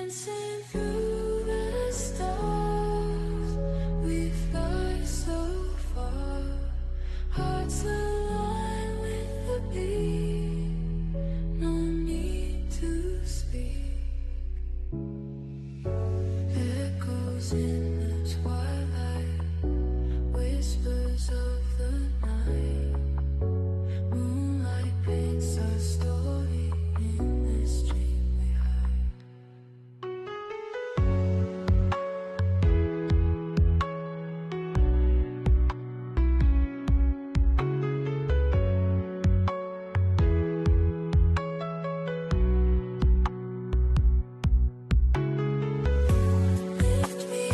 dancing through the stars. We fly so far, hearts align with the beat. No need to speak. Echoes in the twilight, whispers of the night. Moonlight paints our story in this dream we hide. Lift me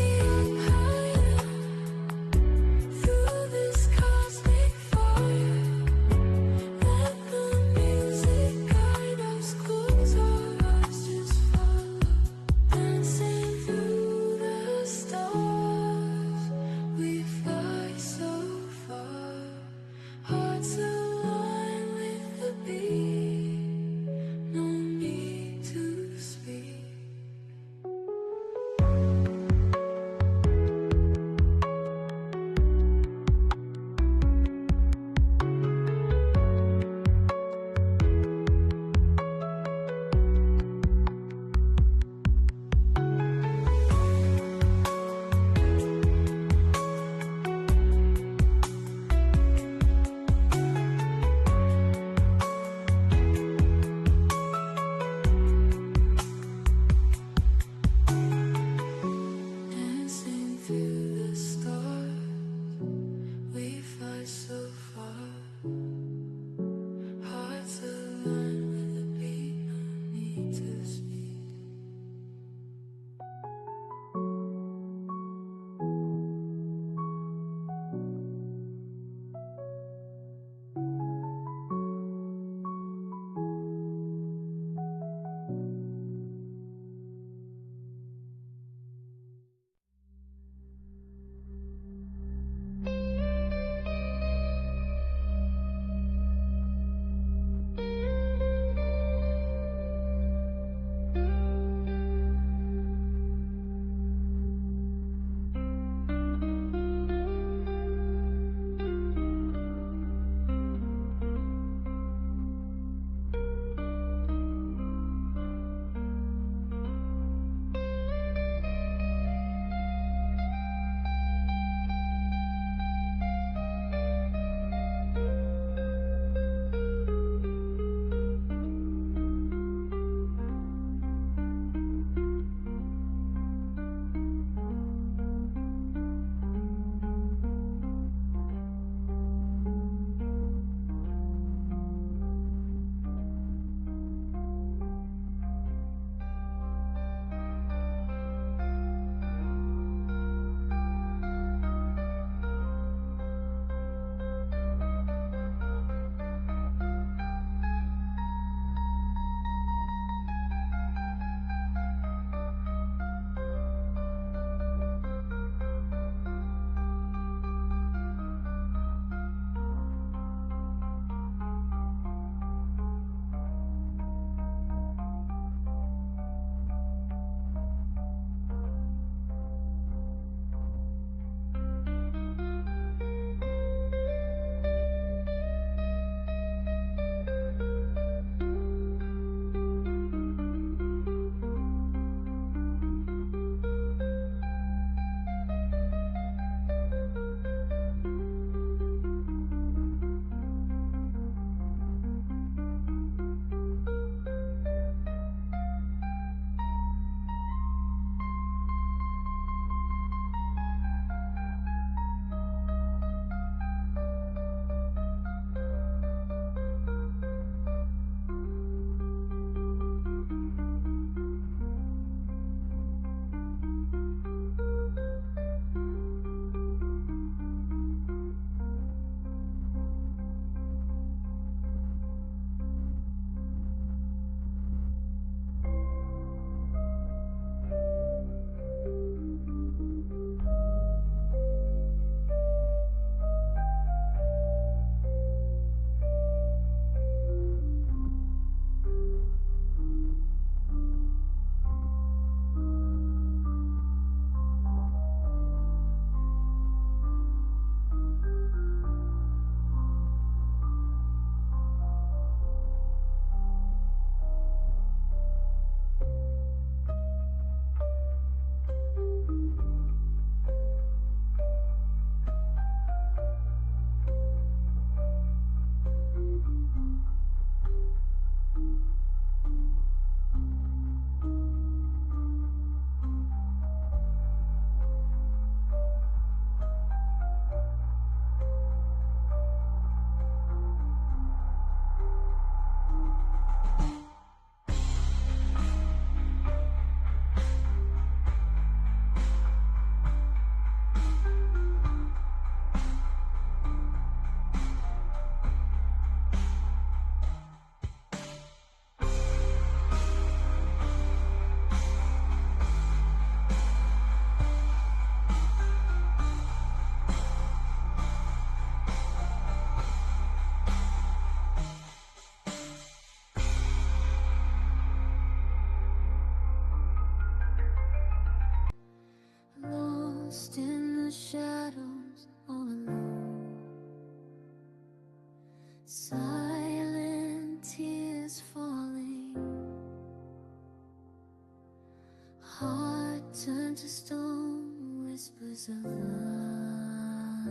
heart turned to stone, whispers of love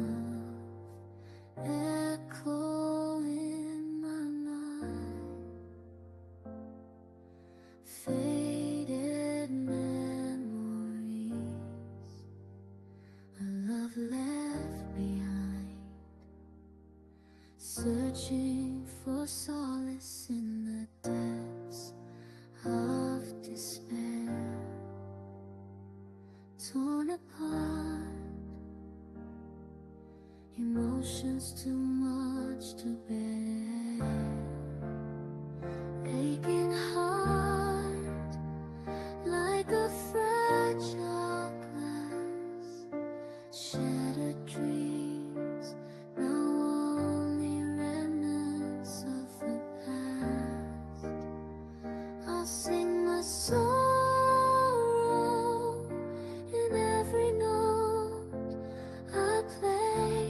echo in my mind. Faded memories, a love left behind, searching for solace in the depths of despair. Torn apart, emotions too much to bear. Aching heart, like a fragile glass. Shattered dreams, now only remnants of the past. I'll sing my sorrow in every note I play.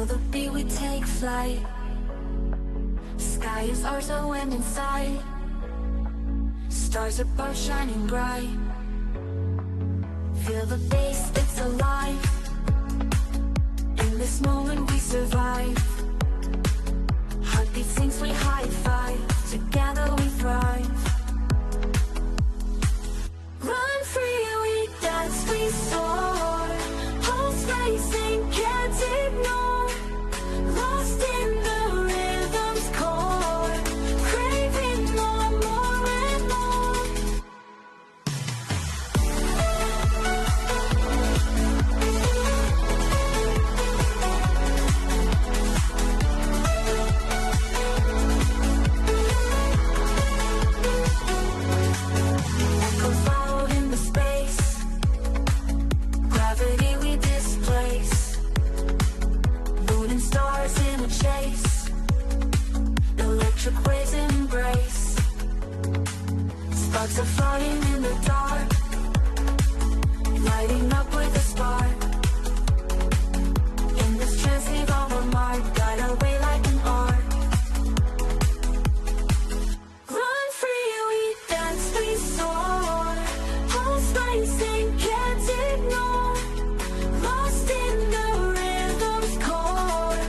Feel the beat, we take flight. Sky is ours, the wind inside. Stars above shining bright. Feel the bass, it's alive. In this moment we survive. Heartbeat sinks, we high five. Together we thrive. Run free, we dance, we soar. Pulse racing, can't ignore. Lost in the rhythm's core. Craving more, more and more. Echoes loud in the space. Gravity we displace. Moon and stars in a chase. Electric waves embrace. Sparks are flying in the dark. Lighting up with a spark. In this trance leave our mark. Guide our way like an arc. Run free, we dance, we soar. Pulse racing, can't ignore. Lost in the rhythm's core.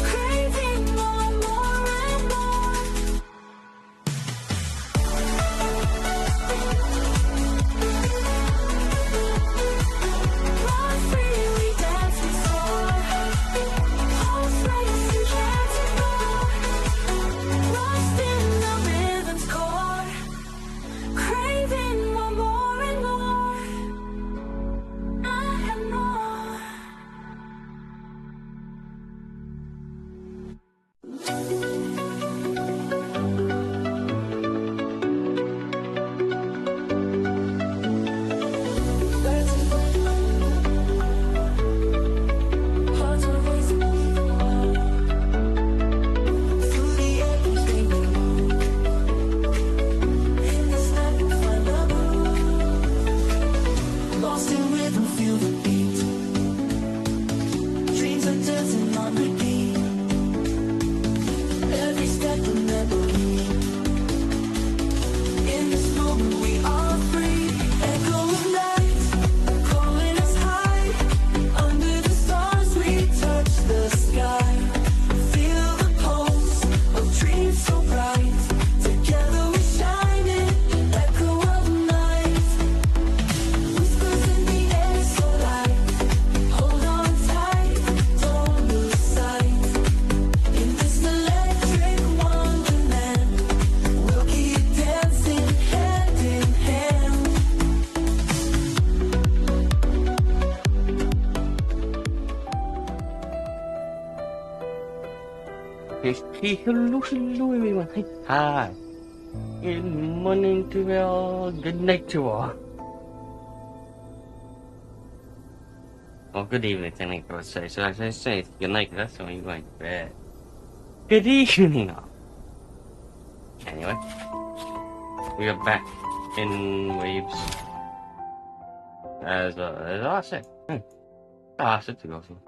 Craving more, more and more. Run free, we dance, we soar. Pulse racing, can't ignore. Lost in the rhythm's core. Craving more, more and more. And more. Hearts are racing through the air, we stay in this night, we find our groove. Lost in rhythm, feel the beat. Dreams are dancing on repeat. Every step a memory. In this moment we are free. Echo of night, calling us high. Under the stars we touch the sky. Feel the pulse of dreams so bright. Together we shine it. Echo of night. Whispers in the air so light. Hold on tight, don't lose sight. In this electric wonderland, we'll keep dancing hand in hand. Hello, hello everyone. Hi. Good morning to all. Good night to all. Well, good evening, technically, I would say. So I say good night because that's when you're going to bed. Good evening, all. Anyway, we are back in Waves. As I said. I said to go through.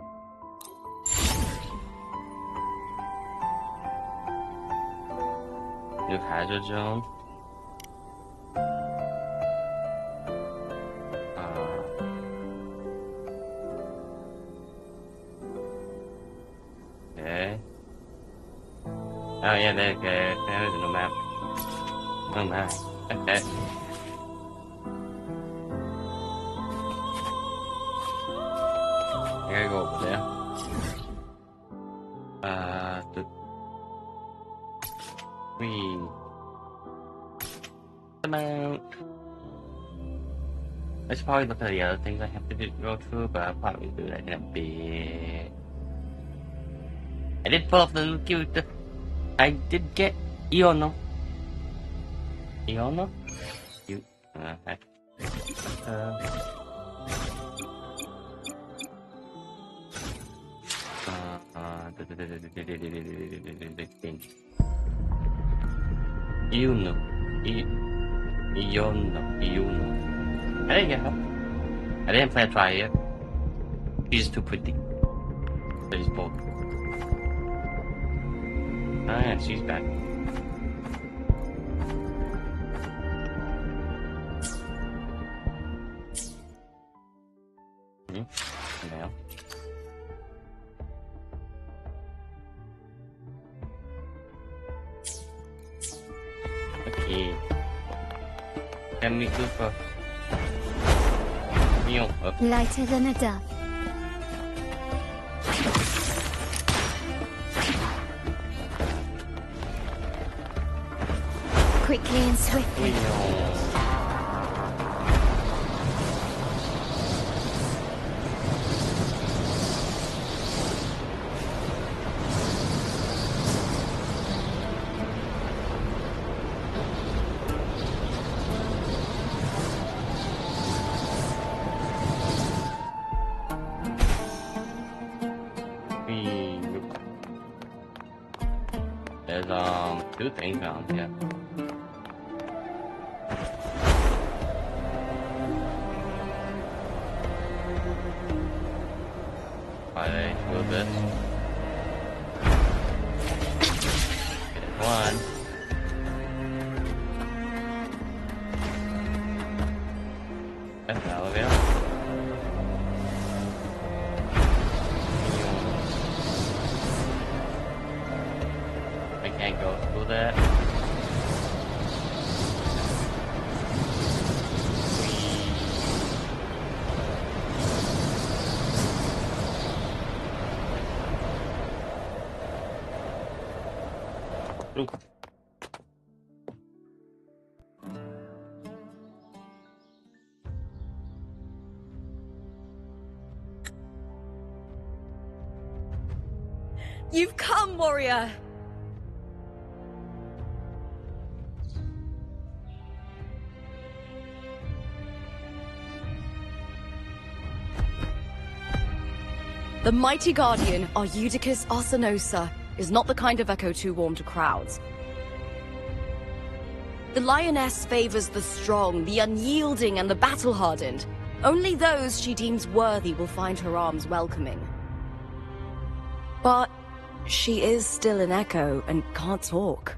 New hazard zone. Okay. Oh yeah, there's no map. No map. Okay. I gotta go over there. We about. I should probably look at the other things I have to go through, but I'll probably do that in a bit. I did pull off the cute. I did get Iono. Iono? Cute. Okay. Iono. I didn't get her. I didn't play a try yet. She's too pretty. She's bold. Oh yeah, she's back. Now. Okay. Can we go for Lighter than a dove. Quickly and swiftly. There's two things on here. I will this. Get one. That's the elevator. I can't go through that. Ooh. You've come, warrior! The mighty guardian, Arudicus Arsenosa, is not the kind of echo too warm to crowds. The lioness favors the strong, the unyielding, and the battle-hardened. Only those she deems worthy will find her arms welcoming. But she is still an echo and can't talk.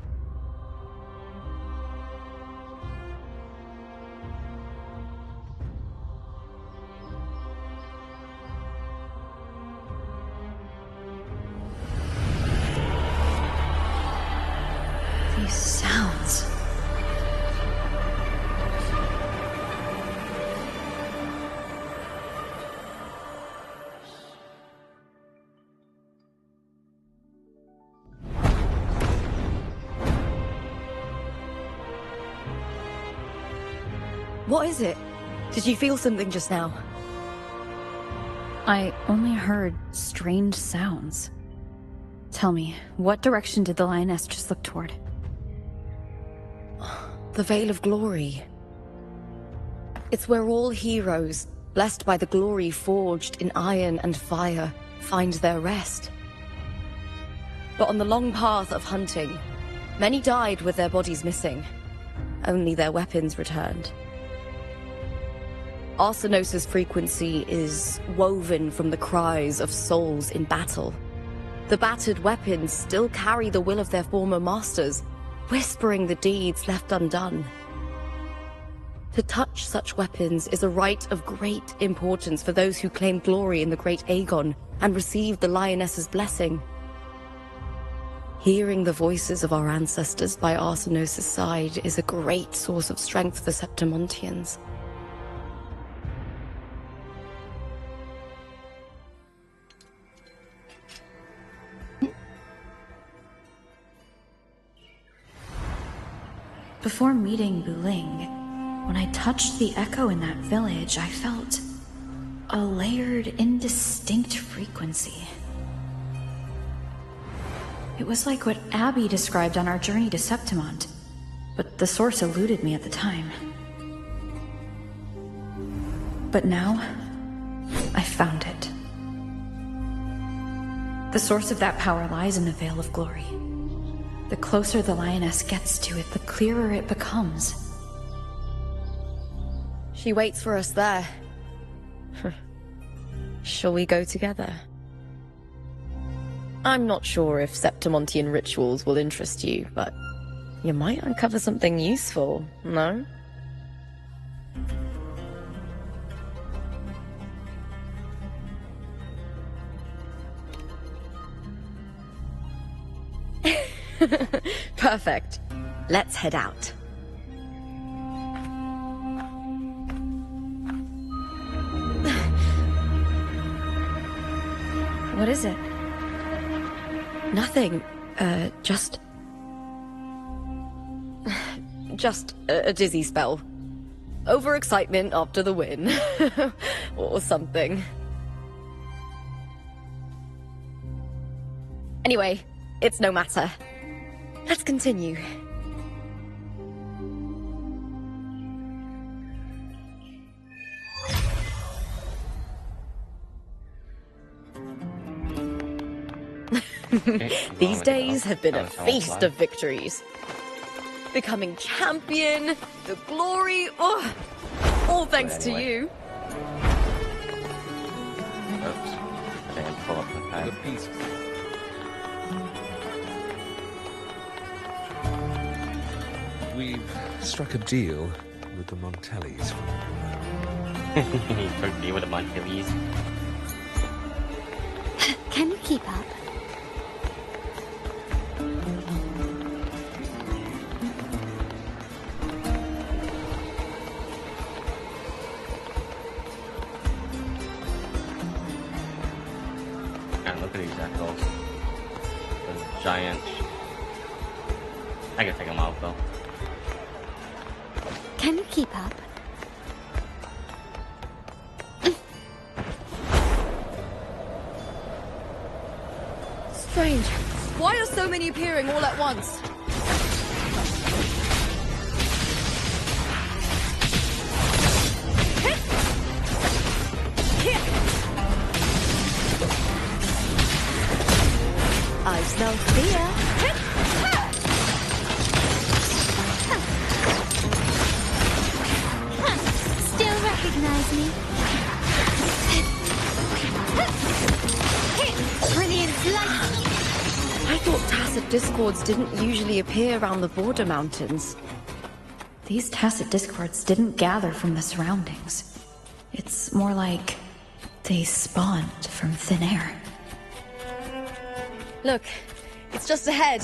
These sounds. What is it? Did you feel something just now? I only heard strange sounds. Tell me, what direction did the lioness just look toward? The Veil of Glory. It's where all heroes, blessed by the glory forged in iron and fire, find their rest. But on the long path of hunting, many died with their bodies missing. Only their weapons returned. Arsenosa's frequency is woven from the cries of souls in battle. The battered weapons still carry the will of their former masters, whispering the deeds left undone. To touch such weapons is a rite of great importance for those who claim glory in the great Aegon and receive the lioness's blessing. Hearing the voices of our ancestors by Arsenosa's side is a great source of strength for Septimontians. Before meeting Buling, when I touched the echo in that village, I felt a layered, indistinct frequency. It was like what Abby described on our journey to Septimont, but the source eluded me at the time. But now, I found it. The source of that power lies in the Veil of Glory. The closer the lioness gets to it, the clearer it becomes. She waits for us there. Shall we go together? I'm not sure if Septimontian rituals will interest you, but you might uncover something useful, no? Perfect. Let's head out. What is it? Nothing. Just a dizzy spell. Overexcitement after the win. Or something. Anyway, it's no matter. Let's continue. These days have been a feast of victories. Becoming champion, the glory, oh, all thanks to you. Oops. I think I pull up the The pad. peace. We've struck a deal with the Montellis. Took me with a Montilles. Can you keep up? And look at these echoes. The giant. I can take them out though. Can you keep up? Strange. Why are so many appearing all at once? I smell fear. Still recognize me? Brilliant light! I thought tacit discords didn't usually appear around the border mountains. These tacit discords didn't gather from the surroundings. It's more like they spawned from thin air. Look, it's just ahead.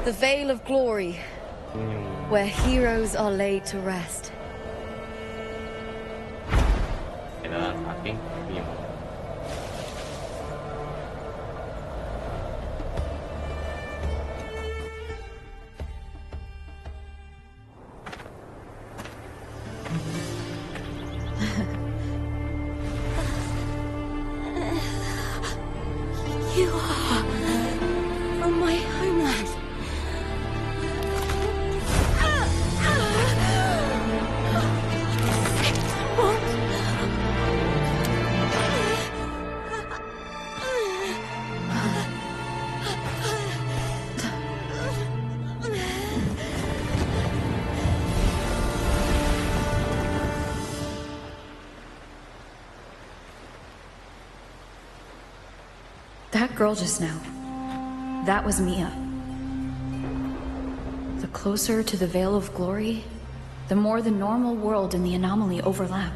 The Vale of Glory, where heroes are laid to rest. Kailangan aking yung You are from my homeland. That girl just now, that was Mia. The closer to the Veil of Glory, the more the normal world and the anomaly overlap.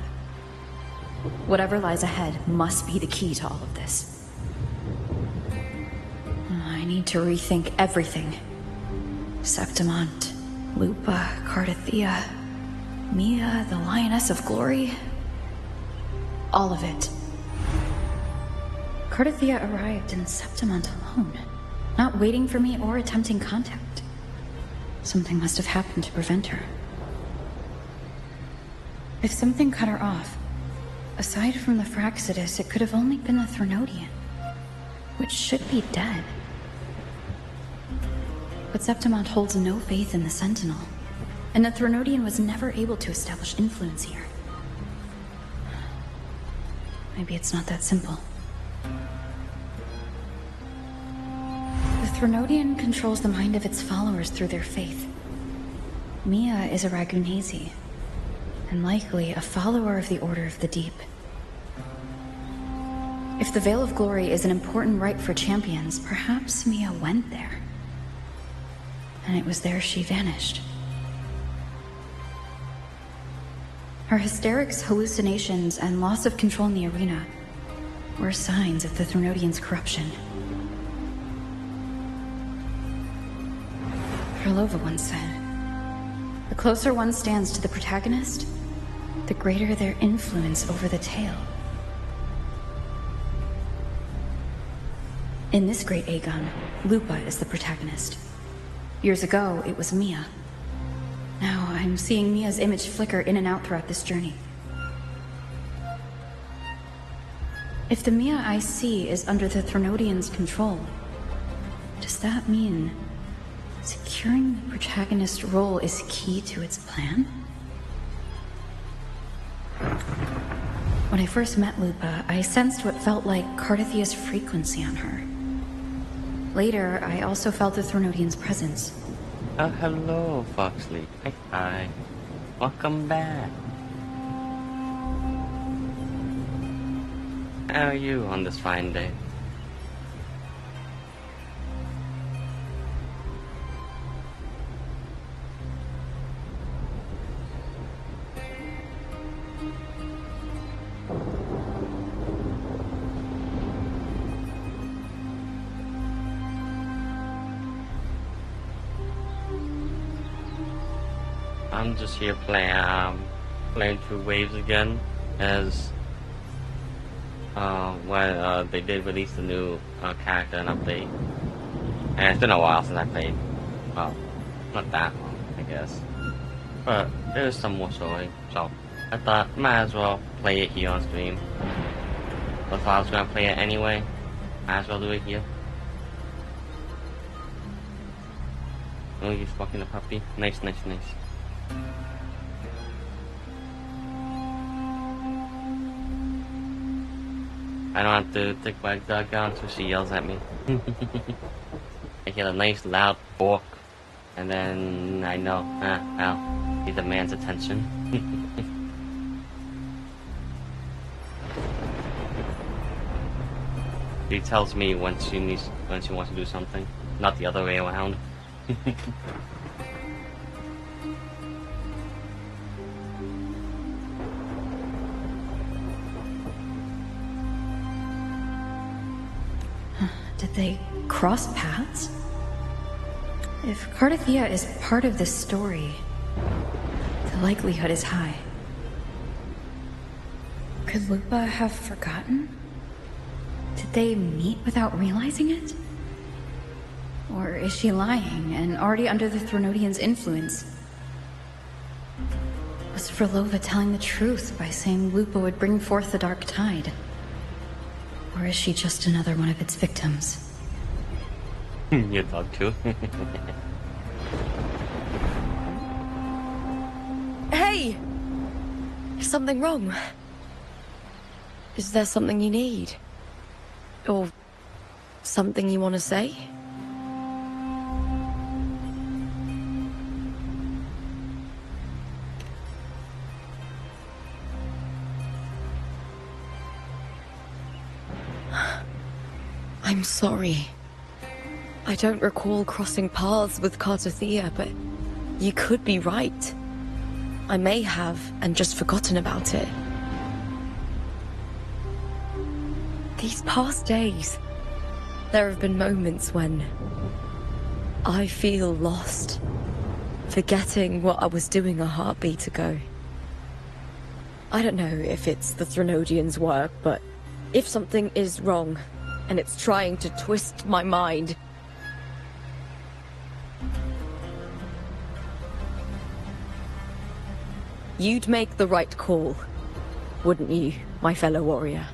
Whatever lies ahead must be the key to all of this. I need to rethink everything. Septimont, Lupa, Cardathea, Mia, the Lioness of Glory. All of it. Cardathea arrived in Septimont alone, not waiting for me or attempting contact. Something must have happened to prevent her. If something cut her off, aside from the Fraxidus, it could have only been the Threnodian, which should be dead. But Septimont holds no faith in the Sentinel, and the Threnodian was never able to establish influence here. Maybe it's not that simple. The Threnodian controls the mind of its followers through their faith. Mia is a Ragunhazi, and likely a follower of the Order of the Deep. If the Veil of Glory is an important rite for champions, perhaps Mia went there. And it was there she vanished. Her hysterics, hallucinations, and loss of control in the arena were signs of the Threnodians' corruption. Herlova once said, "The closer one stands to the protagonist, the greater their influence over the tale." In this great Aegon, Lupa is the protagonist. Years ago, it was Mia. Now I'm seeing Mia's image flicker in and out throughout this journey. If the Mia I see is under the Threnodians' control, does that mean securing the protagonist role is key to its plan? When I first met Lupa, I sensed what felt like Cardithia's frequency on her. Later, I also felt the Threnodians' presence. Oh, hello, Foxley. Hi. Welcome back. How are you on this fine day? I'm just here playing through Waves again, as they did release the new character and update, and it's been a while since I played. Well, not that long, I guess, but there's some more story, so I thought might as well play it here on stream. But if I was gonna play it anyway, might as well do it here. Oh, he's fucking the puppy. Nice. I don't have to take my dog down so she yells at me. I hear a nice loud bark, and then I know, well, he demands attention. He tells me when she wants to do something, not the other way around. Did they cross paths? If Cardithia is part of this story, the likelihood is high. Could Lupa have forgotten? Did they meet without realizing it? Or is she lying and already under the Threnodians' influence? Was Herlova telling the truth by saying Lupa would bring forth the Dark Tide? Or is she just another one of its victims? Your dog too. Hey! Is something wrong? Is there something you need? Or something you want to say? I'm sorry. I don't recall crossing paths with Cardithia, but you could be right. I may have, and just forgotten about it. These past days, there have been moments when I feel lost, forgetting what I was doing a heartbeat ago. I don't know if it's the Threnodians' work, but if something is wrong, and it's trying to twist my mind, you'd make the right call, wouldn't you, my fellow warrior?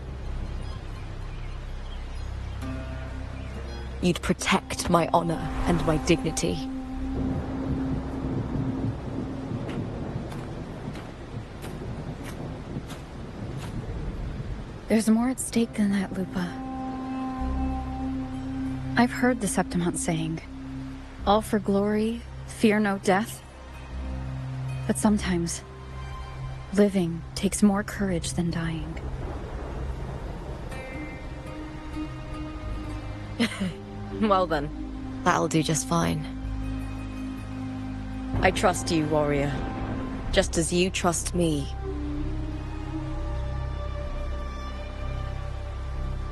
You'd protect my honor and my dignity. There's more at stake than that, Lupa. I've heard the Septimont saying, all for glory, fear no death. But sometimes, living takes more courage than dying. Well then, that'll do just fine. I trust you, warrior. Just as you trust me.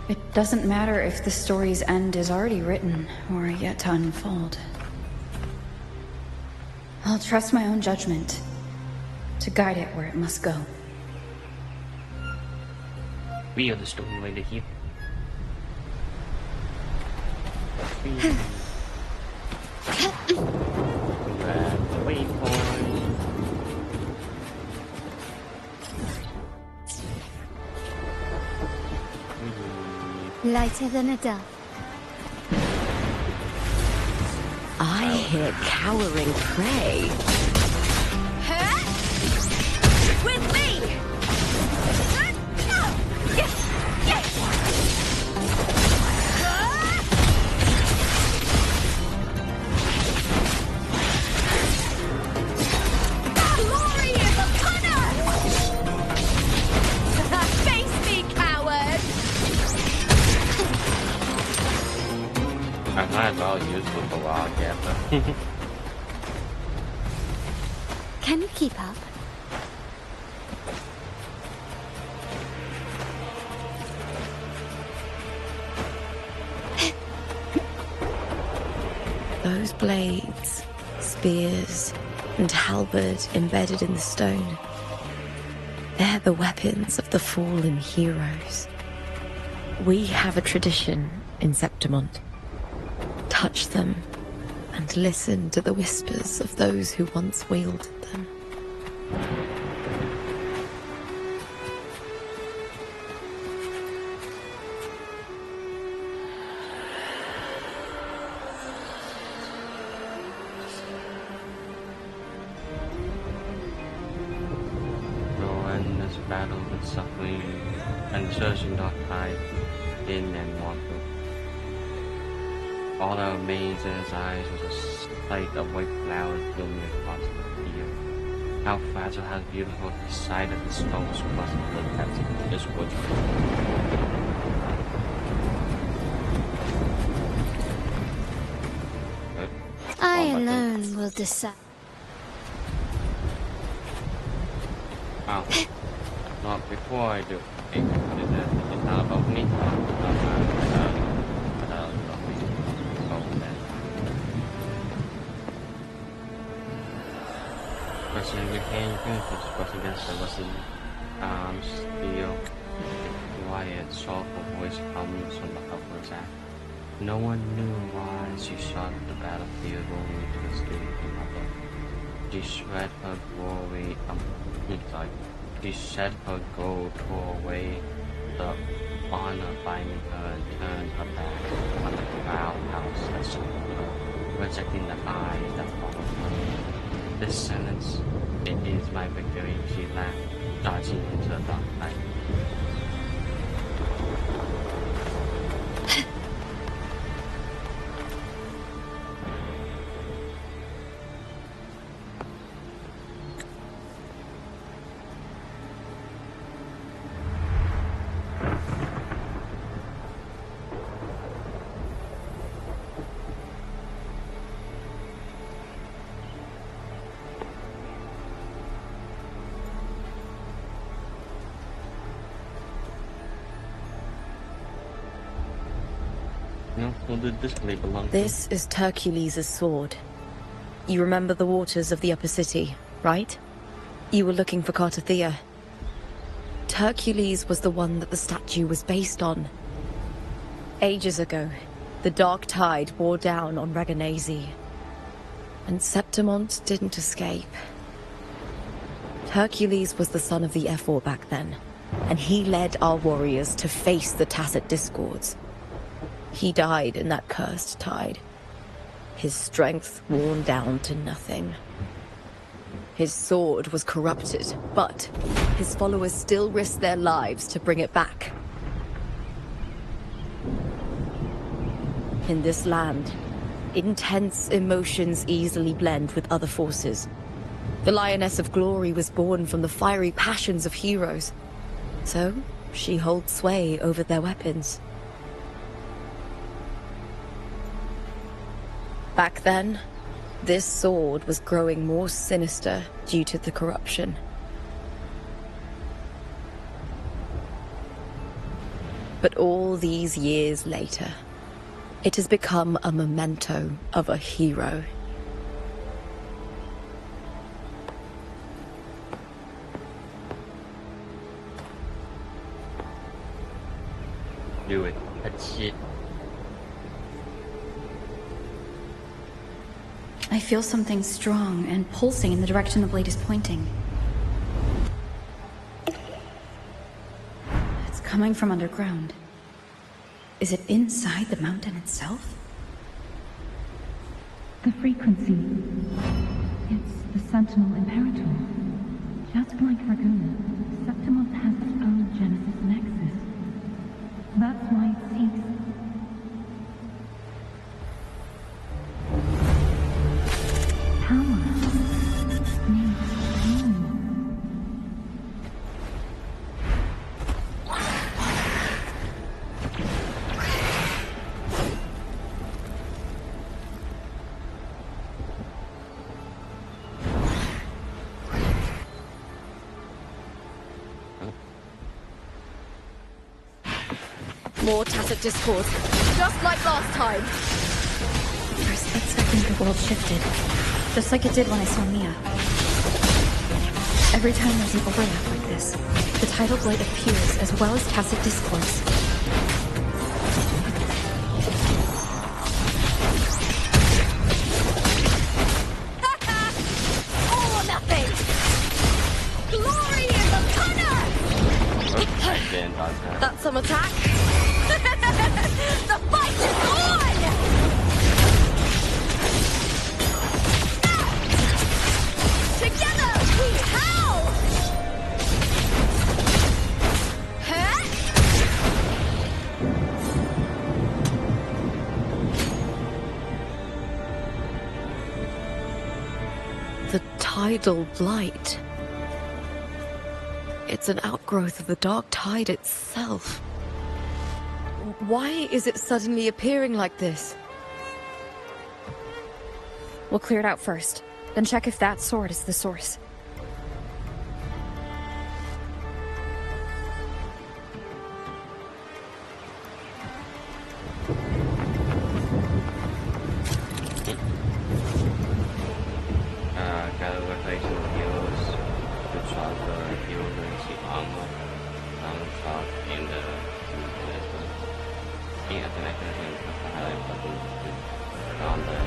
It doesn't matter if the story's end is already written or yet to unfold. I'll trust my own judgment to guide it where it must go. We are the story right here. Grab the waypoint. Lighter than a dove. I hear cowering prey. With me! Glory is upon us! Face me, coward! I might as well use it for wild gather. Can you keep up? Those blades, spears, and halberd embedded in the stone. They're the weapons of the fallen heroes. We have a tradition in Septimont. Touch them and listen to the whispers of those who once wielded them. No end this battle with suffering and searching dark tide in and water. All that remains in his eyes was a sight of white flowers blooming across the field. How fragile, how beautiful the sight of the stones must look at this wood. I alone will decide. Oh. Well, before I do, it's not about me. Pressing your hand, press against the rusty steel. A quiet, soulful voice comes from the helpless act. No one knew why she shot the battlefield only to escape another. She shed her glory, she shed her gold, tore away the honor binding her, and turned her back on the proud house that surrounded her, rejecting the eyes that followed her. This sentence, it is my victory, she laughed, dodging into the dark night. No, well, did this really belong to? This is Hercules' sword. You remember the waters of the upper city, right? You were looking for Cartathea. Hercules was the one that the statue was based on. Ages ago, the dark tide bore down on Reganese, and Septimont didn't escape. Hercules was the son of the Ephor back then, and he led our warriors to face the Tacit Discords. He died in that cursed tide, his strength worn down to nothing. His sword was corrupted, but his followers still risked their lives to bring it back. In this land, intense emotions easily blend with other forces. The Lioness of Glory was born from the fiery passions of heroes, so she holds sway over their weapons. Back then, this sword was growing more sinister due to the corruption. But all these years later, it has become a memento of a hero. Do it. That's it. I feel something strong and pulsing in the direction the blade is pointing. It's coming from underground. Is it inside the mountain itself? The frequency. It's the Sentinel Imperator. Just like Dragoon, Septimus has its own Genesis Nexus. That's why it seeks. Power. Needs meaning. More tacit discord, just like last time. For a split second, the world shifted. Just like it did when I saw Mia. Every time there's an overlap like this, the tidal blade appears as well as tacit discords. All or nothing! Glory is upon us! Again, dodge that. That's some attack. The fight is on! Together we howl! Huh? The tidal blight. It's an outgrowth of the dark tide itself. Why is it suddenly appearing like this? We'll clear it out first, then check if that sword is the source. Cada rotation heals the chakra, heals the armor, shock, and any other mechanism of the highlight button on the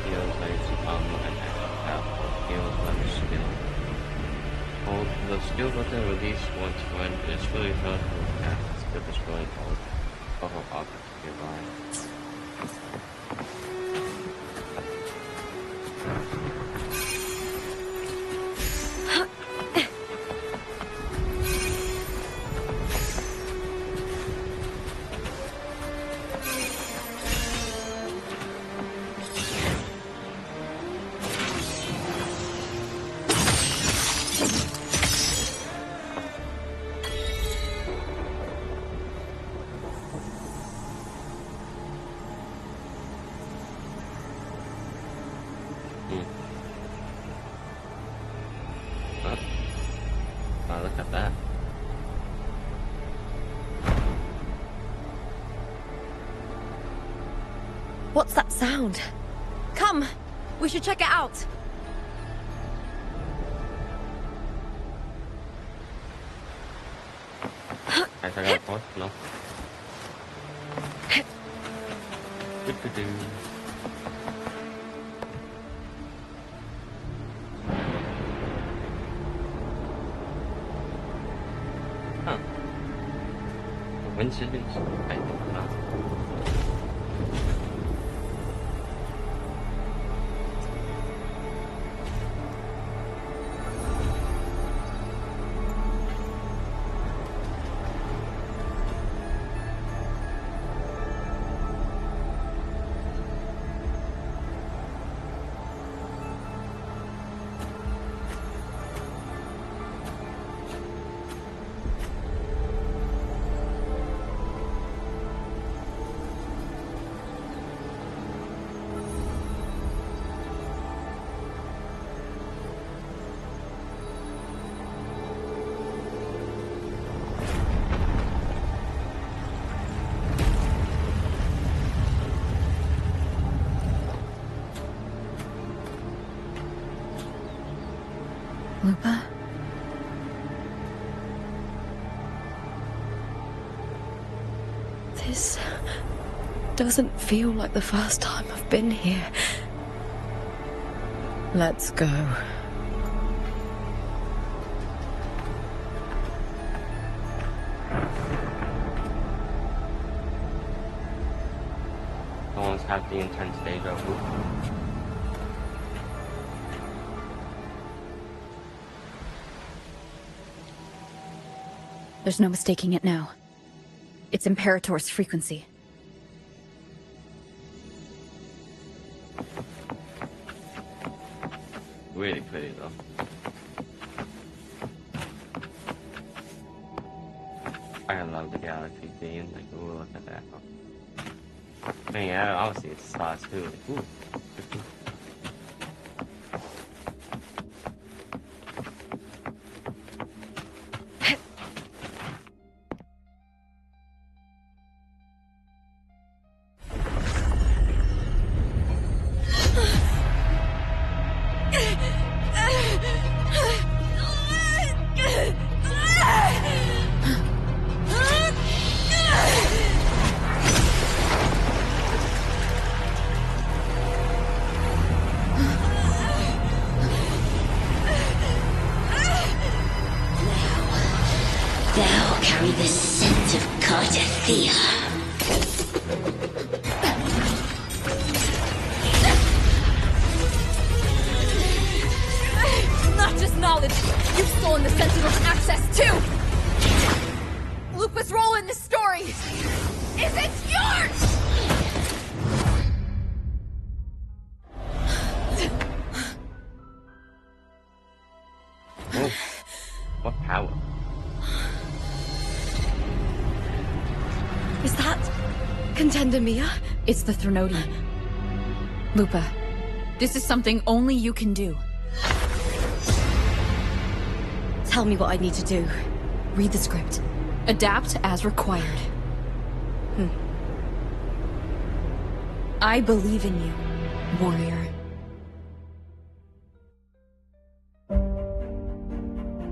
heals the armor and action heals by the skill. Hold the skill button release once when it's fully charged with cast skill destroying all of objects nearby. Oh, look at that. What's that sound? Come, we should check it out. I forgot what? No. Do-do-do. Huh. Coincidence? I think not. Lupa? This doesn't feel like the first time I've been here. Let's go. Almost have the intense deja vu. There's no mistaking it now. It's Imperator's frequency. Really pretty though. I love the galaxy theme. Like, ooh, look at that. Man, yeah, obviously it's stars too. Like, ooh. Thou carry the scent of Cardathea. Not just knowledge, you've stolen the Sentinel's access too! Lupa's role in this story isn't yours! Oh, what power? Is that Contender Mia? It's the Threnodian. Lupa, this is something only you can do. Tell me what I need to do. Read the script. Adapt as required. I believe in you, warrior.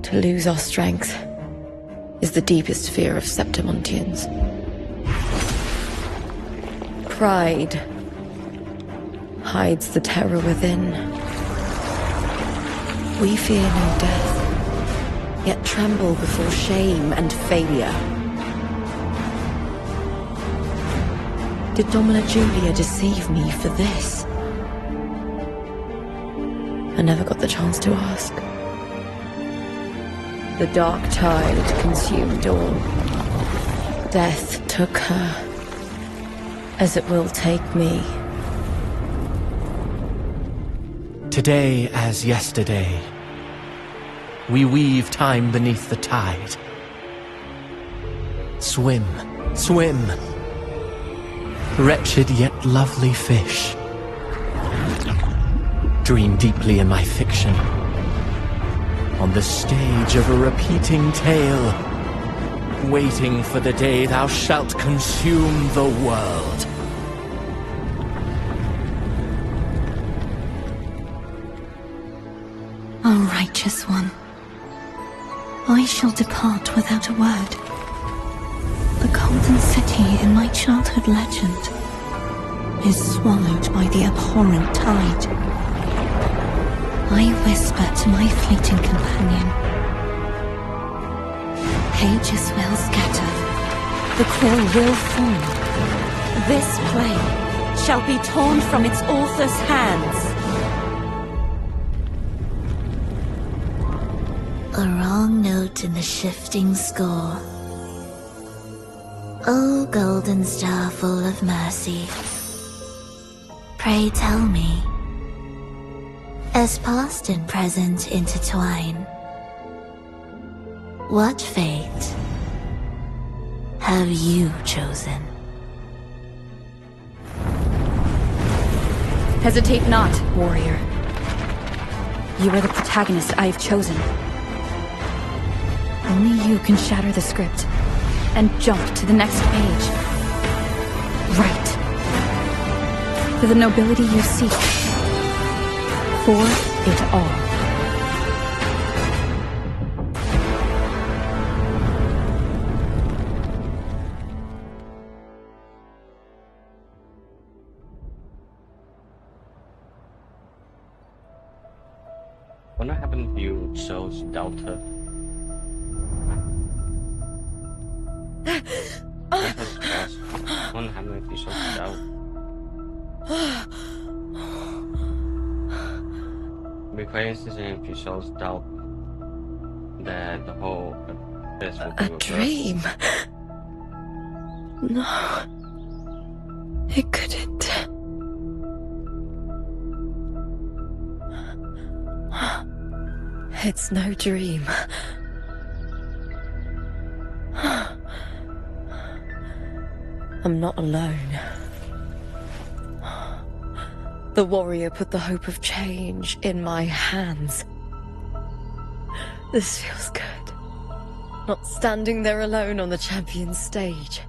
To lose our strength is the deepest fear of Septimontians. Pride hides the terror within. We fear no death, yet tremble before shame and failure. Did Domina Julia deceive me for this? I never got the chance to ask. The dark tide consumed all. Death took her, as it will take me. Today as yesterday, we weave time beneath the tide. Swim, swim, wretched yet lovely fish. Dream deeply in my fiction, on the stage of a repeating tale, waiting for the day thou shalt consume the world. O righteous one, I shall depart without a word. The golden city in my childhood legend is swallowed by the abhorrent tide. I whisper to my fleeting companion. Pages will scatter, the quill will fall. This play shall be torn from its author's hands. A wrong note in the shifting score. O golden star full of mercy, pray tell me, as past and present intertwine, what fate have you chosen? Hesitate not, warrior. You are the protagonist I have chosen. Only you can shatter the script and jump to the next page. Right. For the nobility you seek. For it all. What happened if you chose Delta? What happened if you chose Delta? Because if you chose Delta, that the whole this will be A dream? No. It couldn't. It's no dream. I'm not alone. The warrior put the hope of change in my hands. This feels good. Not standing there alone on the champion's stage.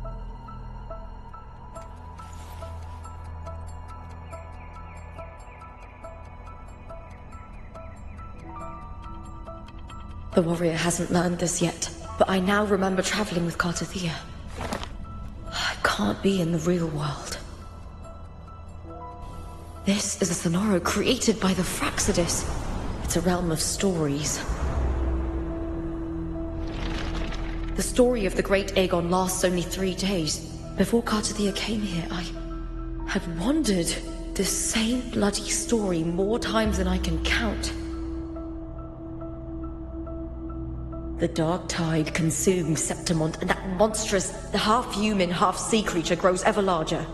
The warrior hasn't learned this yet, but I now remember traveling with Cartathea. I can't be in the real world. This is a Sonoro created by the Fraxidus. It's a realm of stories. The story of the Great Aegon lasts only 3 days. Before Cartathea came here, I had wandered this same bloody story more times than I can count. The dark tide consumes Septimont, and that monstrous, half-human, half-sea creature grows ever larger.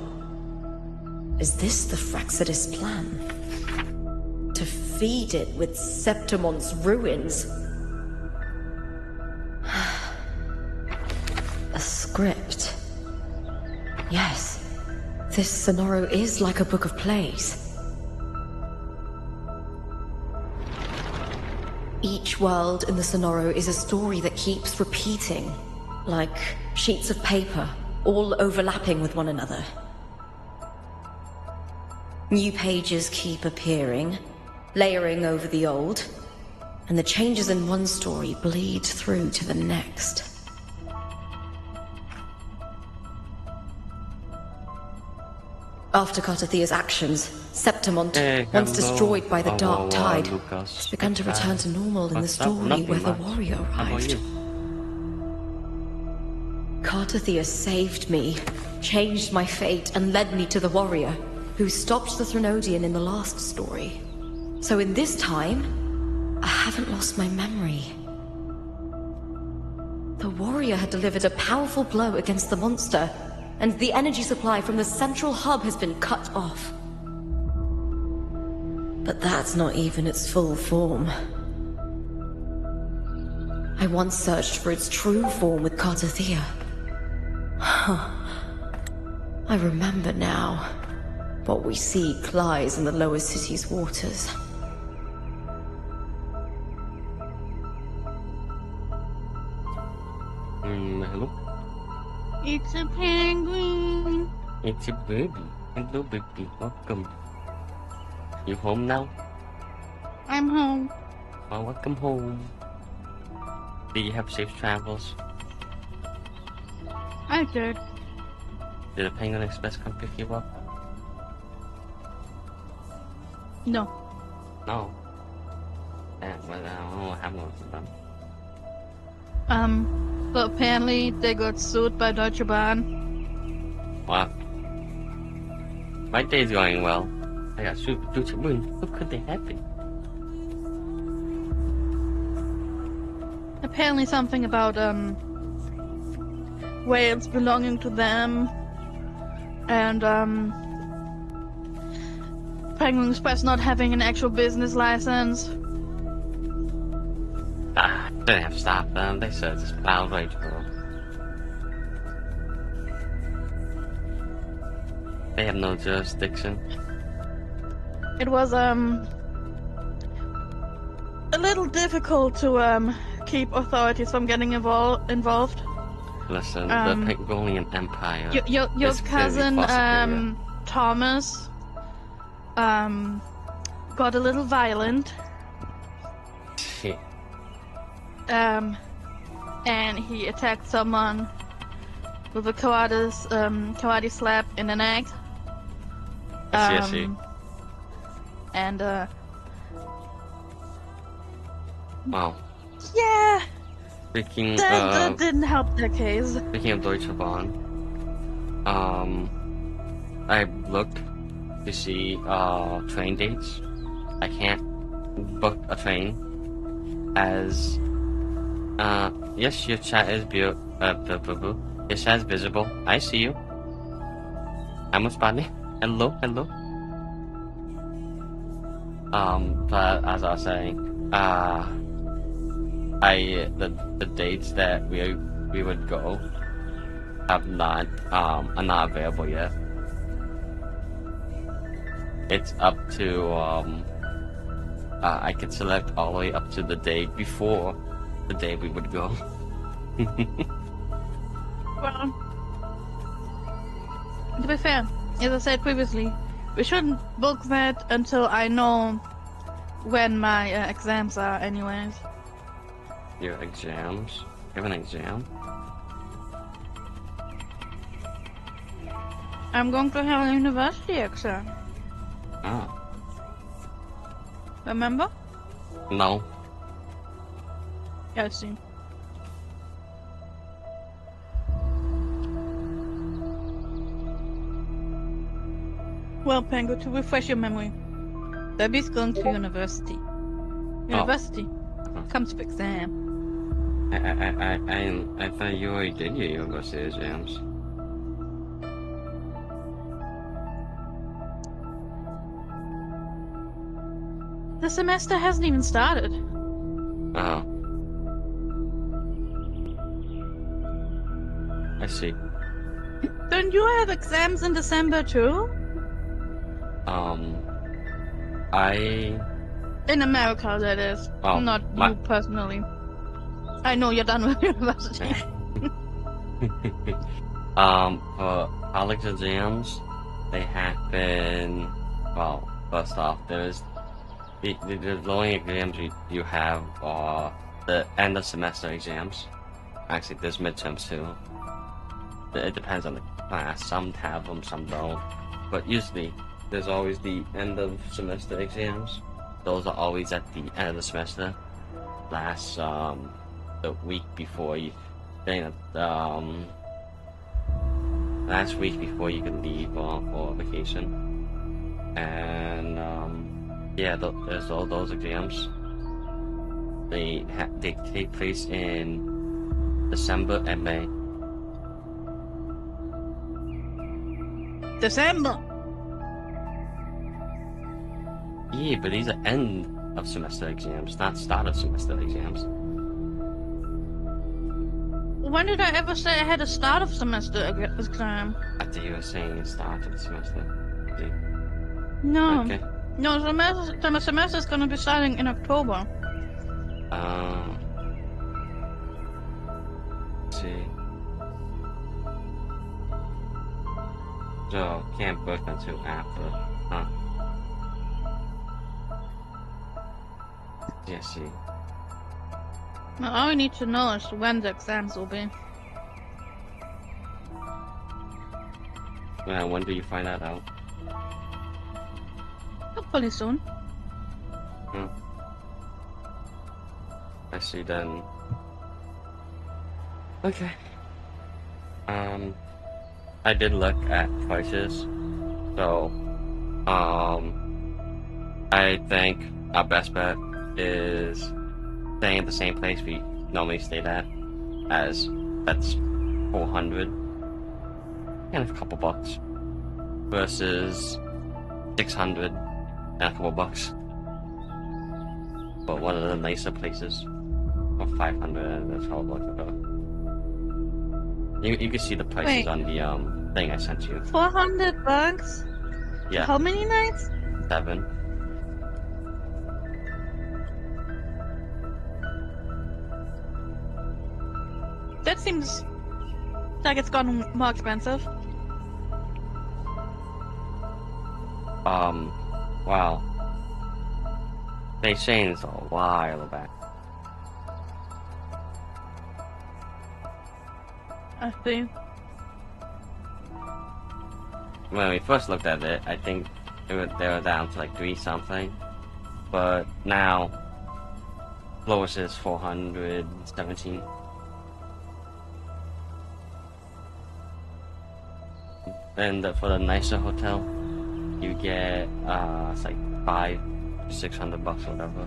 Is this the Fraxidus plan? To feed it with Septimont's ruins? A script. Yes, this Sonoro is like a book of plays. Each world in the Sonoro is a story that keeps repeating, like sheets of paper, all overlapping with one another. New pages keep appearing, layering over the old, and the changes in one story bleed through to the next. After Cartathea's actions, Septimont, once destroyed by the dark tide, has begun to return to normal in the story where the warrior arrived. Cartathea saved me, changed my fate, and led me to the warrior, who stopped the Threnodian in the last story. So in this time, I haven't lost my memory. The warrior had delivered a powerful blow against the monster, and the energy supply from the central hub has been cut off. But that's not even its full form. I once searched for its true form with Cartathea. I remember now. What we seek lies in the lower city's waters. Hello? It's a penguin. It's a baby. Hello, baby. Welcome. You home now? I'm home. Well, welcome home. Do you have safe travels? I did. Did the Penguin Express come pick you up? No. No. Yeah, well, I don't know what happened with them. So apparently they got sued by Deutsche Bahn. Wow. My day's going well. I got sued by Deutsche Bahn. How could they happen? Apparently something about, whales belonging to them. And, Penguin Express not having an actual business license. Didn't have to stop them. They said just plowed right through. They have no jurisdiction. It was, a little difficult to, keep authorities from getting involved. Listen, the Pygmalion Empire. Your is cousin, clearly far superior. Thomas, got a little violent. Shit. And he attacked someone with a karate slap in the neck. I see. And, Wow. Yeah, Speaking that of didn't help their case. Deutsche Bahn, I looked to see train dates. I can't book a train as yes, your chat is your chat is visible. I see you. I'm responding. Hello, hello. But as I was saying, the dates that we would go are not available yet. It's up to I could select all the way up to the day before the day we would go. Well, to be fair, as I said previously, we shouldn't book that until I know when my exams are, anyways. Your exams? You have an exam? I'm going to have a university exam. Oh. Remember? No. Yeah, I see. Well, Pango, to refresh your memory, Debbie's going to university. University comes with exam. I thought you already did your university exams. The semester hasn't even started. Oh. I see. Don't you have exams in December too? In America, that is. Oh, Not you personally. I know you're done with university. For college exams, they happen. Well, first off, there's the only exams you have are the end of semester exams. Actually, there's midterms too. It depends on the class. Some have them, some don't. But usually, there's always the end of semester exams. Those are always at the end of the semester. Last the week before you, last week before you can leave for vacation. And yeah, there's all those exams. They take place in December and May. December. Yeah, but these are end of semester exams, not start of semester exams. When did I ever say I had a start of semester exam? I think you were saying start of the semester. See? No. Okay. No, the semester is gonna be starting in October. Let's see. So, can't book until after, huh? Yeah, see. Now, all we need to know is when the exams will be. When do you find that out? Hopefully soon. Hmm. I see then. Okay. I did look at prices, so, I think our best bet is staying at the same place we normally stayed at, as that's 400 and a couple bucks, versus 600 and a couple bucks, but one of the nicer places, or 500 and a couple bucks ago. You can see the prices Wait. on the thing I sent you. 400 bucks? Yeah. How many nights? 7. That seems like it's gotten more expensive. Wow. They changed a while back. I see. When we first looked at it, I think they were down to like 3 something, but now lowest is 417. And for the nicer hotel, you get it's like $500-600 or whatever.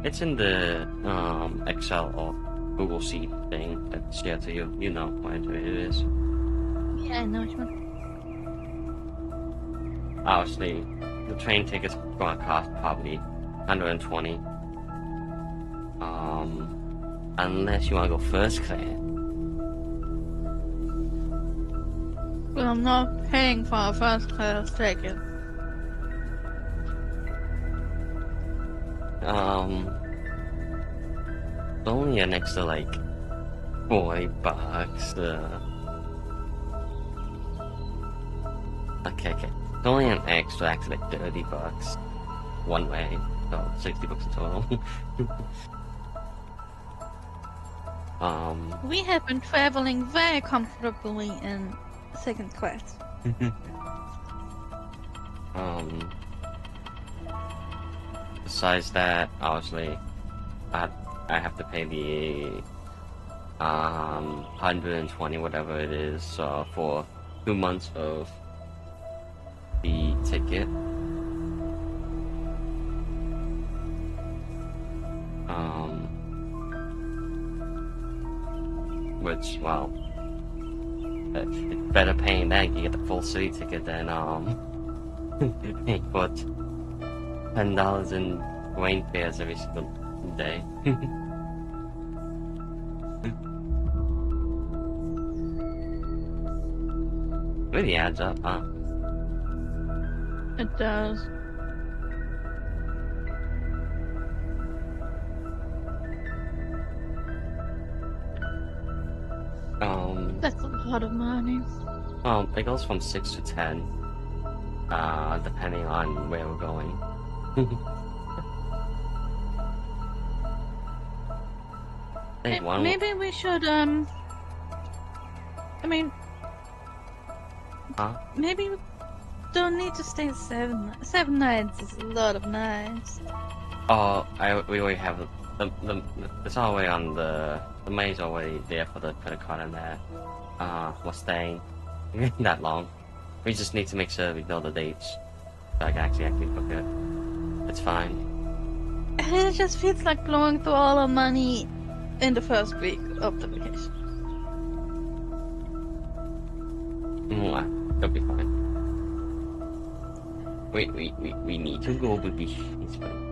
It's in the Excel or Google Sheet thing that's shared to you. You know what it is. Yeah, I know which one. Obviously, the train ticket's gonna cost probably $120. Unless you wanna go first class. Well, I'm not paying for a first class ticket. Only an extra like $40. Okay. It's only an extra actually like $30 one way, so $60 in total. We have been traveling very comfortably in second class. Besides that, obviously, I have to pay the 120 whatever it is for 2 months of the ticket. Which, well, it's better paying that. You get the full city ticket than paying for $10 in Wayne fares every single day. Really adds up, huh? It does. That's a lot of money. It goes from 6 to 10, depending on where we're going. Maybe we should, I mean... Huh? Maybe we don't need to stay 7 nights is a lot of nights. Oh, we already have it's already on the money's already there for the credit card and that. We're staying that long. We just need to make sure we know the dates so I can actually book it. It's fine. It just feels like blowing through all our money in the first week of the vacation. It'll be fine. We need to go, baby. It's fine.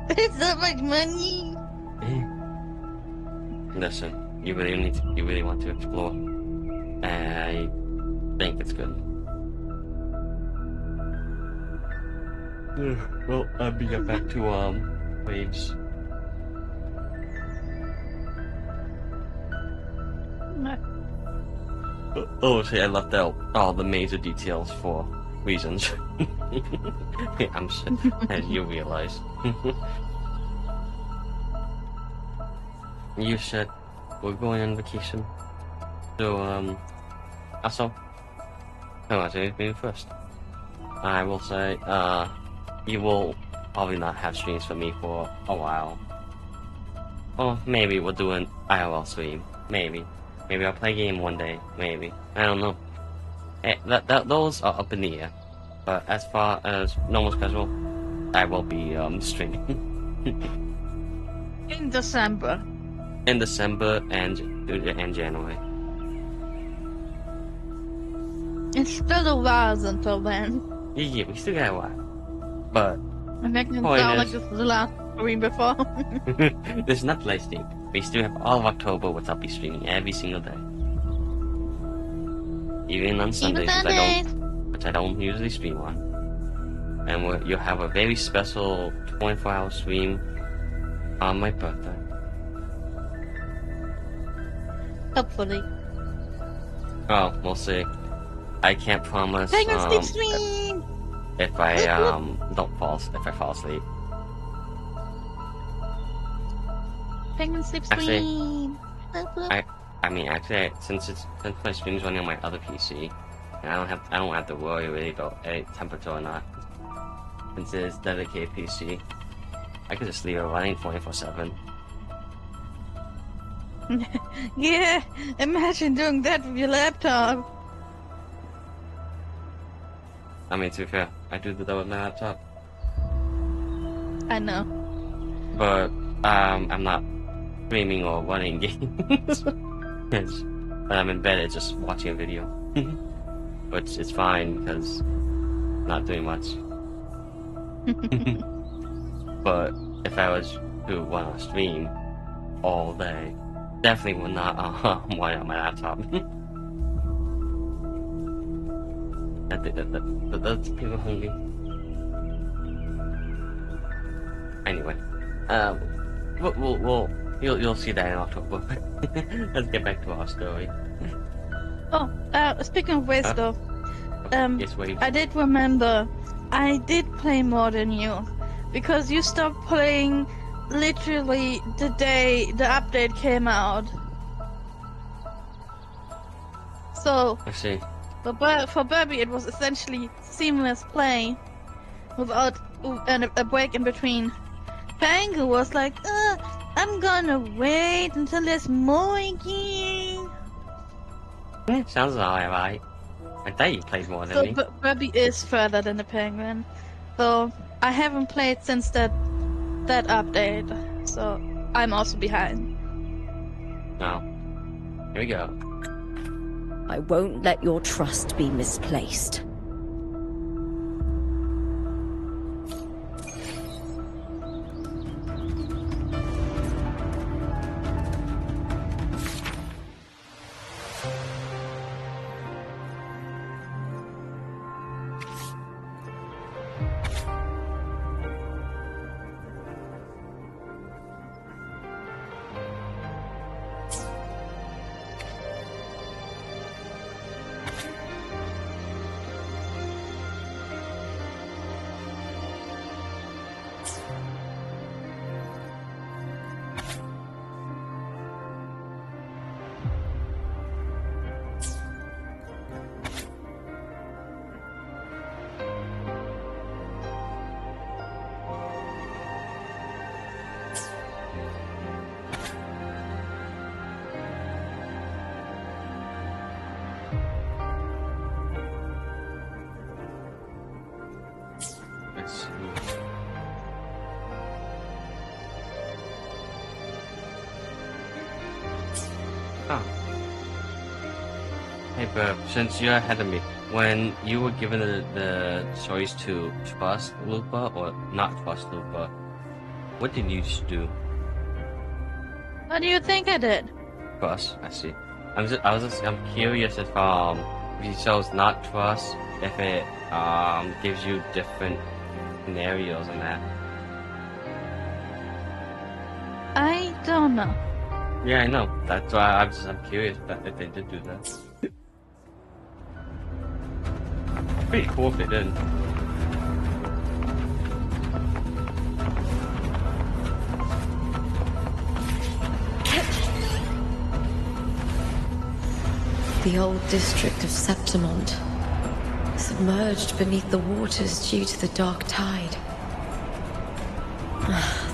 It's so much money. Listen, you really want to explore. I think it's good. Well, I'll be back to Waves. Oh, see, I left out all the major details for reasons. I'm sure, as you realize. You said we're going on vacation. So, also, I want to say first. I will say, you will probably not have streams for me for a while. Or maybe we'll do an IRL stream. Maybe I'll play a game one day. Maybe. I don't know. Those are up in the air. But as far as normal schedule, I will be streaming. In December. In December and January. It's still a while until then. Yeah, we still got a while. But I make it sound like this is the last stream before. there's not last stream. We still have all of October, which I'll be streaming every single day. Even on Sundays, which I don't usually stream on. And you'll have a very special 24-hour stream on my birthday. Hopefully. Oh, we'll see. I can't promise stream! if I fall asleep. Penguin sleep Actually, stream! Actually, since my stream's running on my other PC, and I don't have to worry really about temperature or not, since it's dedicated PC. I could just leave it running 24/7. Yeah, imagine doing that with your laptop. I mean, to be fair, I do that with my laptop. I know. But I'm not streaming or running games. Yes. When I'm in bed, it's just watching a video. Which is fine because I'm not doing much. But if I was to want to stream all day, definitely would not want on my laptop. That's people hungry. Anyway, you'll see that in October. Let's get back to our story. Oh, speaking of waves though, Yes, Waves. I did remember I did play more than you because you stopped playing literally the day the update came out. So I see. for Barbie it was essentially seamless play without a break in between. Pangu was like, I'm gonna wait until there's more again. Yeah, sounds alright. I thought you played more than So me. Barbie is further than the Penguin. So I haven't played since that update. So I'm also behind. No. Here we go. I won't let your trust be misplaced. Let's see. Oh. Hey, Burp, since you're ahead of me, when you were given the choice to trust Lupa or not trust Lupa, what did you do? What do you think I did? Trust, I see. I'm curious if you chose not trust, if it gives you different scenarios and that. I don't know. Yeah, I know. That's why I'm curious if they did do that. Pretty cool if they didn't. The old district of Septimont, submerged beneath the waters due to the dark tide.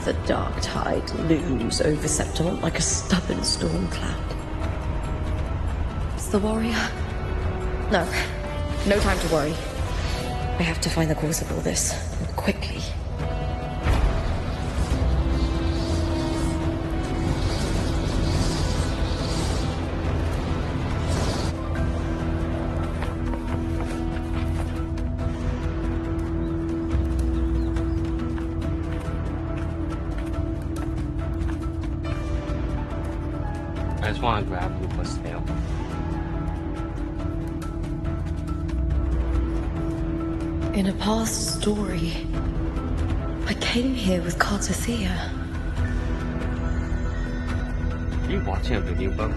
The dark tide looms over Septimont like a stubborn storm cloud. It's the warrior. No time to worry. I have to find the cause of all this, and quickly. I just want to grab Lupa's tail. In a past story, I came here with Cartothea. Are you watching a video, Bub?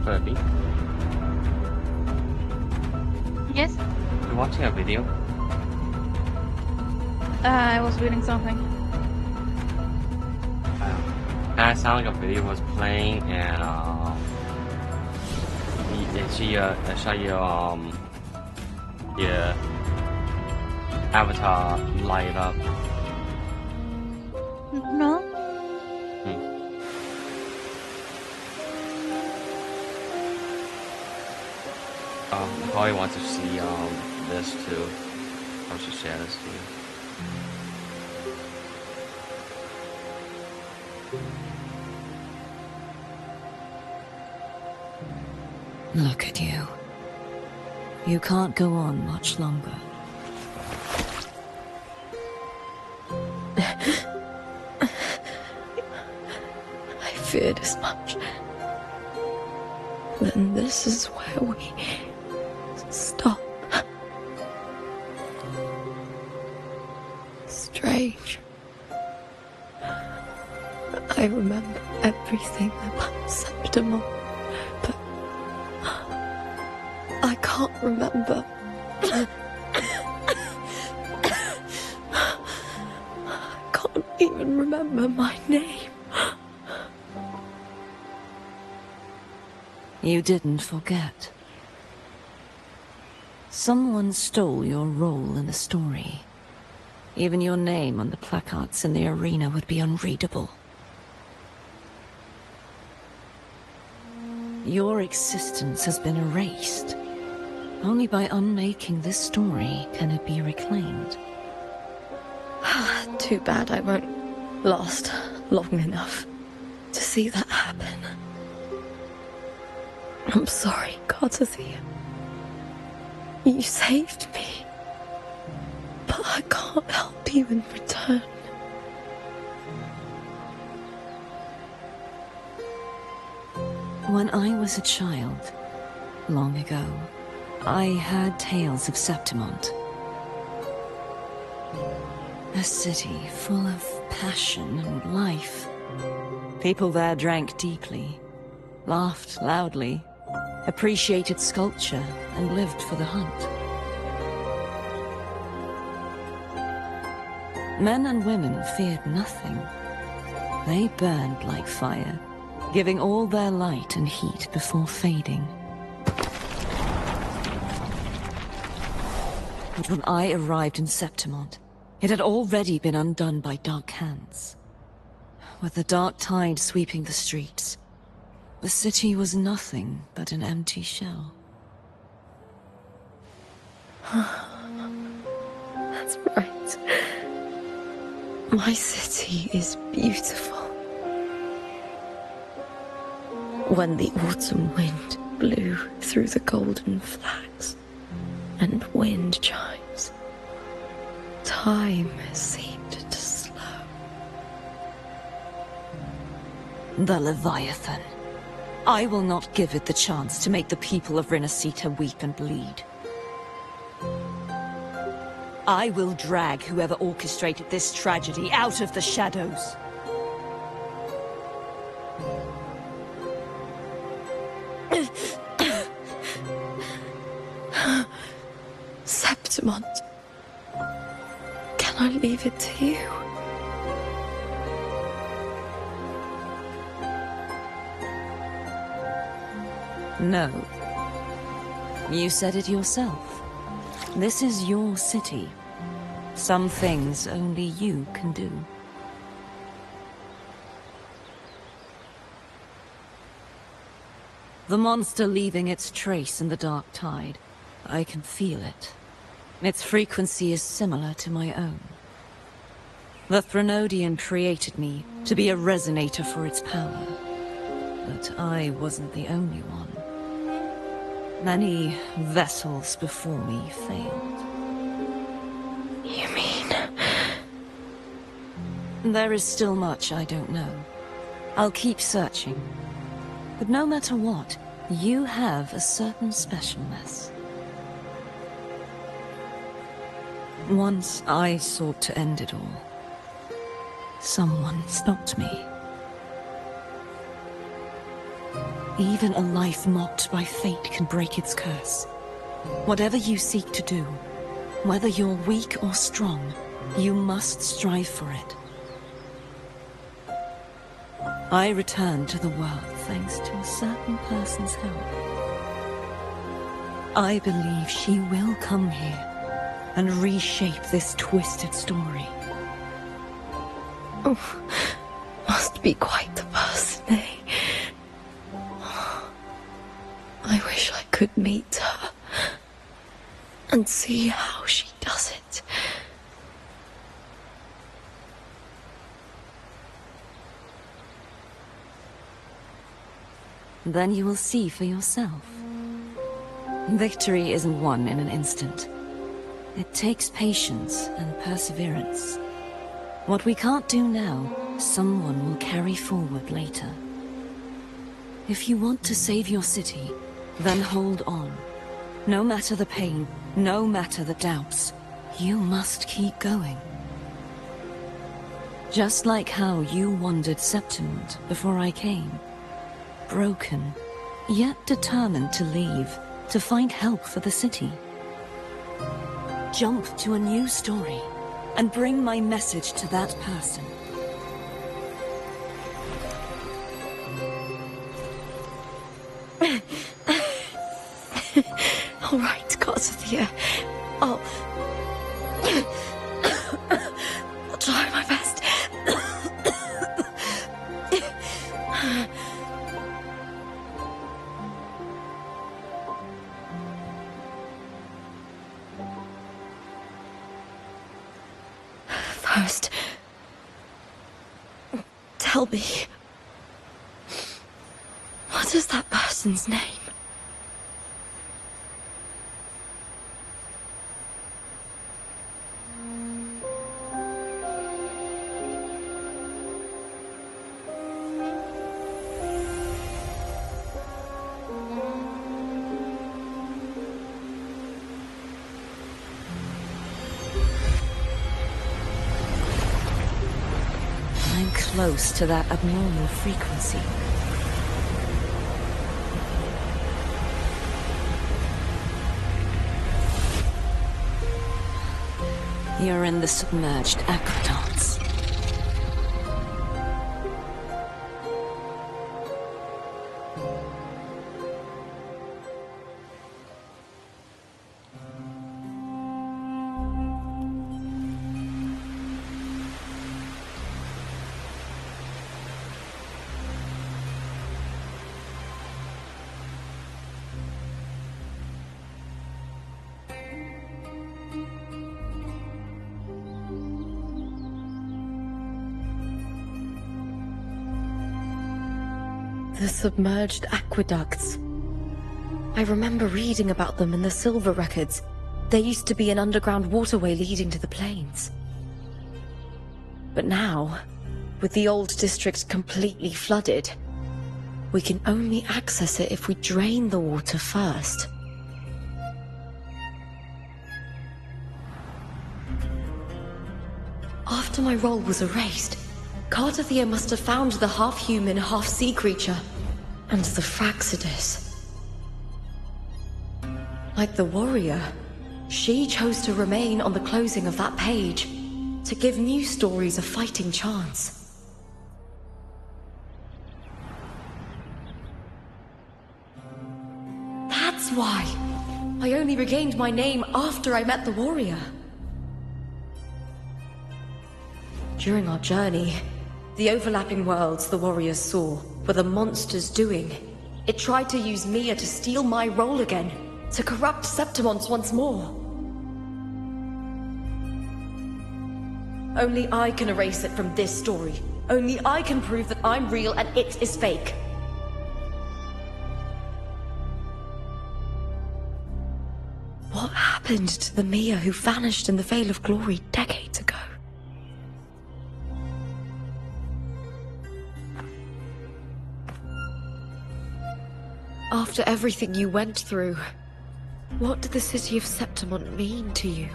Furby, Yes? you watching a video? I was reading something. It sounded like a video was playing and I saw you Yeah. Avatar light up. No? You probably want to see this too. I should share this to you. Look at you. You can't go on much longer. I feared as much. Then this is where we stop. Strange. I remember everything about Septimon, but I can't remember. I can't even remember my name. You didn't forget. Someone stole your role in the story. Even your name on the placards in the arena would be unreadable. Your existence has been erased. Only by unmaking this story can it be reclaimed. Too bad I won't last long enough to see that happen. I'm sorry, Gardathea. You saved me. But I can't help you in return. When I was a child, long ago, I heard tales of Septimont. A city full of passion and life. People there drank deeply, laughed loudly, appreciated sculpture, and lived for the hunt. Men and women feared nothing. They burned like fire, giving all their light and heat before fading. But when I arrived in Septimont, it had already been undone by dark hands. With the dark tide sweeping the streets, the city was nothing but an empty shell. That's right. My city is beautiful. When the autumn wind blew through the golden flags and wind chimes, time seemed to slow. The Leviathan. I will not give it the chance to make the people of Renacita weep and bleed. I will drag whoever orchestrated this tragedy out of the shadows. Septimont, can I leave it to you? No. You said it yourself. This is your city. Some things only you can do. The monster leaving its trace in the dark tide. I can feel it. Its frequency is similar to my own. The Threnodian created me to be a resonator for its power. But I wasn't the only one. Many vessels before me failed. You mean? There is still much I don't know. I'll keep searching. But no matter what, you have a certain specialness. Once I sought to end it all. Someone stopped me. Even a life mocked by fate can break its curse. Whatever you seek to do, whether you're weak or strong, you must strive for it. I returned to the world thanks to a certain person's help. I believe she will come here and reshape this twisted story. Oh, must be quite the person, eh? I wish I could meet her and see how she does it. Then you will see for yourself. Victory isn't won in an instant. It takes patience and perseverance. What we can't do now, someone will carry forward later. If you want to save your city, then hold on. No matter the pain, no matter the doubts, you must keep going. Just like how you wandered Septimund before I came. Broken, yet determined to leave, to find help for the city. Jump to a new story, and bring my message to that person. All right, Garcia. I'll try my best. First, tell me, what is that person's name? I'm close to that abnormal frequency. You're in the submerged aqueducts. The submerged aqueducts. I remember reading about them in the Silver records. There used to be an underground waterway leading to the plains. But now, with the old district completely flooded, we can only access it if we drain the water first. After my role was erased, Cardathia must have found the half-human, half-sea creature, and the Fraxidus. Like the warrior, she chose to remain on the closing of that page, to give new stories a fighting chance. That's why I only regained my name after I met the warrior. During our journey, the overlapping worlds the warriors saw were the monsters doing. It tried to use Mia to steal my role again, to corrupt Septimons once more. Only I can erase it from this story. Only I can prove that I'm real and it is fake. What happened to the Mia who vanished in the Veil of Glory decades ago? After everything you went through, what did the city of Septimund mean to you?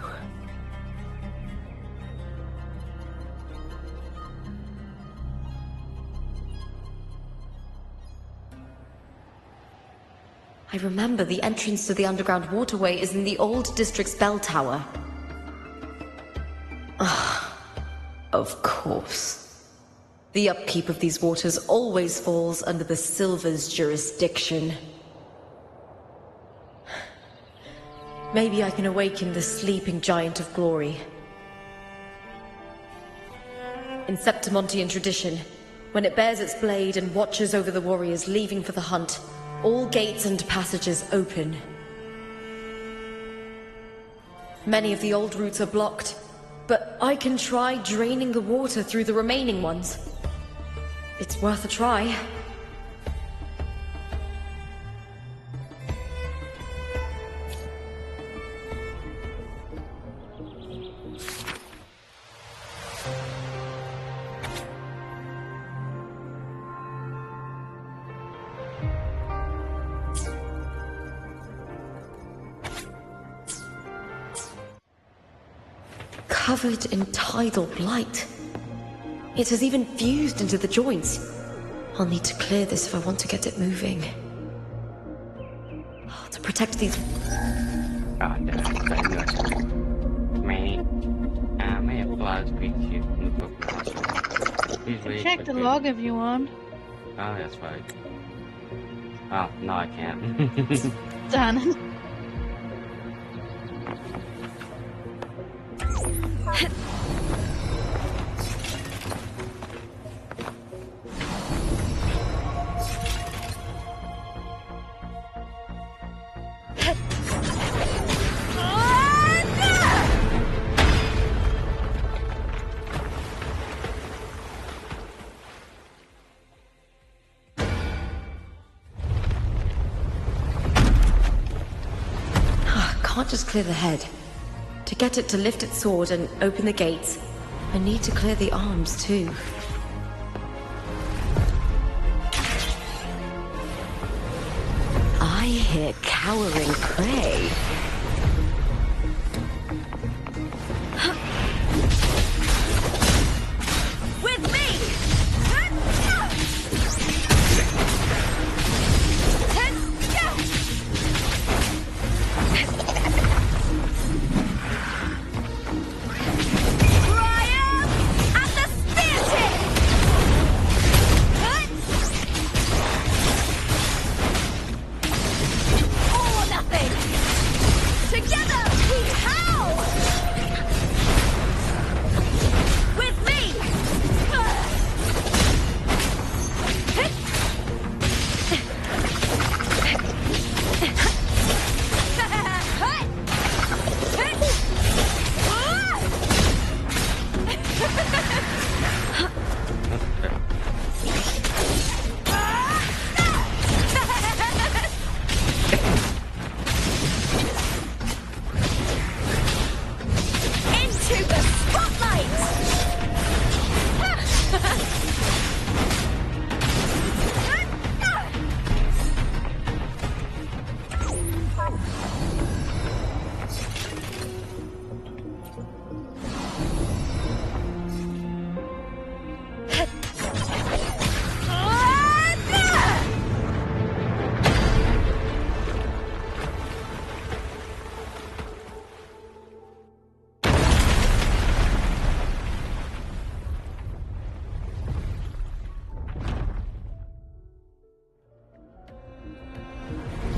I remember the entrance to the underground waterway is in the old district's bell tower. Ah, of course. The upkeep of these waters always falls under the Silver's jurisdiction. Maybe I can awaken the sleeping giant of glory. In Septimontian tradition, when it bears its blade and watches over the warriors leaving for the hunt, all gates and passages open. Many of the old routes are blocked, but I can try draining the water through the remaining ones. It's worth a try. Covered in tidal blight. It has even fused into the joints. I'll need to clear this if I want to get it moving. To protect these... Ah, may apply speak to you from the book. Check the log if you want. Oh, that's right. Oh, no, I can't. Darn it. Can't just clear the head. To get it to lift its sword and open the gates, I need to clear the arms too. I hear cowering prey. With me!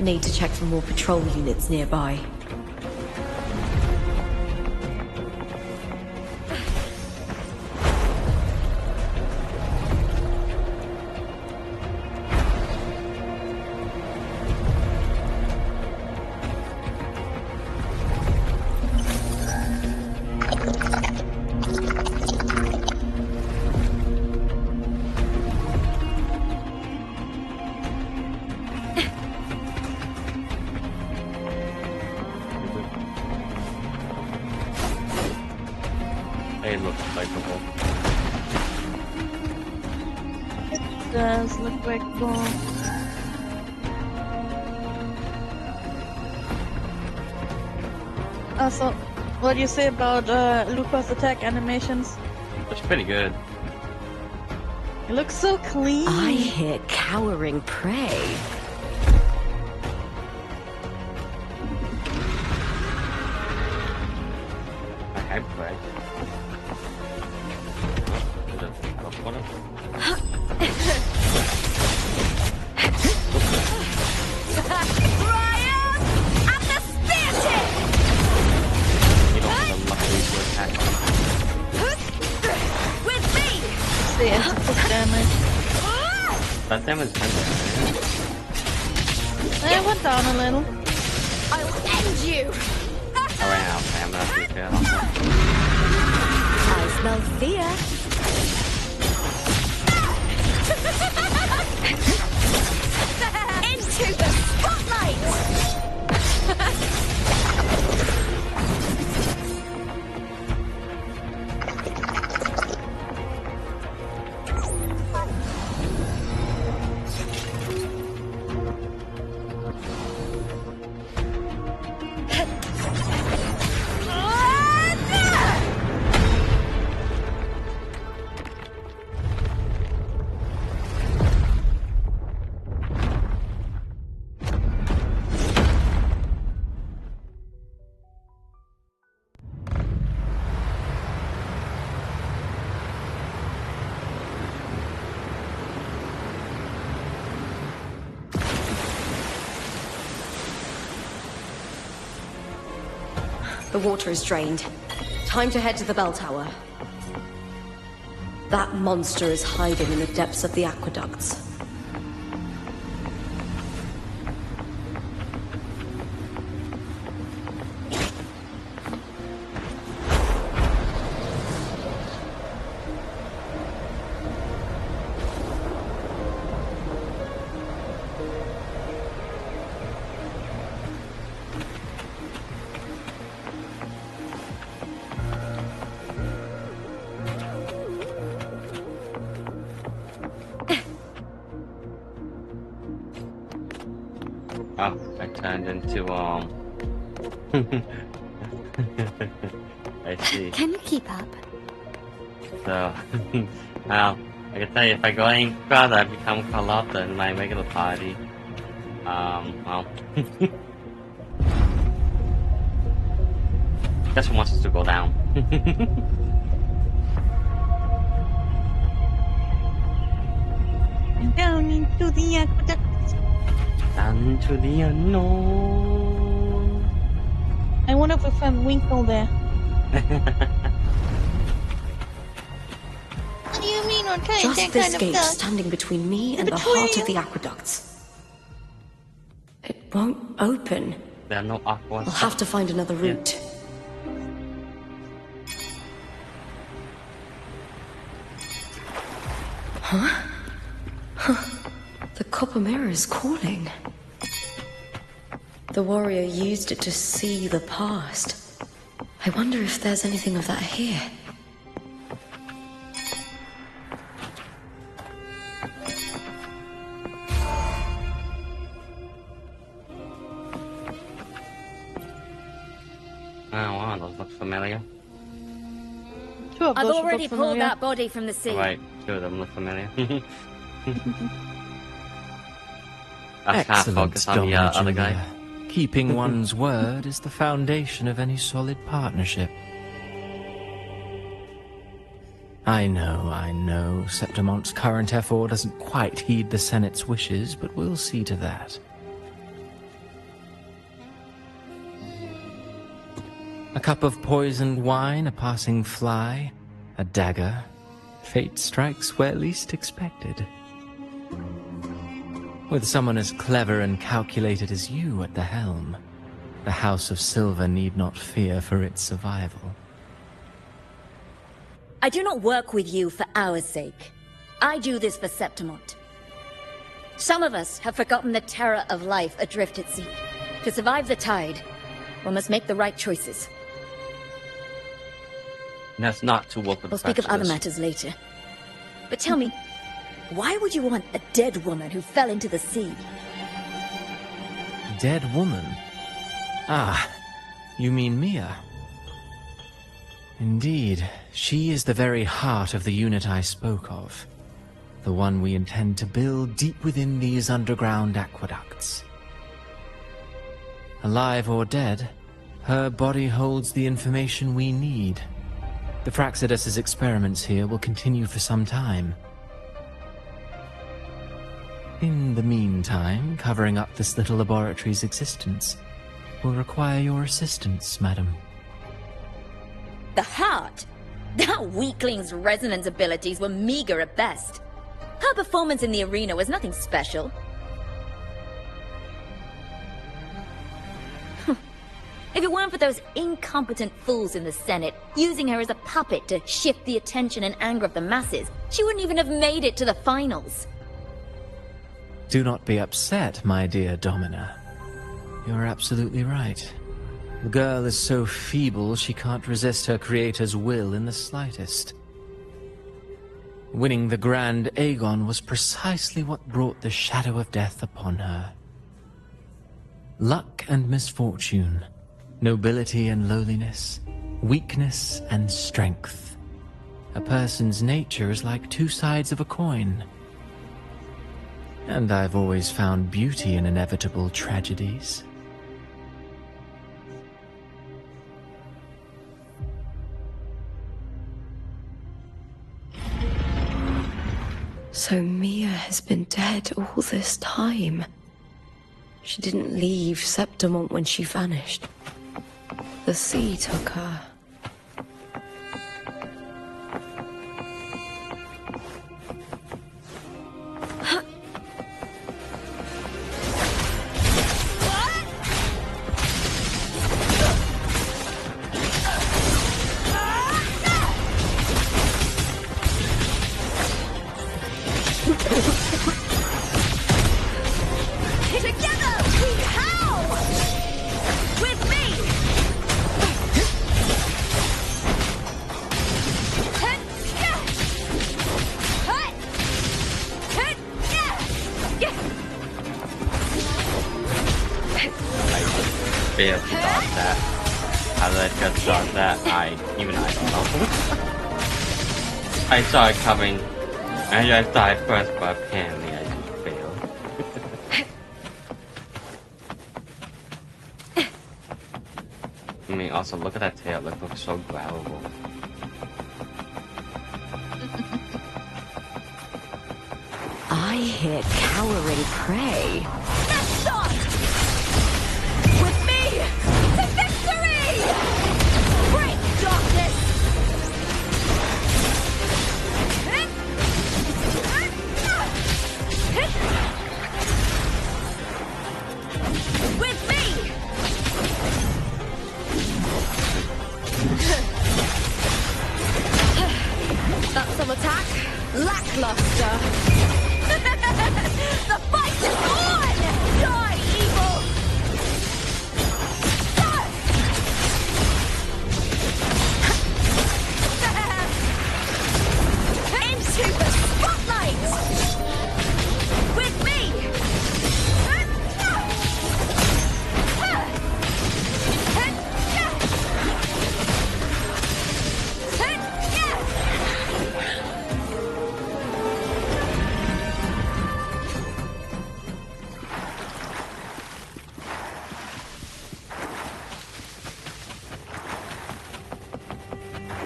Need to check for more patrol units nearby. It looks likable. It does look likable. Also, what do you say about Luca's attack animations? It's pretty good. It looks so clean. I hear cowering prey. I have prey. Ryan! I'm the spear tip! that damage is It went down a little. I will end you! around. I'm not too sure. I smell fear. Into the spotlight! The water is drained. Time to head to the bell tower. That monster is hiding in the depths of the aqueducts. Oh, I turned into I see. Can you keep up? So, well, I can tell you if I go any further, I become corrupt in my regular party. Well, guess who wants us to go down? Down into the aqueduct. Down into the unknown. I wonder if we find Winkle there. What do you mean on trying Just that this kind of gate stuff? standing between me and the heart of the aqueducts. It won't open. There are no aqua. I'll have to find another route. Huh? The copper mirror is calling. The warrior used it to see the past. I wonder if there's anything of that here. Oh wow, those look familiar. Two of I've those already look pulled familiar. that body from the sea. Right, two of them look familiar. That's half Excellent, focus on the Donna other guy. Julia. Keeping one's word is the foundation of any solid partnership. I know, Septimont's current F4 doesn't quite heed the Senate's wishes, but we'll see to that. A cup of poisoned wine, a passing fly, a dagger. Fate strikes where least expected. With someone as clever and calculated as you at the helm, the House of Silver need not fear for its survival. I do not work with you for our sake. I do this for Septimont. Some of us have forgotten the terror of life adrift at sea. To survive the tide, one must make the right choices. That's not to work with We'll speak of other matters later. But tell me, why would you want a dead woman who fell into the sea? Dead woman? Ah, you mean Mia? Indeed, she is the very heart of the unit I spoke of. The one we intend to build deep within these underground aqueducts. Alive or dead, her body holds the information we need. The Fraxidus's experiments here will continue for some time. In the meantime, covering up this little laboratory's existence will require your assistance, madam. The heart? That weakling's resonance abilities were meager at best. Her performance in the arena was nothing special. If it weren't for those incompetent fools in the Senate, using her as a puppet to shift the attention and anger of the masses, she wouldn't even have made it to the finals. Do not be upset, my dear Domina. You're absolutely right. The girl is so feeble she can't resist her creator's will in the slightest. Winning the Grand Aegon was precisely what brought the shadow of death upon her. Luck and misfortune, nobility and lowliness, weakness and strength. A person's nature is like two sides of a coin. And I've always found beauty in inevitable tragedies. So Mia has been dead all this time. She didn't leave Septimont when she vanished. The sea took her. Failed to dodge that. How did I just dodge that? I don't know. I saw it coming. I thought first, but apparently I just failed. I mean, also look at that tail. It looks so grabbable. I hear cowering prey. That's shot! With me to victory! Break darkness! With me! That's some attack. Lackluster. The fight is on! Die, evil! Into the spotlight! With me!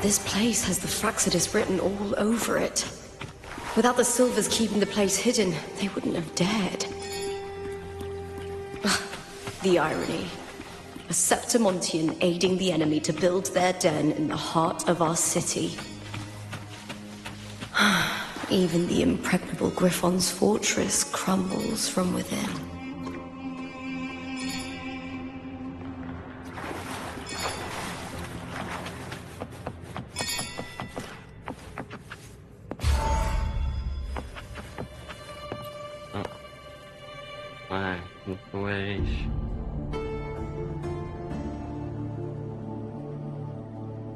This place has the Fraxidus written all over it. Without the Silvers keeping the place hidden, they wouldn't have dared. The irony. A Septimontian aiding the enemy to build their den in the heart of our city. Even the impregnable Griffon's fortress crumbles from within.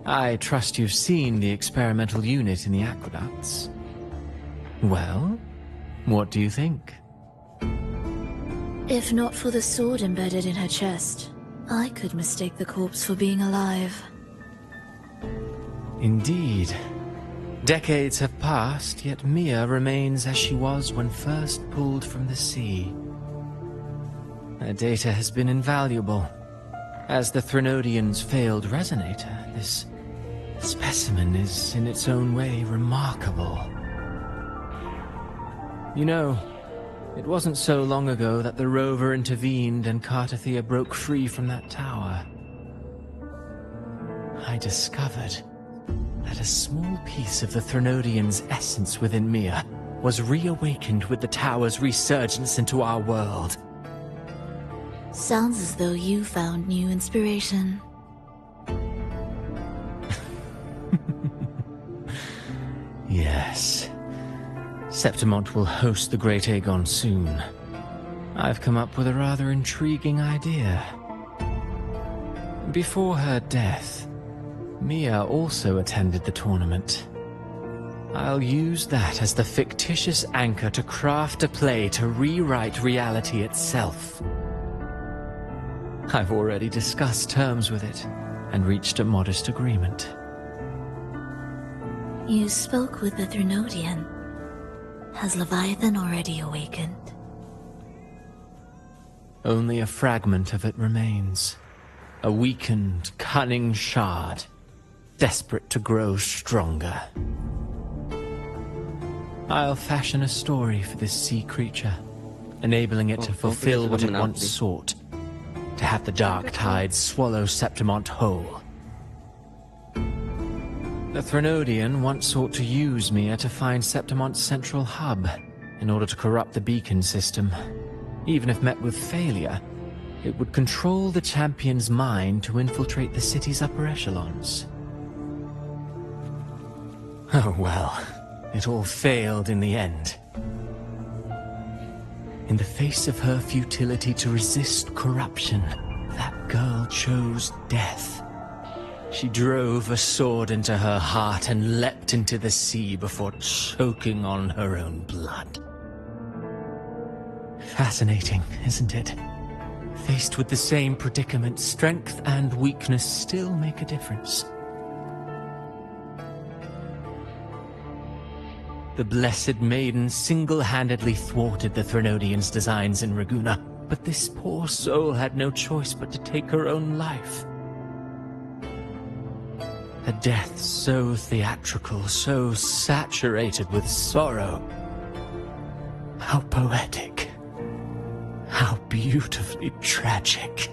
I trust you've seen the experimental unit in the aqueducts. Well, what do you think? If not for the sword embedded in her chest, I could mistake the corpse for being alive. Indeed. Decades have passed, yet Mia remains as she was when first pulled from the sea. Her data has been invaluable. As the Threnodian's failed resonator, this specimen is in its own way remarkable. You know, it wasn't so long ago that the rover intervened and Cartathea broke free from that tower. I discovered that a small piece of the Threnodian's essence within Mia was reawakened with the tower's resurgence into our world. Sounds as though you found new inspiration. Yes. Septimont will host the Great Aegon soon. I've come up with a rather intriguing idea. Before her death, Mia also attended the tournament. I'll use that as the fictitious anchor to craft a play to rewrite reality itself. I've already discussed terms with it and reached a modest agreement. You spoke with the Threnodian. Has Leviathan already awakened? Only a fragment of it remains. A weakened, cunning shard, desperate to grow stronger. I'll fashion a story for this sea creature, enabling it to fulfill what it once sought, to have the dark tide swallow Septimont whole. The Threnodian once sought to use Mia to find Septimont's central hub, in order to corrupt the beacon system. Even if met with failure, it would control the champion's mind to infiltrate the city's upper echelons. Oh well, it all failed in the end. In the face of her futility to resist corruption, that girl chose death. She drove a sword into her heart and leapt into the sea before choking on her own blood. Fascinating, isn't it? Faced with the same predicament, strength and weakness still make a difference. The Blessed Maiden single-handedly thwarted the Threnodian's designs in Raguna, but this poor soul had no choice but to take her own life. A death so theatrical, so saturated with sorrow. How poetic. How beautifully tragic.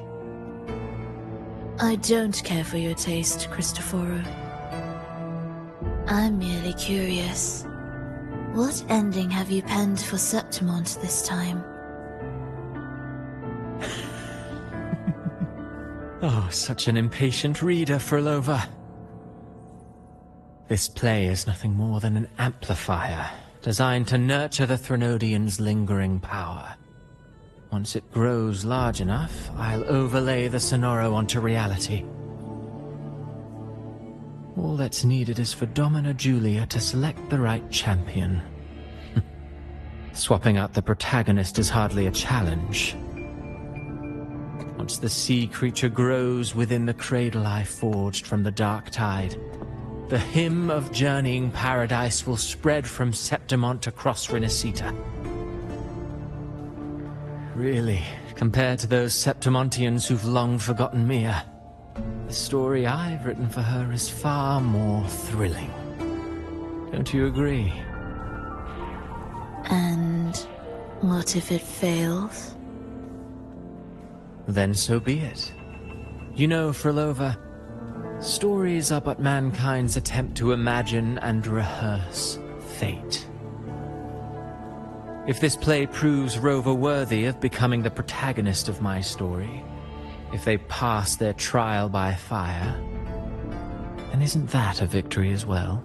I don't care for your taste, Cristoforo. I'm merely curious. What ending have you penned for Septimont this time? Oh, such an impatient reader, Frolova. This play is nothing more than an amplifier, designed to nurture the Threnodian's lingering power. Once it grows large enough, I'll overlay the Sonoro onto reality. All that's needed is for Domina Julia to select the right champion. Swapping out the protagonist is hardly a challenge. Once the sea creature grows within the cradle I forged from the dark tide, the hymn of journeying paradise will spread from Septimont across Renacita. Really, compared to those Septimontians who've long forgotten Mia, the story I've written for her is far more thrilling. Don't you agree? And what if it fails? Then so be it. You know, Frolova, stories are but mankind's attempt to imagine and rehearse fate. If this play proves Rover worthy of becoming the protagonist of my story, if they pass their trial by fire, then isn't that a victory as well?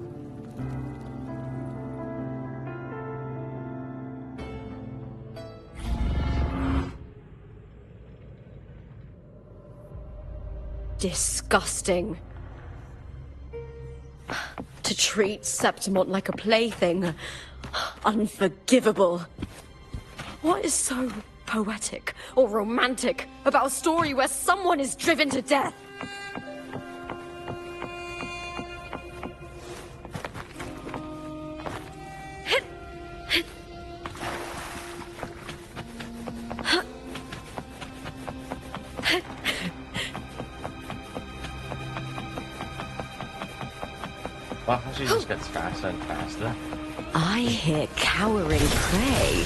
Disgusting. To treat Septimont like a plaything. Unforgivable. What is so poetic or romantic about a story where someone is driven to death? Wow, she just gets faster and faster. I hear cowering prey.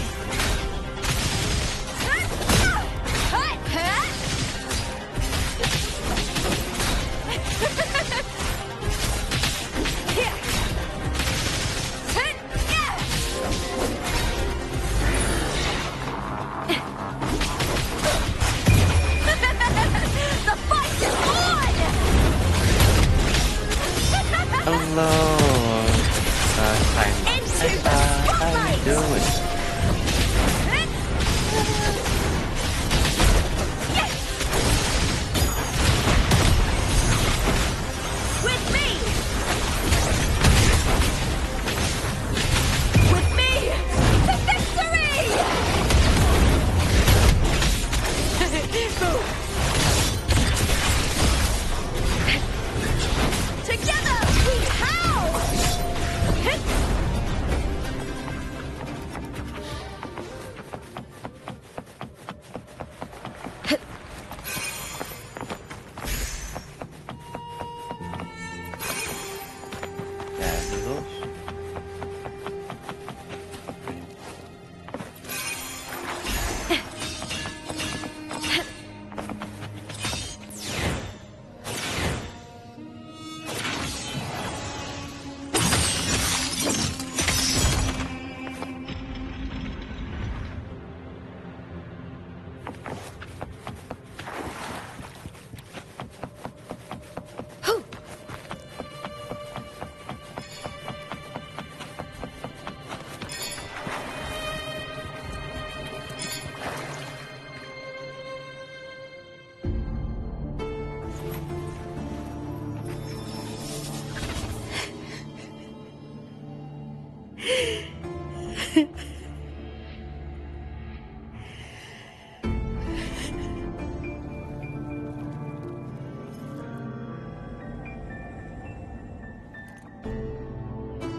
Hello, how you doing? With me! With me! To victory! Together we howl!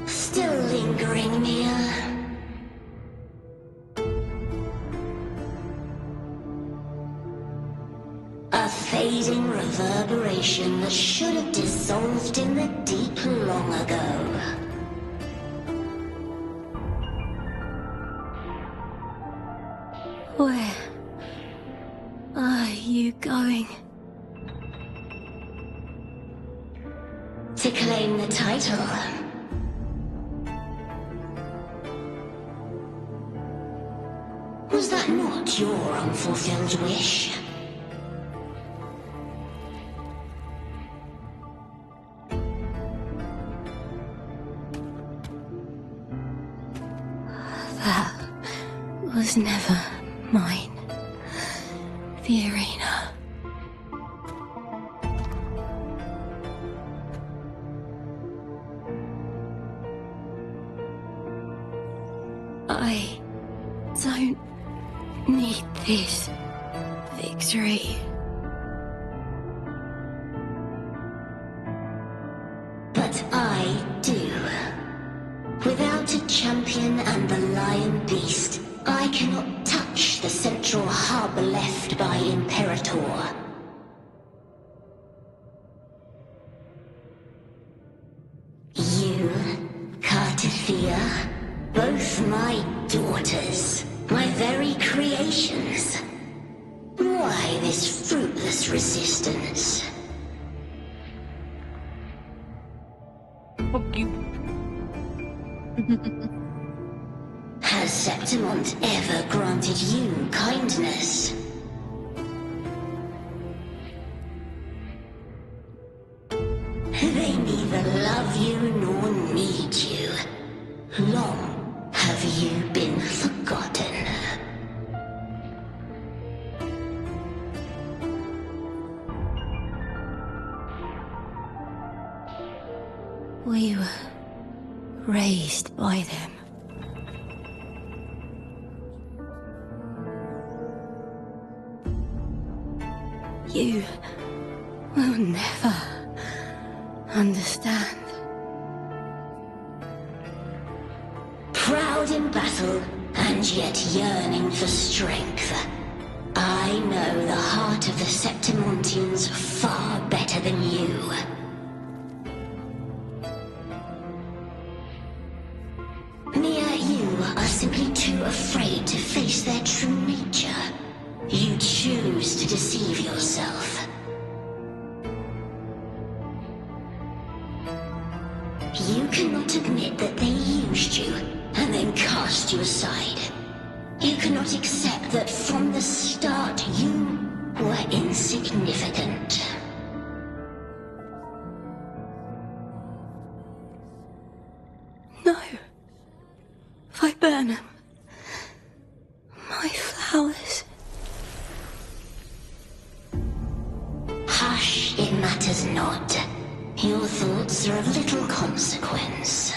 Still lingering, Mia. A fading reverberation that should have dissolved in the deep long ago. Where are you going? To claim the title. Was that not your unfulfilled wish? That was never mine, the arena. I don't need this victory. But I do. Without a champion and the lion beast, I cannot touch the central hub left by Imperator. You, Cartithia, both my daughters, my very creations. Why this fruitless resistance? Fuck you. Has Septimont ever granted you kindness? They neither love you nor need you. Long have you been forgotten. We were raised by them. You will never understand. Proud in battle, and yet yearning for strength. I know the heart of the Septimontians far better than you. Mia, you are simply too afraid to face their true nature. You choose to deceive yourself. You cannot admit that they used you and then cast you aside. You cannot accept that from the start you were insignificant. No. Viburnum. My flowers. Hush, it matters not. Your thoughts are of little consequence.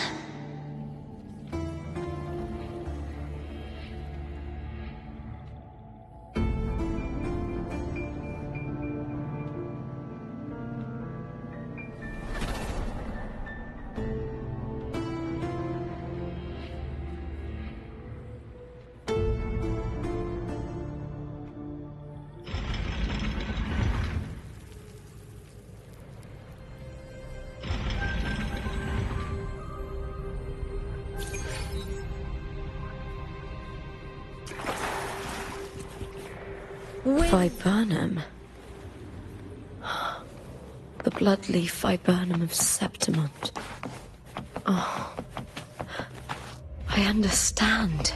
Viburnum. The bloodleaf viburnum of Septimont. Oh. I understand.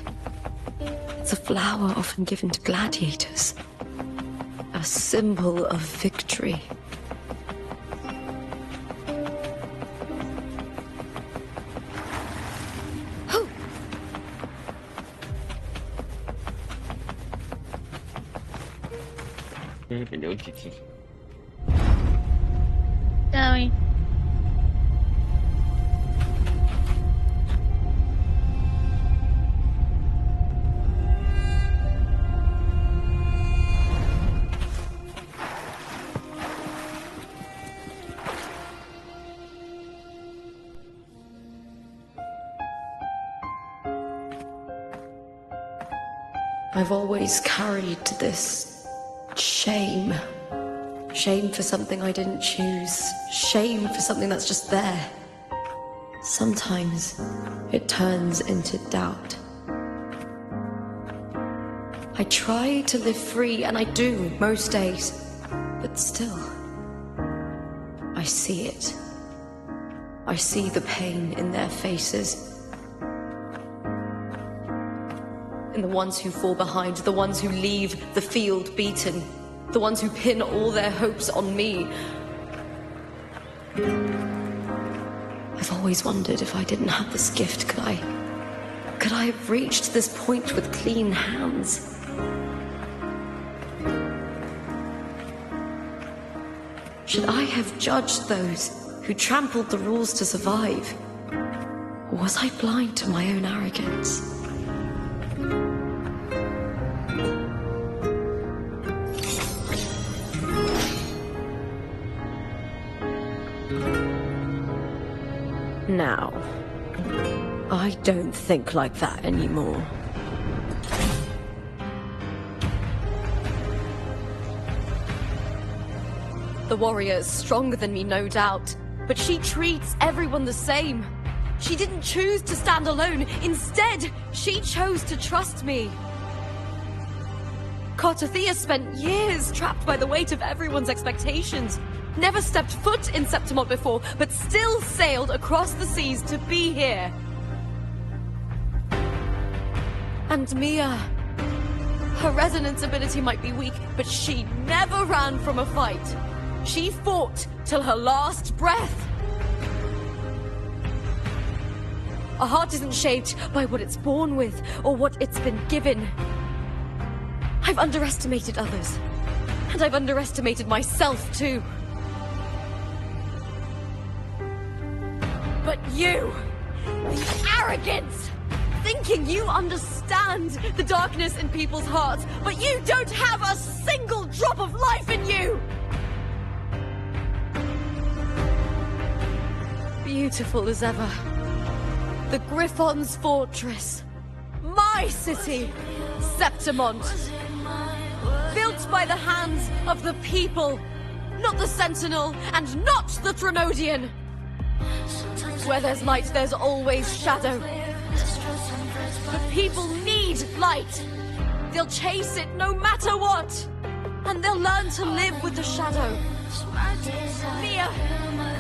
It's a flower often given to gladiators. A symbol of victory.留几题。 Shall we? I've always carried this shame. Shame for something I didn't choose. Shame for something that's just there. Sometimes it turns into doubt. I try to live free, and I do most days. But still, I see it. I see the pain in their faces. In the ones who fall behind, the ones who leave the field beaten, the ones who pin all their hopes on me. I've always wondered if I didn't have this gift, could I have reached this point with clean hands? Should I have judged those who trampled the rules to survive? Or was I blind to my own arrogance? Now, I don't think like that anymore. The warrior is stronger than me, no doubt, but she treats everyone the same. She didn't choose to stand alone. Instead, she chose to trust me. Cartothea spent years trapped by the weight of everyone's expectations. Never stepped foot in Septimont before, but still sailed across the seas to be here. And Mia, her resonance ability might be weak, but she never ran from a fight. She fought till her last breath. A heart isn't shaped by what it's born with, or what it's been given. I've underestimated others, and I've underestimated myself too. But you, the arrogance, thinking you understand the darkness in people's hearts, but you don't have a single drop of life in you! Beautiful as ever. The Griffon's fortress. My city, Septimont. Built by the hands of the people, not the Sentinel and not the Threnodian. Where there's light, there's always shadow. But people need light. They'll chase it no matter what. And they'll learn to live with the shadow. Mia,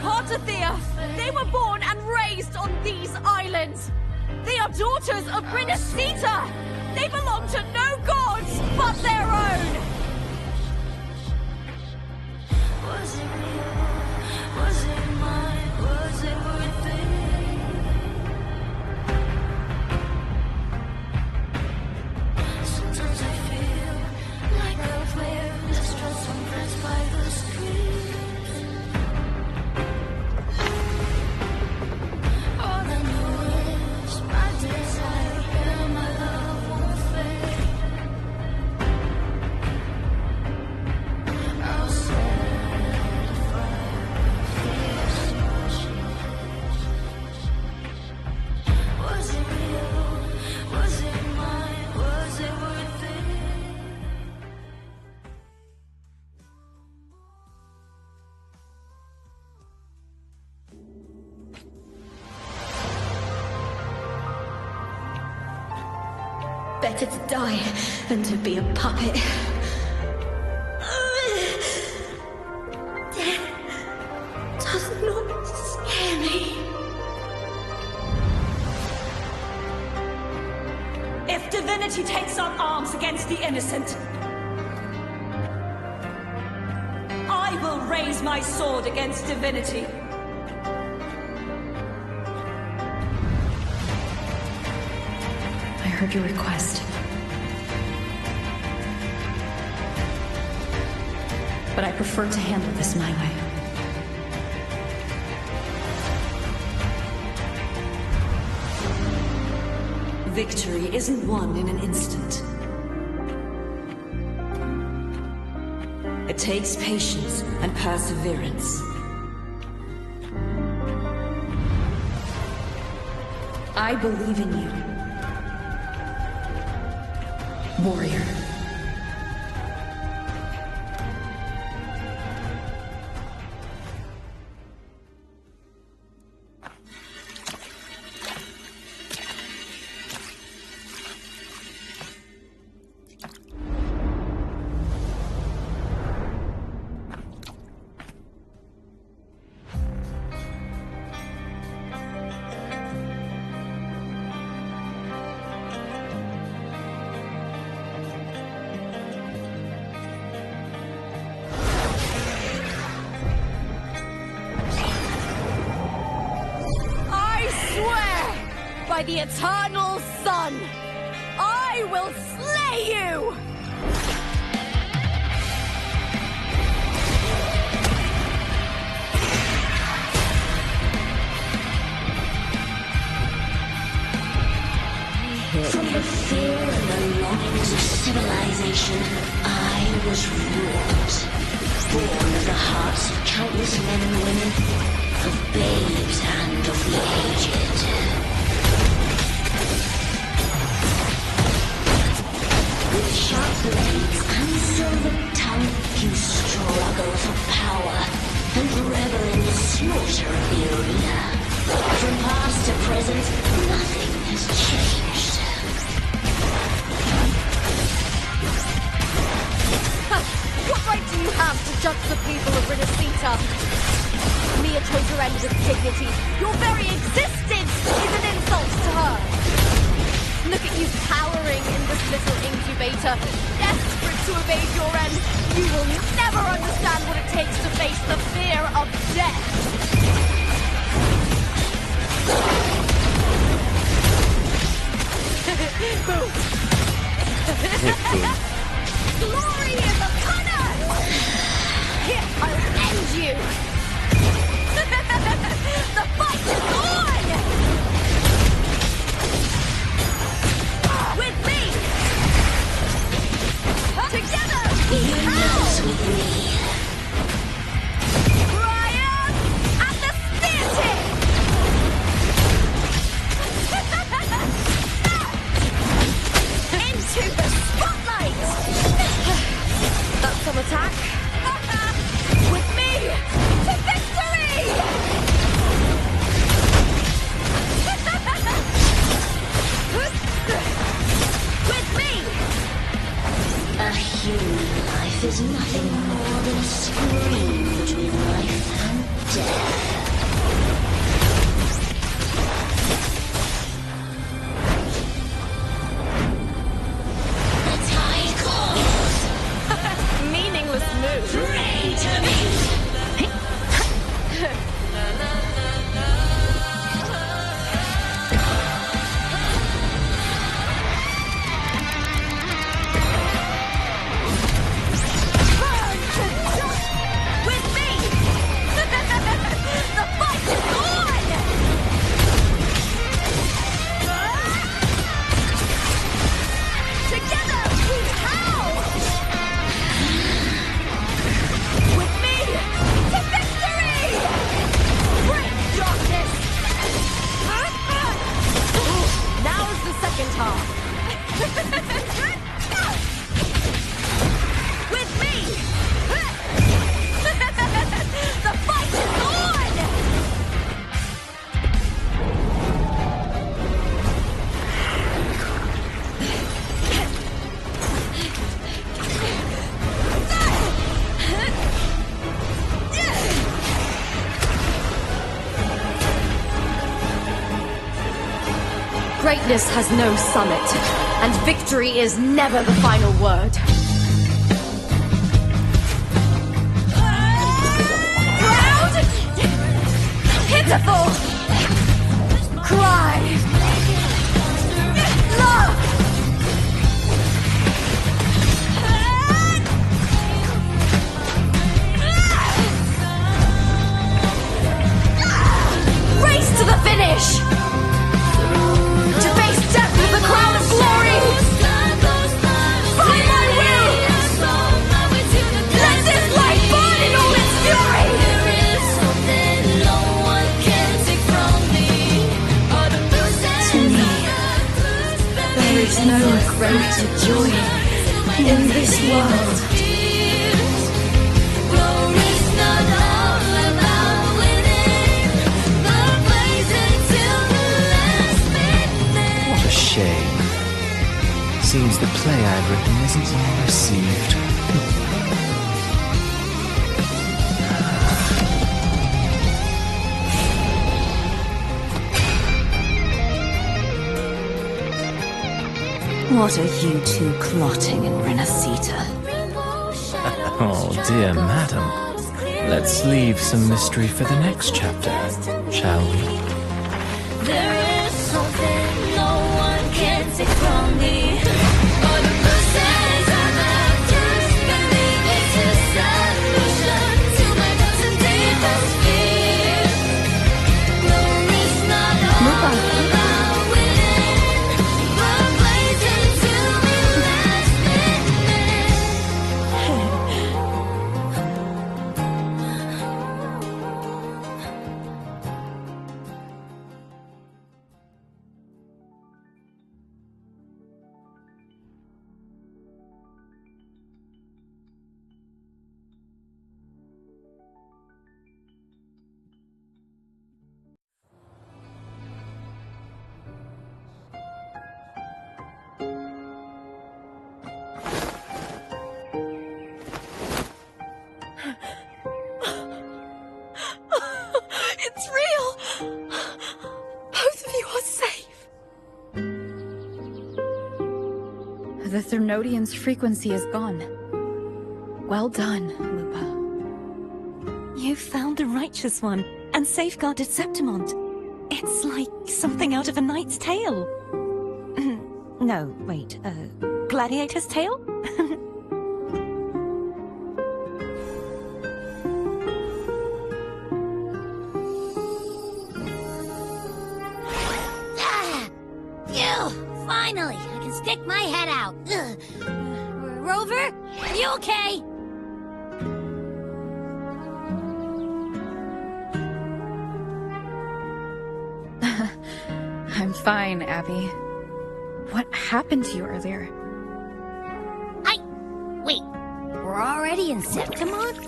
Cartothea, they were born and raised on these islands. They are daughters of Brinacita. They belong to no gods but their own. Was it real? Was it mine? Was it worth it? Better to die than to be a puppet. Death does not scare me. If divinity takes up arms against the innocent, I will raise my sword against divinity. I heard your request. But I prefer to handle this my way. Victory isn't won in an instant. It takes patience and perseverance. I believe in you, warrior. By the eternal sun, I will slay you! From the fear and the longings of civilization, I was wrought. Born of the hearts of countless men and women, of babes and of the aged. With sharp blades and silver tongue, you struggle for power and revel in the slaughter of the arena. From past to present, nothing has changed. What right do you have to judge the people of Renacita? Mia chose her end with dignity. Your very existence is an insult to her. Look at you cowering in this little incubator, desperate to evade your end. You will never understand what it takes to face the fear of death. Glory is upon us! Here, I'll end you! The fight is on! With me! Together! Unites with me. Brian! And the Greatness has no summit, and victory is never the final word. Proud! Pitiful! Cry! Love! Race to the finish! To face death with the crown of glory! By my will! Let this light burn in all its fury! To me, there is no greater joy in this world. What a shame. Seems the play I've written isn't well received. What are you two plotting in Renacita? Oh, dear madam. Let's leave some mystery for the next chapter, shall we? There is something no one can take from me. All the bruises I have just believe it's a solution to my doubts and deepest fears. There is not all about winning, but blazing to me last minute. It's real! Both of you are safe! The Threnodian's frequency is gone. Well done, Lupa. You found the righteous one and safeguarded Septimont. It's like something out of a knight's tale. No, wait, gladiator's tale? Ah! Phew! Finally, I can stick my head out. Ugh. Rover, are you okay? I'm fine, Abby. What happened to you earlier? Wait, we're already in Septimont?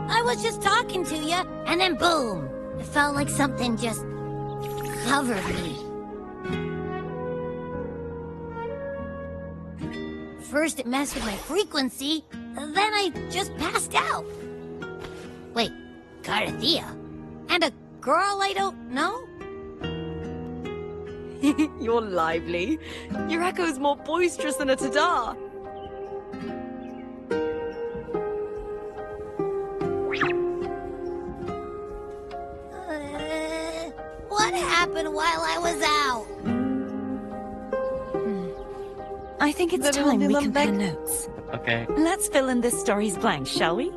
I was just talking to you, and then boom! It felt like something just covered me. First it messed with my frequency, then I just passed out. Wait, Carthea? And a girl I don't know? You're lively. Your echo's more boisterous than a tada. What happened while I was out? I think it's time we compare notes. Okay. Let's fill in this story's blanks, shall we?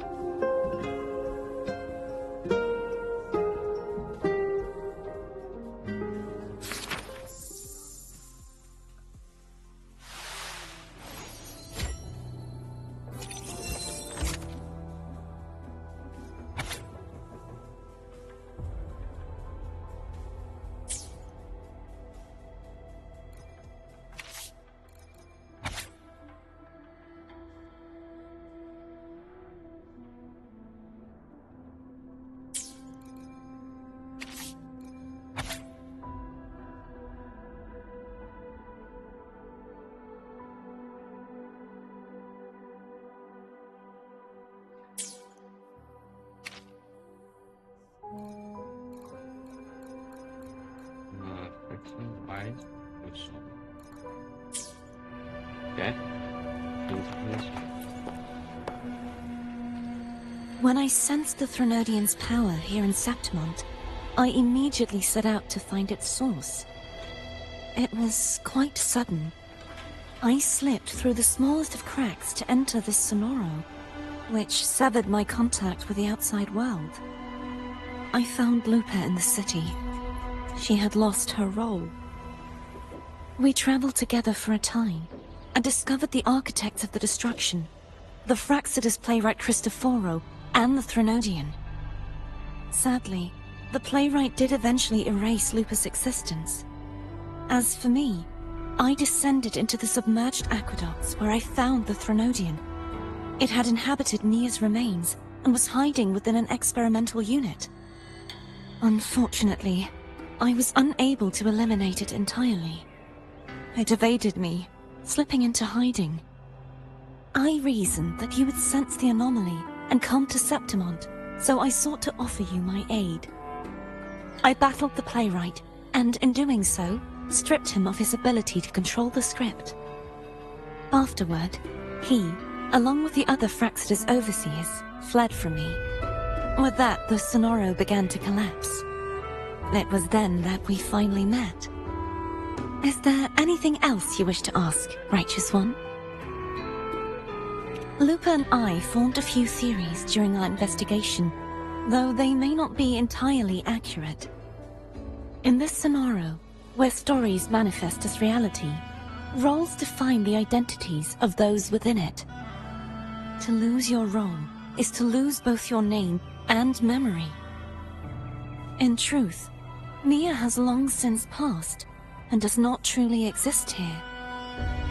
When I sensed the Threnodian's power here in Septimont, I immediately set out to find its source. It was quite sudden. I slipped through the smallest of cracks to enter this Sonoro, which severed my contact with the outside world. I found Lupa in the city. She had lost her role. We traveled together for a time, and discovered the architects of the destruction, the Fraxidus playwright Cristoforo, and the Threnodian. Sadly, the playwright did eventually erase Lupa's existence. As for me, I descended into the submerged aqueducts where I found the Threnodian. It had inhabited Nia's remains and was hiding within an experimental unit. Unfortunately, I was unable to eliminate it entirely. It evaded me, slipping into hiding. I reasoned that you would sense the anomaly and come to Septimont, so I sought to offer you my aid. I battled the playwright, and in doing so, stripped him of his ability to control the script. Afterward, he, along with the other Fraxidus overseers, fled from me. With that, the Sonoro began to collapse. It was then that we finally met. Is there anything else you wish to ask, Righteous One? Lupa and I formed a few theories during our investigation, though they may not be entirely accurate. In this Sonoro, where stories manifest as reality, roles define the identities of those within it. To lose your role is to lose both your name and memory. In truth, Mia has long since passed, and does not truly exist here.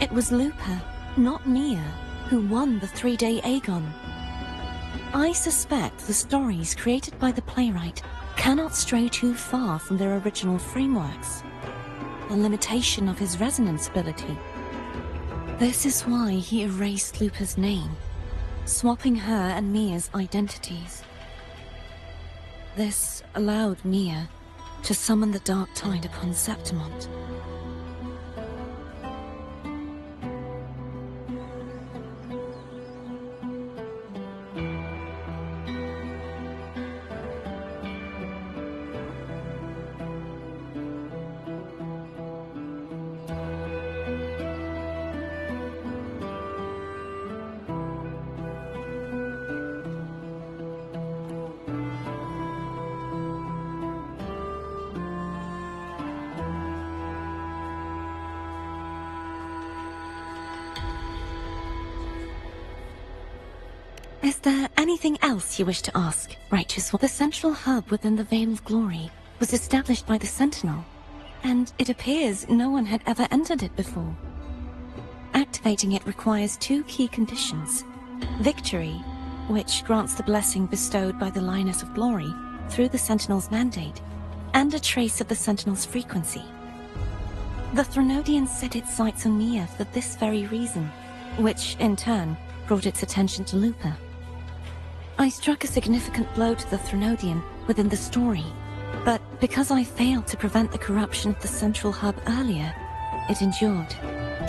It was Lupa, not Mia, who won the 3-day Aegon. I suspect the stories created by the playwright cannot stray too far from their original frameworks, a limitation of his resonance ability. This is why he erased Lupa's name, swapping her and Mia's identities. This allowed Mia to summon the Dark Tide upon Septimont. Is there anything else you wish to ask, Righteous One? The central hub within the Veil of Glory was established by the Sentinel, and it appears no one had ever entered it before. Activating it requires 2 key conditions: victory, which grants the blessing bestowed by the Lioness of Glory through the Sentinel's mandate, and a trace of the Sentinel's frequency. The Threnodian set its sights on Mia for this very reason, which, in turn, brought its attention to Lupa. I struck a significant blow to the Threnodian within the story, but because I failed to prevent the corruption of the central hub earlier, it endured,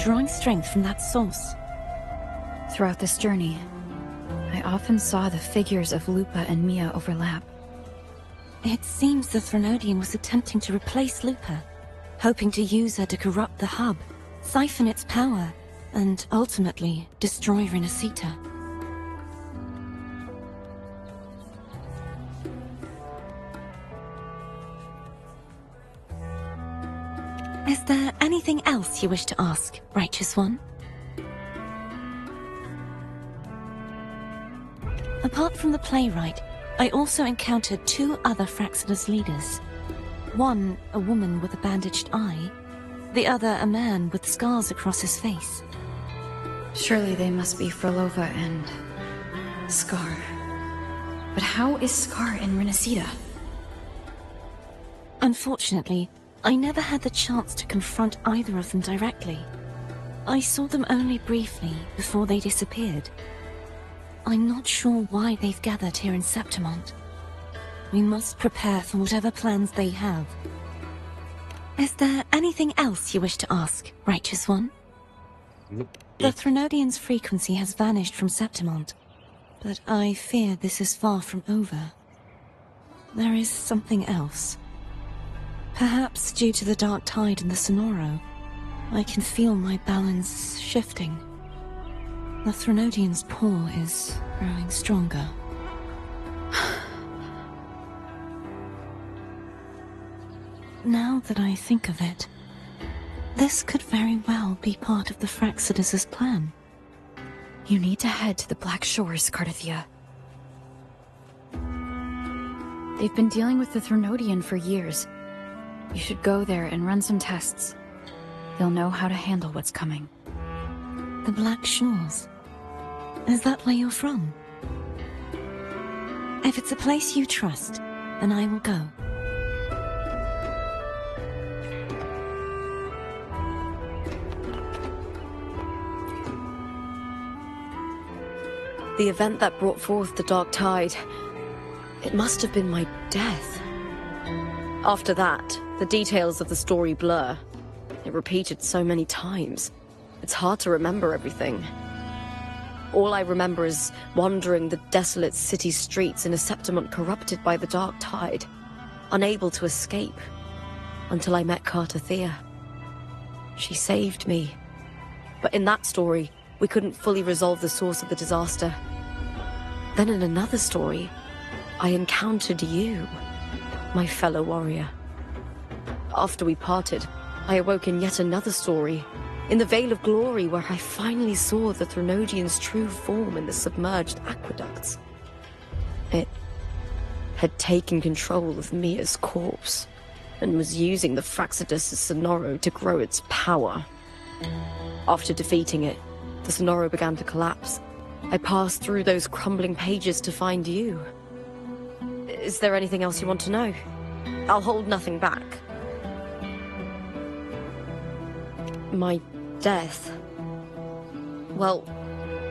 drawing strength from that source. Throughout this journey, I often saw the figures of Lupa and Mia overlap. It seems the Threnodian was attempting to replace Lupa, hoping to use her to corrupt the hub, siphon its power, and ultimately destroy Renacita. Is there anything else you wish to ask, Righteous One? Apart from the playwright, I also encountered 2 other Fraxidus leaders. One, a woman with a bandaged eye, the other a man with scars across his face. Surely they must be Frolova and Scar. But how is Scar in Renacita? Unfortunately, I never had the chance to confront either of them directly. I saw them only briefly before they disappeared. I'm not sure why they've gathered here in Septimont. We must prepare for whatever plans they have. Is there anything else you wish to ask, Righteous One? Nope. The Threnodian's frequency has vanished from Septimont, but I fear this is far from over. There is something else. Perhaps due to the dark tide in the Sonoro, I can feel my balance shifting. The Threnodian's pull is growing stronger. Now that I think of it, this could very well be part of the Fraxidus' plan. You need to head to the Black Shores, Cardathia. They've been dealing with the Threnodian for years. You should go there and run some tests. They'll know how to handle what's coming. The Black Shores? Is that where you're from? If it's a place you trust, then I will go. The event that brought forth the dark tide, it must have been my death. After that, the details of the story blur. It repeated so many times. It's hard to remember everything. All I remember is wandering the desolate city streets in a Septimont corrupted by the dark tide, unable to escape, until I met Cardathia. She saved me. But in that story, we couldn't fully resolve the source of the disaster. Then in another story, I encountered you, my fellow warrior. After we parted, I awoke in yet another story, in the Veil of Glory, where I finally saw the Threnodian's true form in the submerged aqueducts. It had taken control of Mia's corpse, and was using the Fraxidus' Sonoro to grow its power. After defeating it, the Sonoro began to collapse. I passed through those crumbling pages to find you. Is there anything else you want to know? I'll hold nothing back. My death. Well,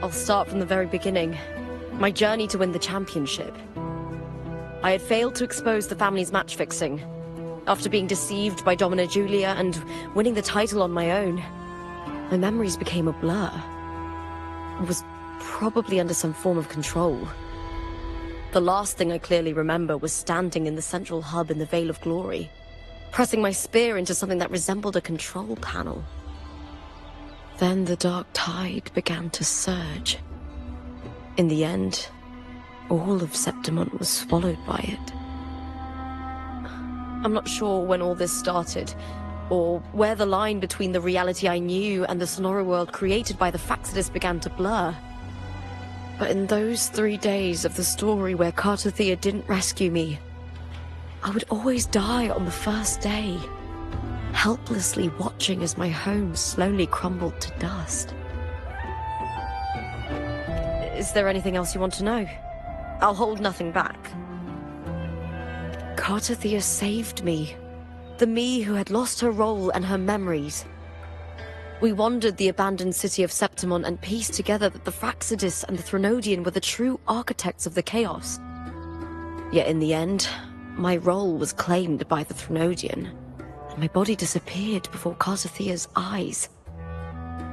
I'll start from the very beginning. My journey to win the championship. I had failed to expose the family's match-fixing. After being deceived by Domina Julia and winning the title on my own, my memories became a blur. I was probably under some form of control. The last thing I clearly remember was standing in the central hub in the Veil of Glory, pressing my spear into something that resembled a control panel. Then the dark tide began to surge. In the end, all of Septimont was swallowed by it. I'm not sure when all this started, or where the line between the reality I knew and the Sonoro world created by the Fraxidus began to blur. But in those 3 days of the story where Cardathia didn't rescue me, I would always die on the first day, helplessly watching as my home slowly crumbled to dust. Is there anything else you want to know? I'll hold nothing back. Cardathia saved me. The me who had lost her role and her memories. We wandered the abandoned city of Septimont and pieced together that the Fraxidus and the Threnodian were the true architects of the chaos. Yet in the end, my role was claimed by the Threnodian, and my body disappeared before Cardathia's eyes.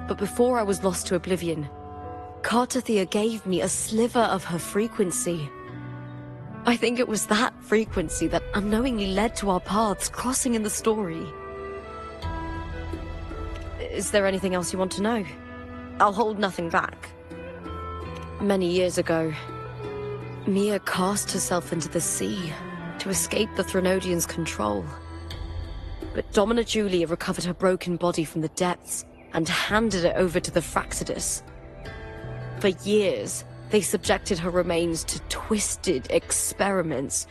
But before I was lost to oblivion, Cardathia gave me a sliver of her frequency. I think it was that frequency that unknowingly led to our paths crossing in the story. Is there anything else you want to know? I'll hold nothing back. Many years ago, Mia cast herself into the sea to escape the Threnodian's control. But Domina Julia recovered her broken body from the depths and handed it over to the Fraxidus. For years, they subjected her remains to twisted experiments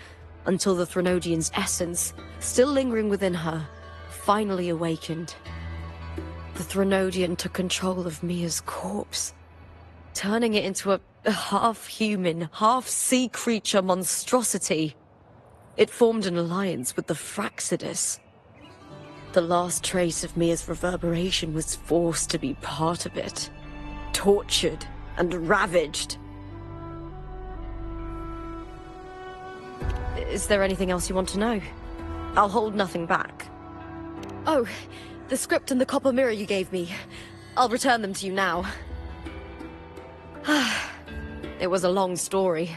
until the Threnodian's essence, still lingering within her, finally awakened. The Threnodian took control of Mia's corpse, turning it into a half-human, half-sea creature monstrosity. It formed an alliance with the Fraxidus. The last trace of Mia's reverberation was forced to be part of it, tortured and ravaged. Is there anything else you want to know? I'll hold nothing back. Oh, the script and the copper mirror you gave me. I'll return them to you now. It was a long story,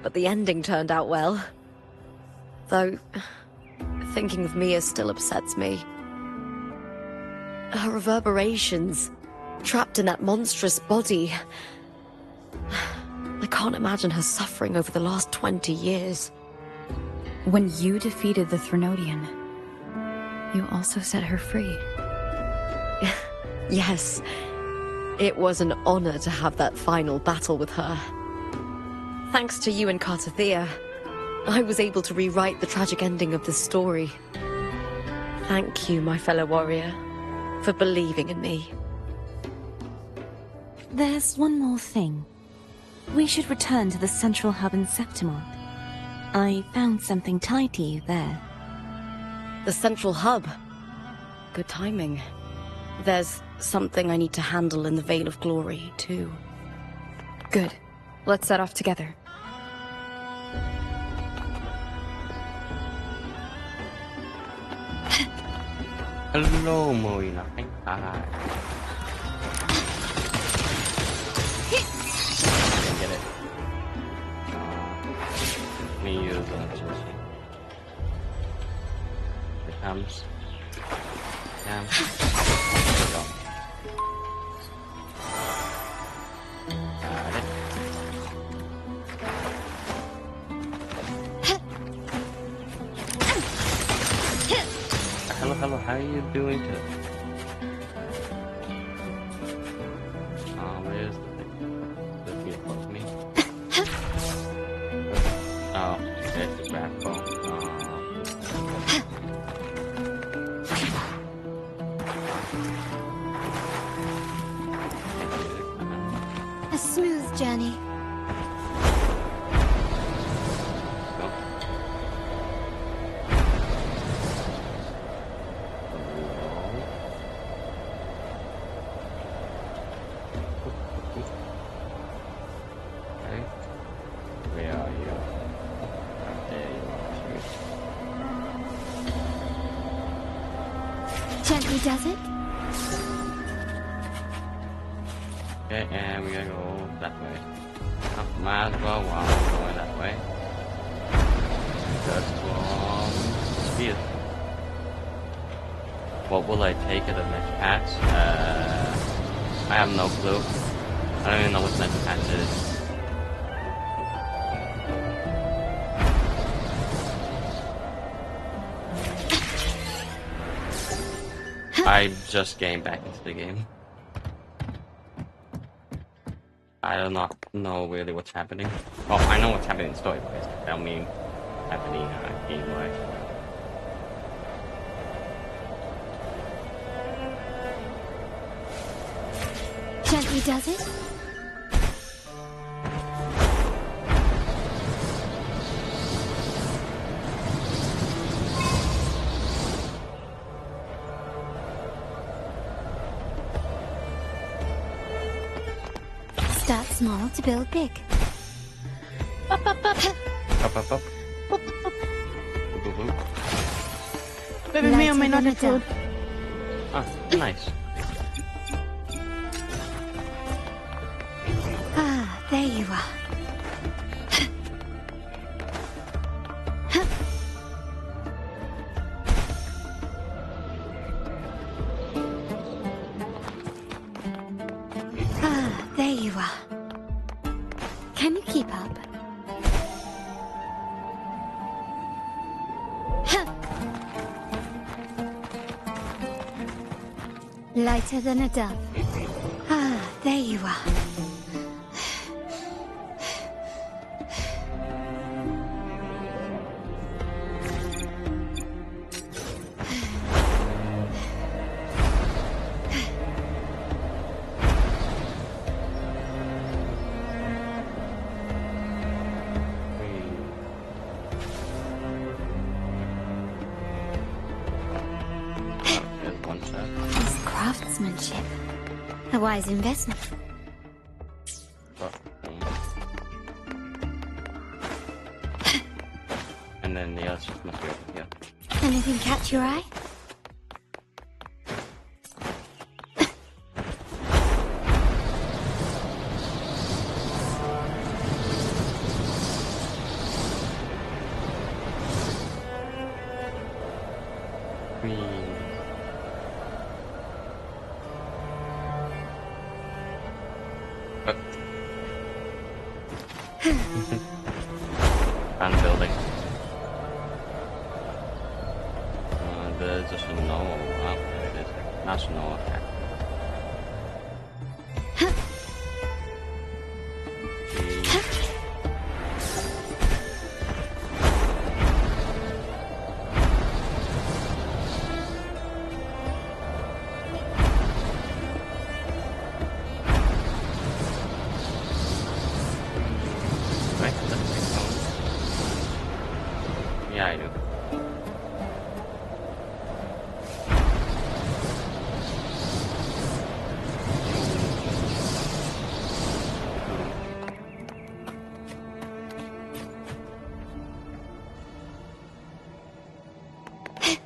but the ending turned out well. Though, thinking of Mia still upsets me. Her reverberations, trapped in that monstrous body. I can't imagine her suffering over the last 20 years. When you defeated the Threnodian, you also set her free. Yes. It was an honor to have that final battle with her. Thanks to you and Cartathea, I was able to rewrite the tragic ending of this story. Thank you, my fellow warrior, for believing in me. There's one more thing. We should return to the central hub in Septimont. I found something tied to you there. The central hub? Good timing. There's something I need to handle in the Veil of Glory, too. Good. Let's set off together. Hello, Moina. Hi. Didn't get it. Let me use Sushi. Here it comes. There we go. Got it. Hello, how are you doing today? Where's the thing? Does it get close to me? Oh, there's the grab phone. A smooth journey. Gently does it? Okay, and we gotta go that way. Might as well while I'm going that way. Just from speed. What will I take at the next patch? I have no clue. I don't even know what the next patch is. I just came back into the game. I do not know really what's happening. Oh, I know what's happening story-wise. I don't mean happening game-wise. Gently does it? Start small to build big. Up, up, up. Up, up, up. Boop, boop. Boop, boop, boop. Maybe me or may not include. Ah, nice. Ah, there you are. Ah, there you are. Can you keep up? Lighter than a dove. Ah, there you are. There's one shot. It's craftsmanship. A wise investment. And then the other shot must be over here. Anything catch your eye? Fan building. There's just a normal. Oh, there it is. National attack. Yeah, I do.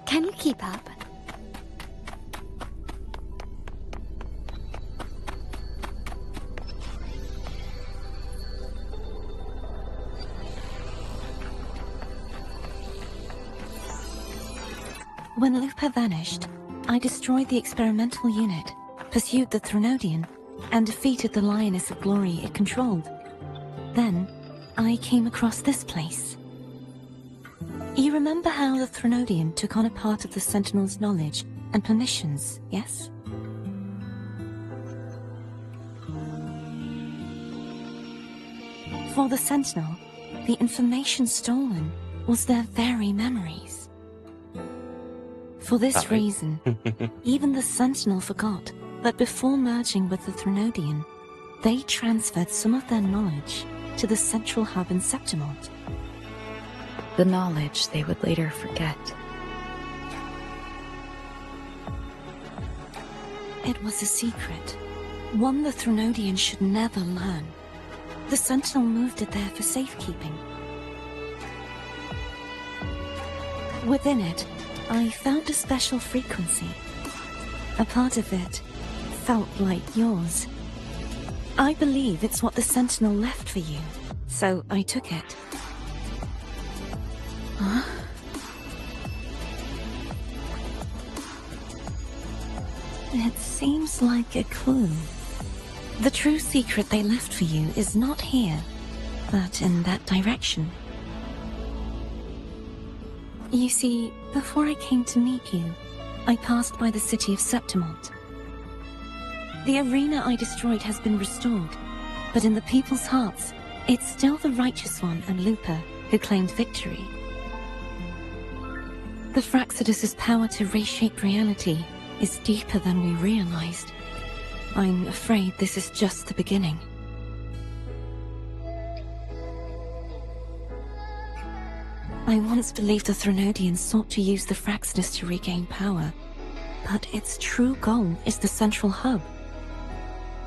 Can you keep up? When Lupa vanished, I destroyed the experimental unit, pursued the Threnodian, and defeated the Lioness of Glory it controlled. Then, I came across this place. You remember how the Threnodian took on a part of the Sentinel's knowledge and permissions, yes? For the Sentinel, the information stolen was their very memories. For this reason, even the Sentinel forgot that before merging with the Threnodian, they transferred some of their knowledge to the central hub in Septimont. The knowledge they would later forget. It was a secret, one the Threnodian should never learn. The Sentinel moved it there for safekeeping. Within it, I found a special frequency. A part of it felt like yours. I believe it's what the Sentinel left for you, so I took it. Huh? It seems like a clue. The true secret they left for you is not here, but in that direction. You see, before I came to meet you, I passed by the city of Septimont. The arena I destroyed has been restored, but in the people's hearts, it's still the Righteous One and Lupa who claimed victory. The Fraxidus' power to reshape reality is deeper than we realized. I'm afraid this is just the beginning. I once believed the Threnodians sought to use the Fraxidus to regain power, but its true goal is the central hub.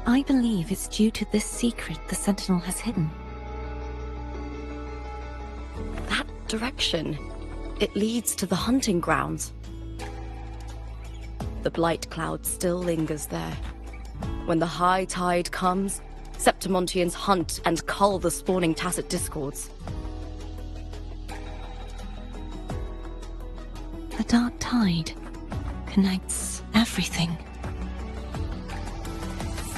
I believe it's due to this secret the Sentinel has hidden. That direction, it leads to the hunting grounds. The blight cloud still lingers there. When the high tide comes, Septimontians hunt and cull the spawning Tacit Discords. The dark tide connects everything.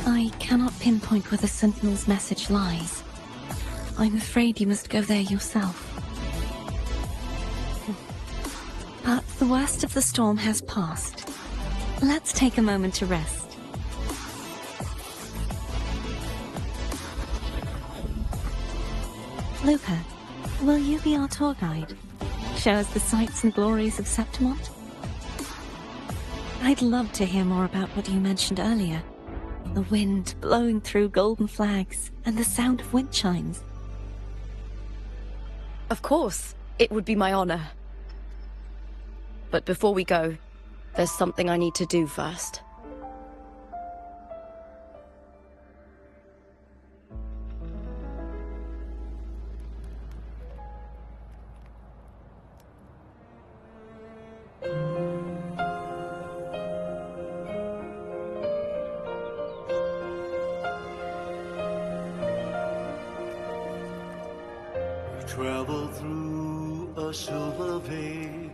I cannot pinpoint where the Sentinel's message lies. I'm afraid you must go there yourself. But the worst of the storm has passed. Let's take a moment to rest. Lupa, will you be our tour guide? Show us the sights and glories of Septimont? I'd love to hear more about what you mentioned earlier. The wind blowing through golden flags and the sound of wind chimes. Of course, it would be my honor. But before we go, there's something I need to do first. Travel through a silver veil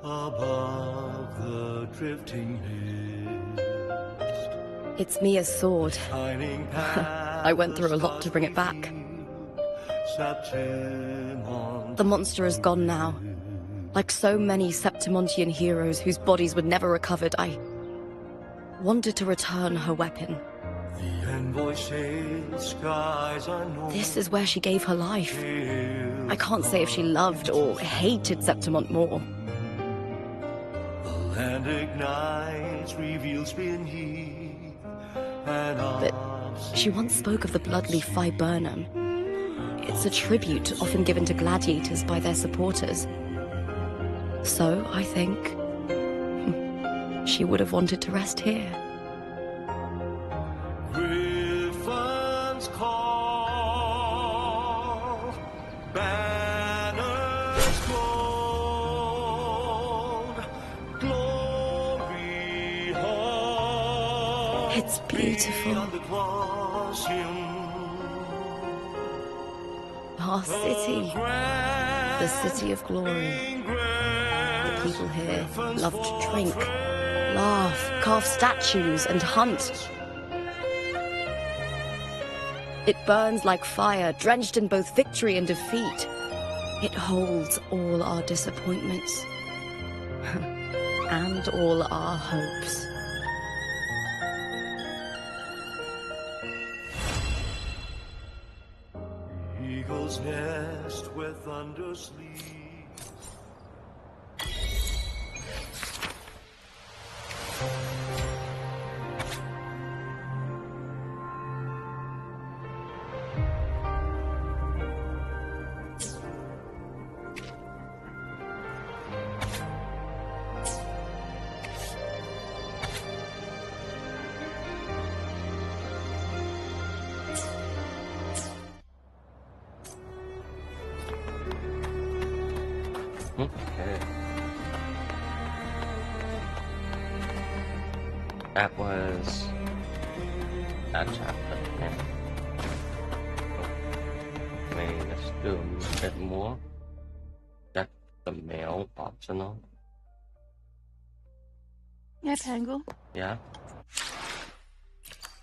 above the drifting mist. It's Mia's sword. Shining I went through a lot to bring it back. Septimon. The monster is gone now. Like so many Septimontian heroes whose bodies were never recovered, I wanted to return her weapon. The envoy sails skies unknown. This is where she gave her life. I can't say if she loved or hated Septimont more. The land ignites, reveals beneath, and But she once spoke of the bloodleaf viburnum. It's a tribute often given to gladiators by their supporters. So, I think, she would have wanted to rest here. Griffins call, banners gold, glory hall. It's beautiful. Beyond the Colosseum, Our city. The city of glory. The people here love to drink, laugh, carve statues, and hunt. It burns like fire, drenched in both victory and defeat. It holds all our disappointments. And all our hopes. eagle's nest where thunder sleeps. Okay. That was that chapter. Yeah. Okay, let's do a bit more. That's the male optional. Yeah, Tangle. Yeah.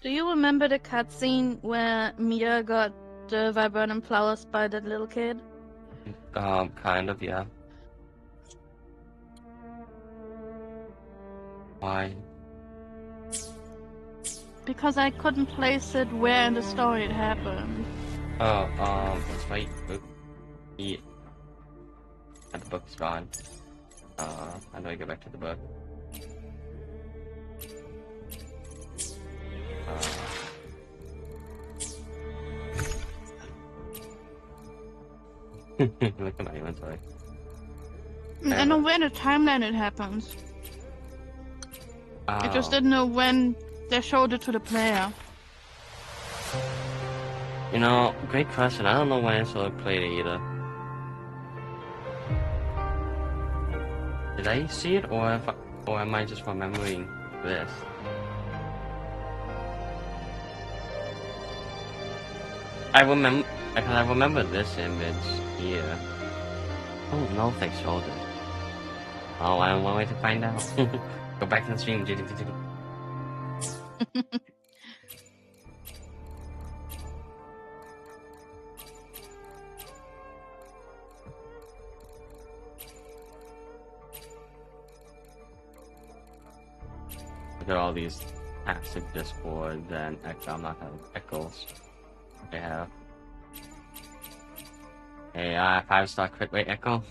Do you remember the cutscene where Mia got the viburnum flowers by that little kid? Kind of, yeah. Why? Because I couldn't place it where in the story it happened. Oh, let's wait. Yeah. And the book's gone. How do I get back to the book? Look at my inventory. I know where in the timeline it happens. I just didn't know when they showed it to the player. You know, great question. I don't know when I saw it played either. Did I see it, or am I just remembering this? I remember this image here. Oh no, they showed it. Oh, I have one way to find out. Go back to the stream. Look at all these passive discords and I'm not having echoes. They have a 5-star crit rate echo.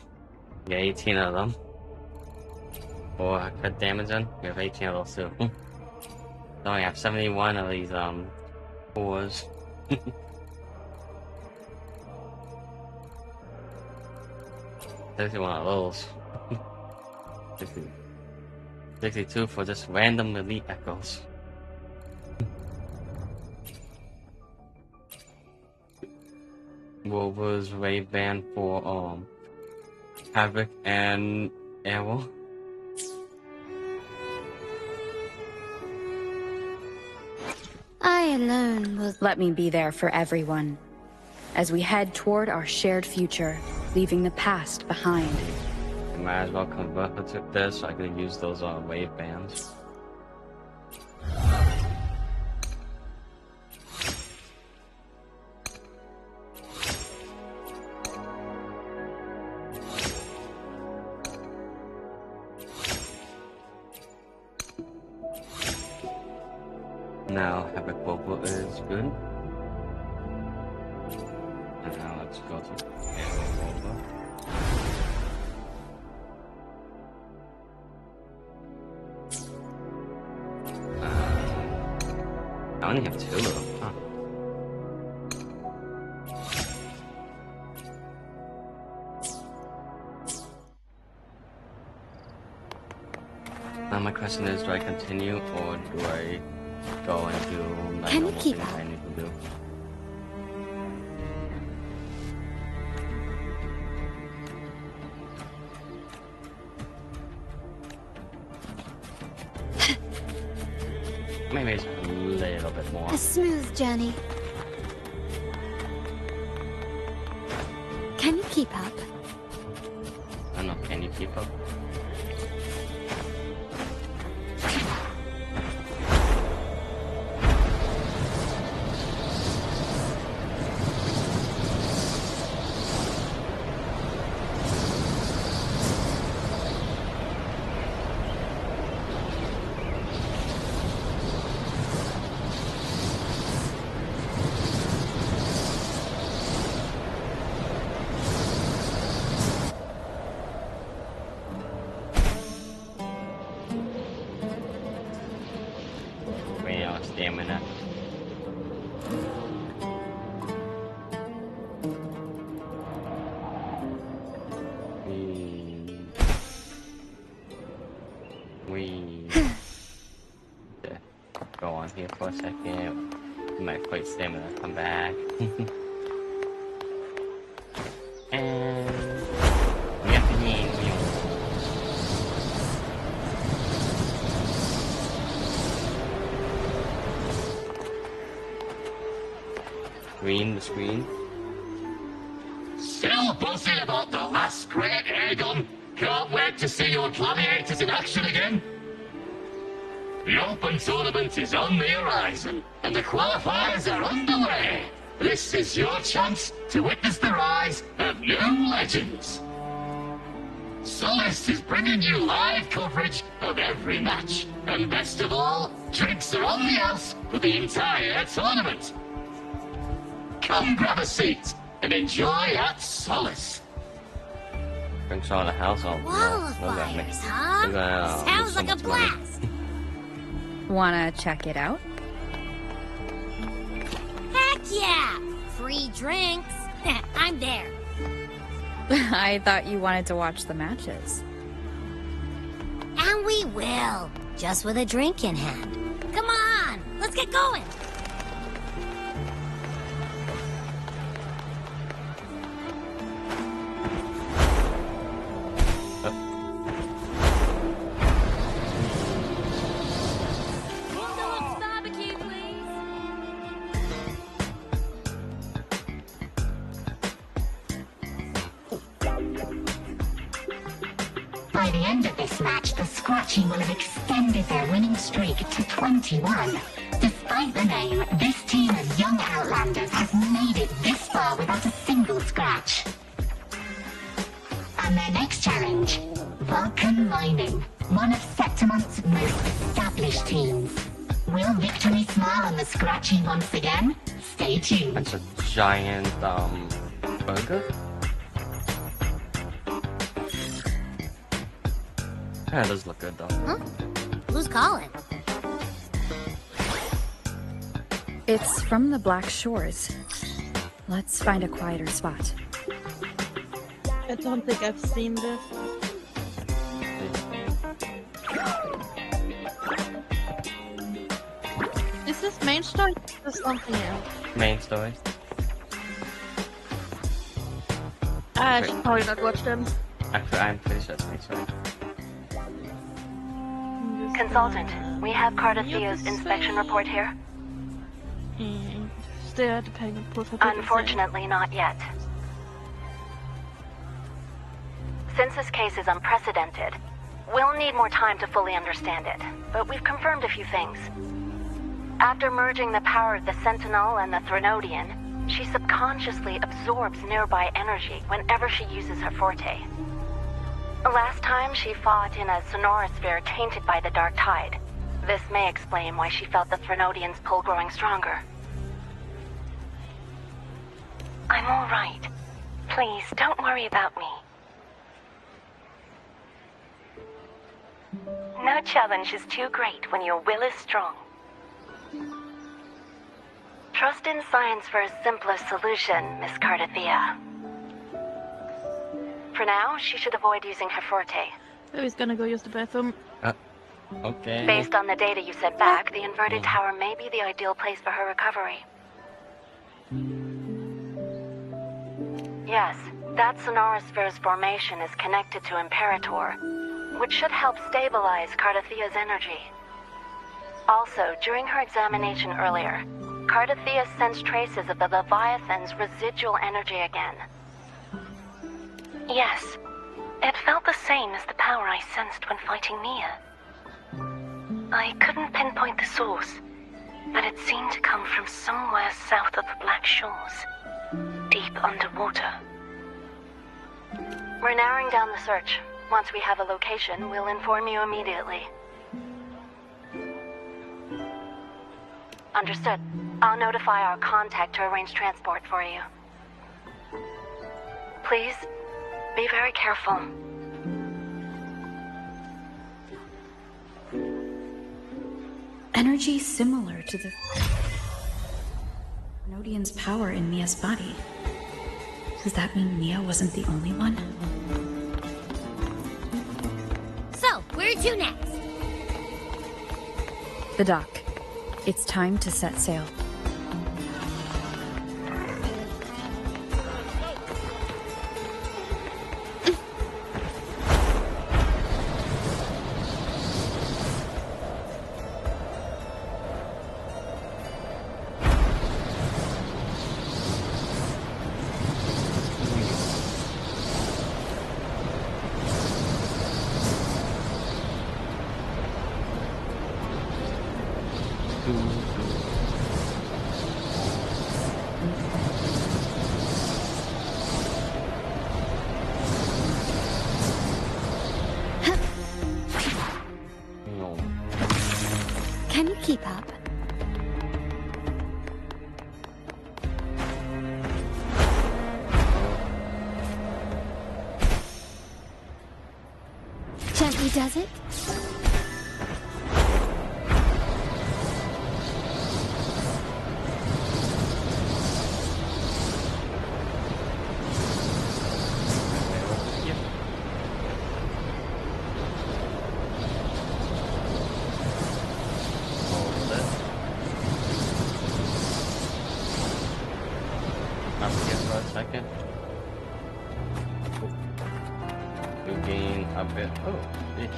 Get 18 of them. Or crit damage in. We have 18 of those too. So we have 71 of these 4s. 61 of those. 62 for just random elite echoes. Wolver's Rave Band for Havoc and Arrow. I alone will let me be there for everyone as we head toward our shared future, leaving the past behind. might as well convert her to this so I can use those wave bands. Now Epic Vocal is good. And now let's go to Rover. I only have 2 of them, huh? Now my question is, do I continue or do I go and do my Can you normal keep things up? I need to do? Maybe it's a little bit more. A smooth journey. Can you keep up? I don't know, can you keep up? Stamina. We go on here for a second. We might quit stamina, come back. And we have to name the screen. Still buzzing about the last great Aegon? Can't wait to see your gladiators in action again. The Open Tournament is on the horizon, and the qualifiers are underway. This is your chance to witness the rise of new legends. Solace is bringing you live coverage of every match, and best of all, drinks are on the house for the entire tournament. Come grab a seat and enjoy at Solace. Drinks on the house. Wildfires, huh? Sounds like a blast. Wanna check it out? Heck yeah! Free drinks. I'm there. I thought you wanted to watch the matches. And we will. Just with a drink in hand. Come on, let's get going. By the end of this match, the Scratching will have extended their winning streak to 21. Despite the name, this team of young Outlanders has made it this far without a single scratch. And their next challenge, Vulcan Mining, one of Septimont's most established teams. Will victory smile on the Scratchy once again? Stay tuned. That's a giant, burger? Yeah, it does look good though. Huh? Who's calling? It's from the Black Shores. Let's find a quieter spot. I don't think I've seen this. Is this main story or something else? Main story. I should probably not watch them. Actually, I'm pretty sure it's main story. Consultant, we have Carter Theo's inspection report here. Unfortunately, not yet. Since this case is unprecedented, we'll need more time to fully understand it, but we've confirmed a few things. After merging the power of the Sentinel and the Threnodian, she subconsciously absorbs nearby energy whenever she uses her forte. Last time she fought in a sonorosphere tainted by the Dark Tide. This may explain why she felt the Threnodian's pull growing stronger. I'm all right. Please, don't worry about me. No challenge is too great when your will is strong. Trust in science for a simpler solution, Miss Cardathea. For now, she should avoid using her forte. Oh, he's gonna go use the bathroom. Okay. Based on the data you sent back, the inverted tower may be the ideal place for her recovery. Yes, that sonorosphere's formation is connected to Imperator, which should help stabilize Cardathea's energy. Also, during her examination earlier, Cardathea sensed traces of the Leviathan's residual energy again. Yes, it felt the same as the power I sensed when fighting Mia. I couldn't pinpoint the source, but it seemed to come from somewhere south of the Black Shores, deep underwater. We're narrowing down the search. Once we have a location, we'll inform you immediately. Understood. I'll notify our contact to arrange transport for you. Please, be very careful. Energy similar to the Threnodian's power in Mia's body. Does that mean Mia wasn't the only one? So, where to next? The dock. It's time to set sail. Can you keep up? Gently does it? Second. You gain a bit. Oh, shit.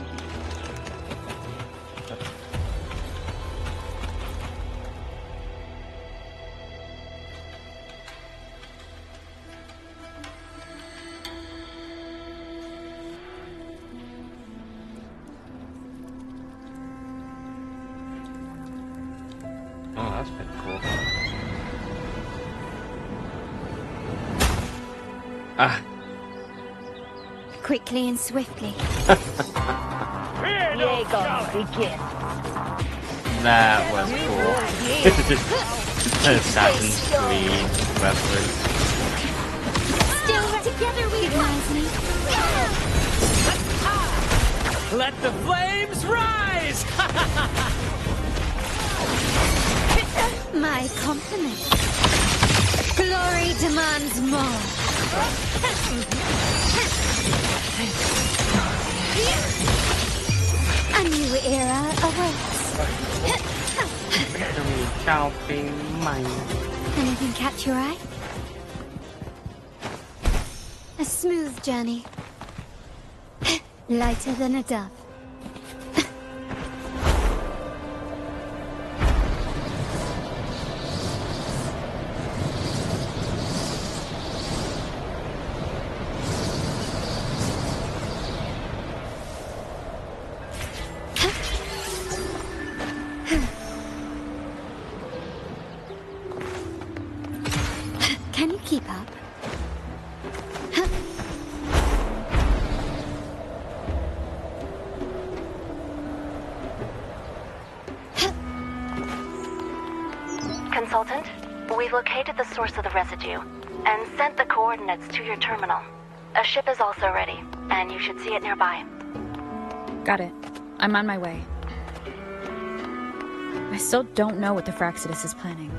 Oh, that's pretty cool. Ah. Quickly and swiftly. Begin. That was cool. Assassin's Creed reference. Still together we rise. Let the flames rise! My compliments. Glory demands more. A new era awaits. Anything catch your eye? A smooth journey. Lighter than a dove. Consultant, we've located the source of the residue and sent the coordinates to your terminal. A ship is also ready, and you should see it nearby. Got it. I'm on my way. I still don't know what the Fraxidus is planning.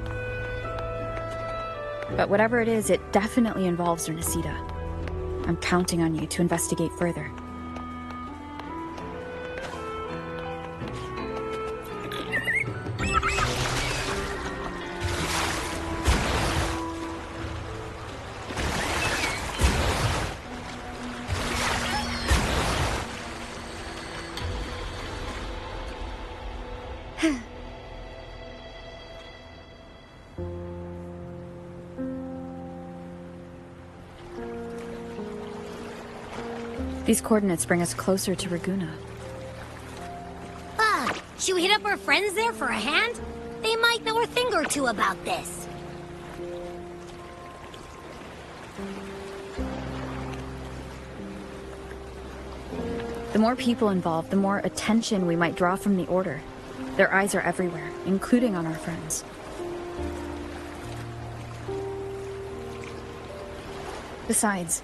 But whatever it is, it definitely involves Ernestita. I'm counting on you to investigate further. These coordinates bring us closer to Raguna. Should we hit up our friends there for a hand? They might know a thing or two about this. The more people involved, the more attention we might draw from the Order. Their eyes are everywhere, including on our friends. Besides,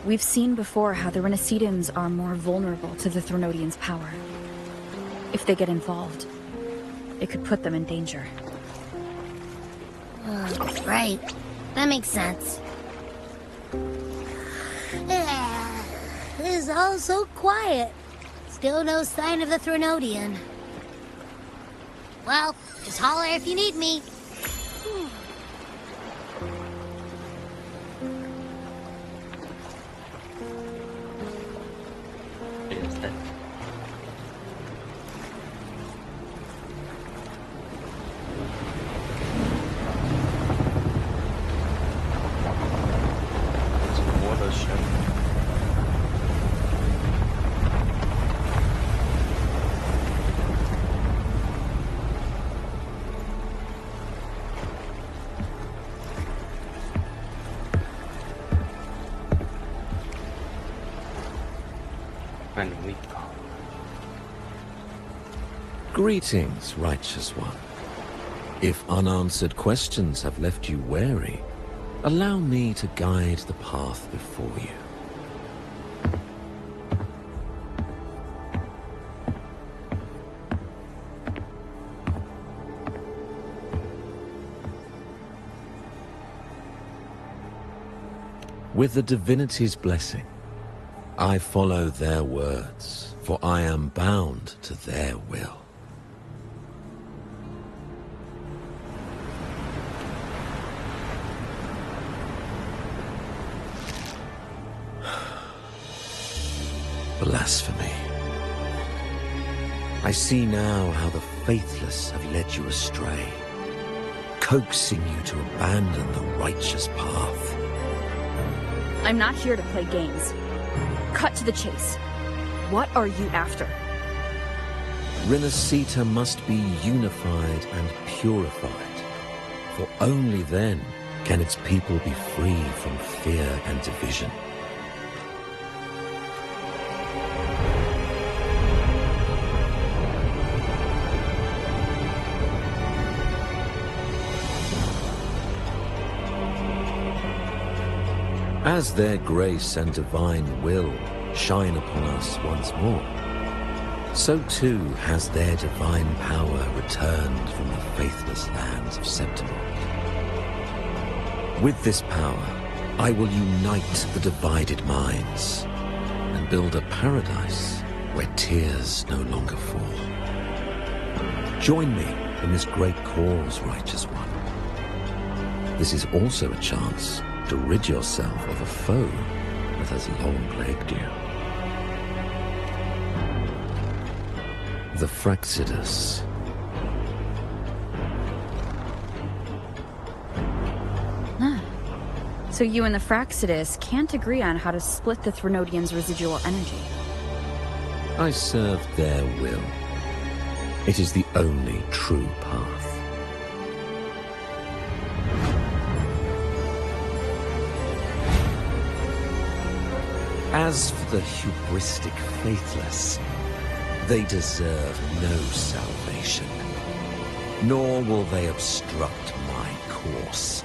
we've seen before how the Renacedans are more vulnerable to the Threnodians' power. If they get involved, it could put them in danger. Right. That makes sense. It's all so quiet. Still no sign of the Threnodian. Well, just holler if you need me. Greetings, righteous one. If unanswered questions have left you wary, allow me to guide the path before you. With the divinity's blessing, I follow their words, for I am bound to their will. Blasphemy. I see now how the faithless have led you astray, coaxing you to abandon the righteous path. I'm not here to play games. Cut to the chase. What are you after? Renacita must be unified and purified, for only then can its people be free from fear and division. As their grace and divine will shine upon us once more, so too has their divine power returned from the faithless lands of Septimont. With this power, I will unite the divided minds and build a paradise where tears no longer fall. Join me in this great cause, righteous one. This is also a chance to rid yourself of a foe that has long plagued you. The Fraxidus. So you and the Fraxidus can't agree on how to split the Threnodians' residual energy. I serve their will. It is the only true path. As for the hubristic faithless, they deserve no salvation, nor will they obstruct mine. force.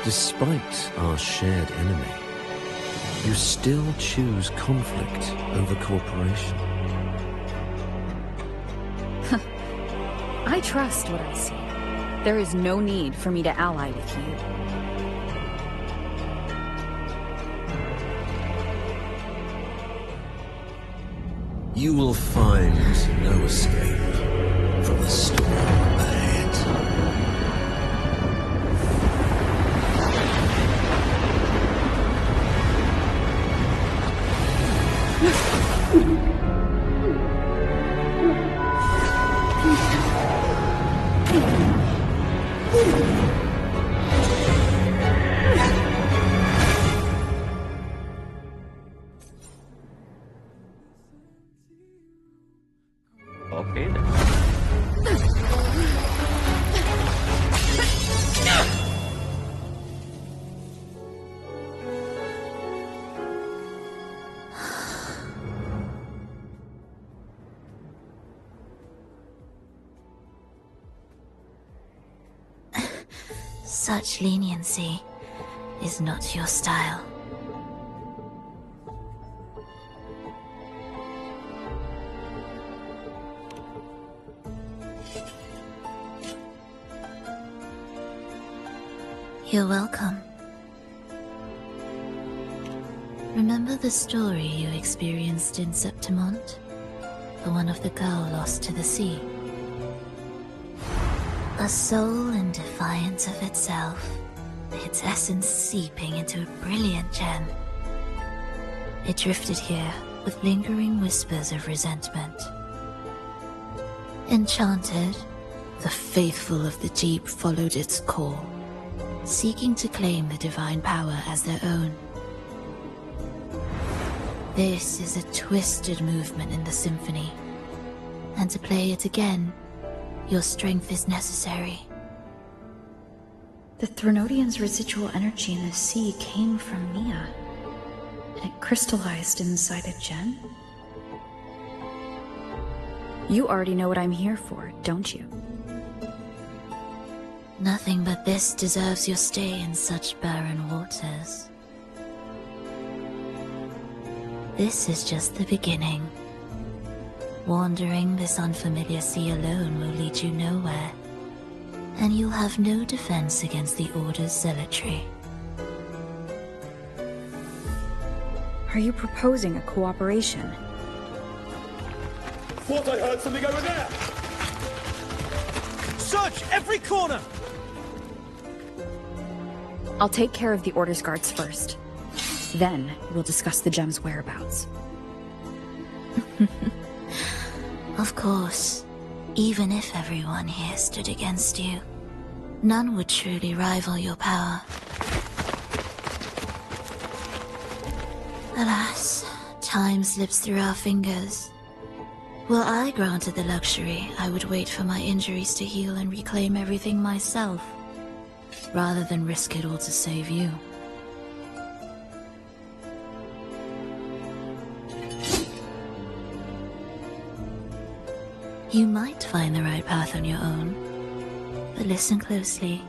Despite our shared enemy, you still choose conflict over cooperation. I trust what I see. There is no need for me to ally with you. You will find no escape from the storm ahead. Okay then. Such leniency is not your style. You're welcome. Remember the story you experienced in Septimont? The one of the girl lost to the sea? A soul in defiance of itself, its essence seeping into a brilliant gem. It drifted here with lingering whispers of resentment. Enchanted, the faithful of the deep followed its call, seeking to claim the divine power as their own. This is a twisted movement in the symphony, and to play it again, your strength is necessary. The Threnodian's residual energy in the sea came from Mia, and it crystallized inside a gem? You already know what I'm here for, don't you? Nothing but this deserves your stay in such barren waters. This is just the beginning. Wandering this unfamiliar sea alone will lead you nowhere, and you'll have no defense against the Order's zealotry. Are you proposing a cooperation? Thought I heard something over there! Search every corner! I'll take care of the Order's guards first. Then, we'll discuss the gem's whereabouts. Of course, even if everyone here stood against you, none would truly rival your power. Alas, time slips through our fingers. Were I granted the luxury, I would wait for my injuries to heal and reclaim everything myself, rather than risk it all to save you. You might find the right path on your own, but listen closely.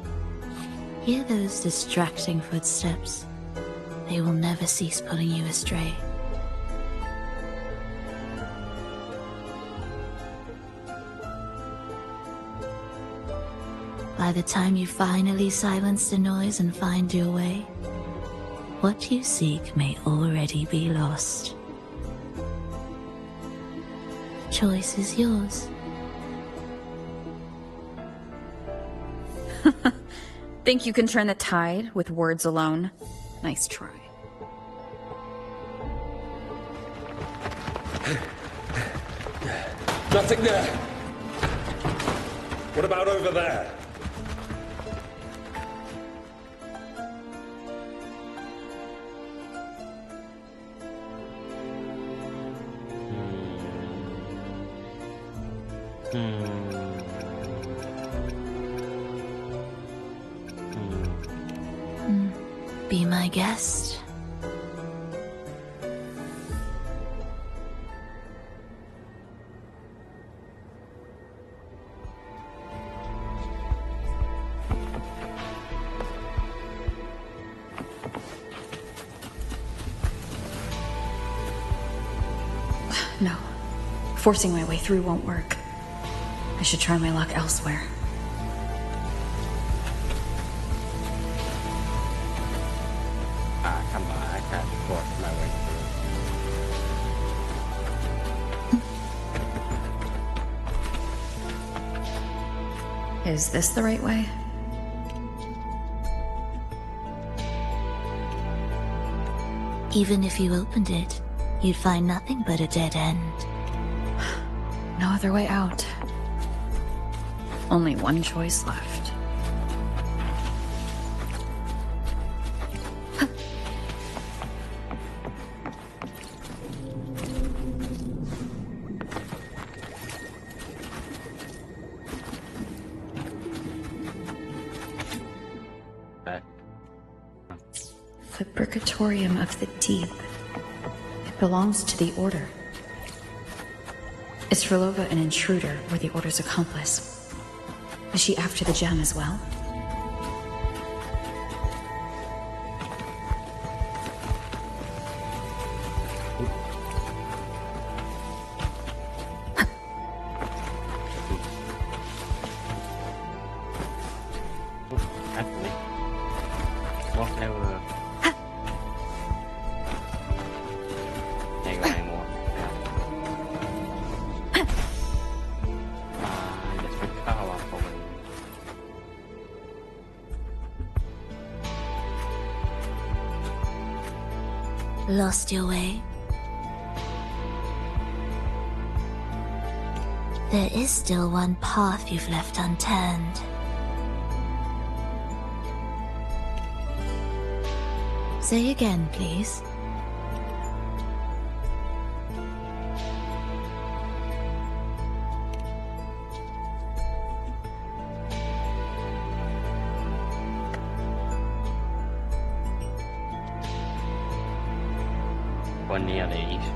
Hear those distracting footsteps. They will never cease pulling you astray. By the time you finally silence the noise and find your way, what you seek may already be lost. Choice is yours. Think you can turn the tide with words alone? Nice try. Nothing there! What about over there? Be my guest. No. Forcing my way through won't work. I should try my luck elsewhere. Come on, I can't force my way through. Is this the right way? Even if you opened it, you'd find nothing but a dead end. No other way out. Only one choice left. The Purgatorium of the Deep. It belongs to the Order. Is Frolova an intruder or the Order's accomplice? Is she after the gem as well? Lost your way? There is still one path you've left unturned. Say again, please. One near the east.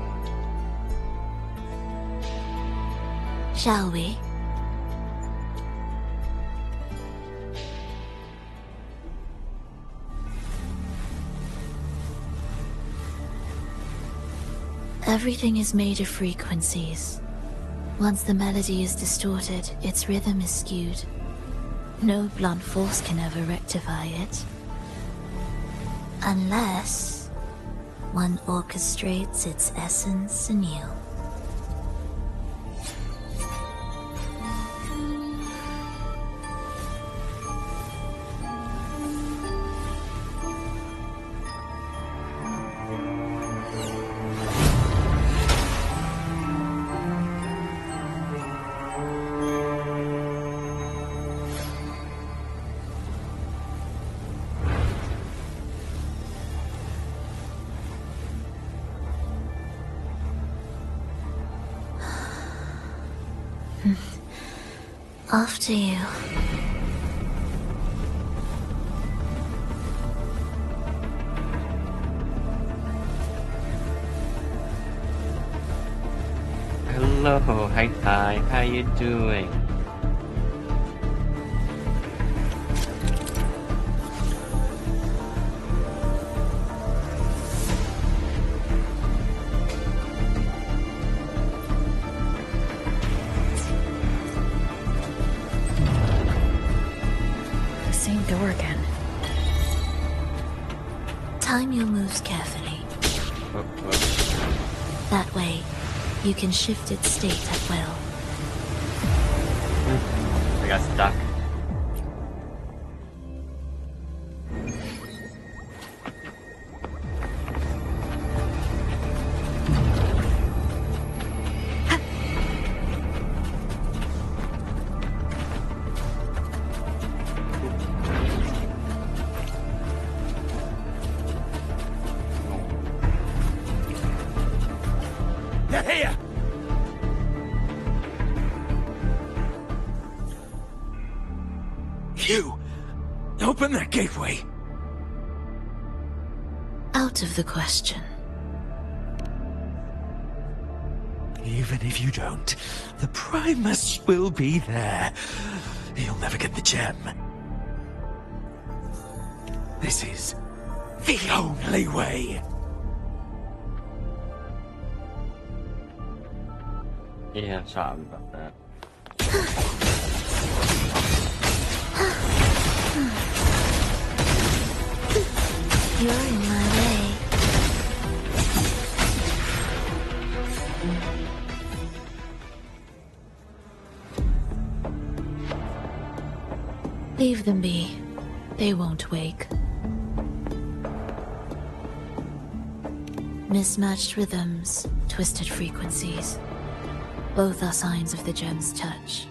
Shall we? Everything is made of frequencies. Once the melody is distorted, its rhythm is skewed. No blunt force can ever rectify it. Unless one orchestrates its essence anew. After you. Hello, hi Ty, how you doing? Door again. Time your moves carefully. That way, you can shift its state at will. I got stuck. Here! You! Open that gateway! Out of the question. Even if you don't, the Primus will be there. You'll never get the gem. This is the only way. Yeah, sorry about that. You're in my way. Leave them be. They won't wake. Mismatched rhythms, twisted frequencies. Both are signs of the gem's touch.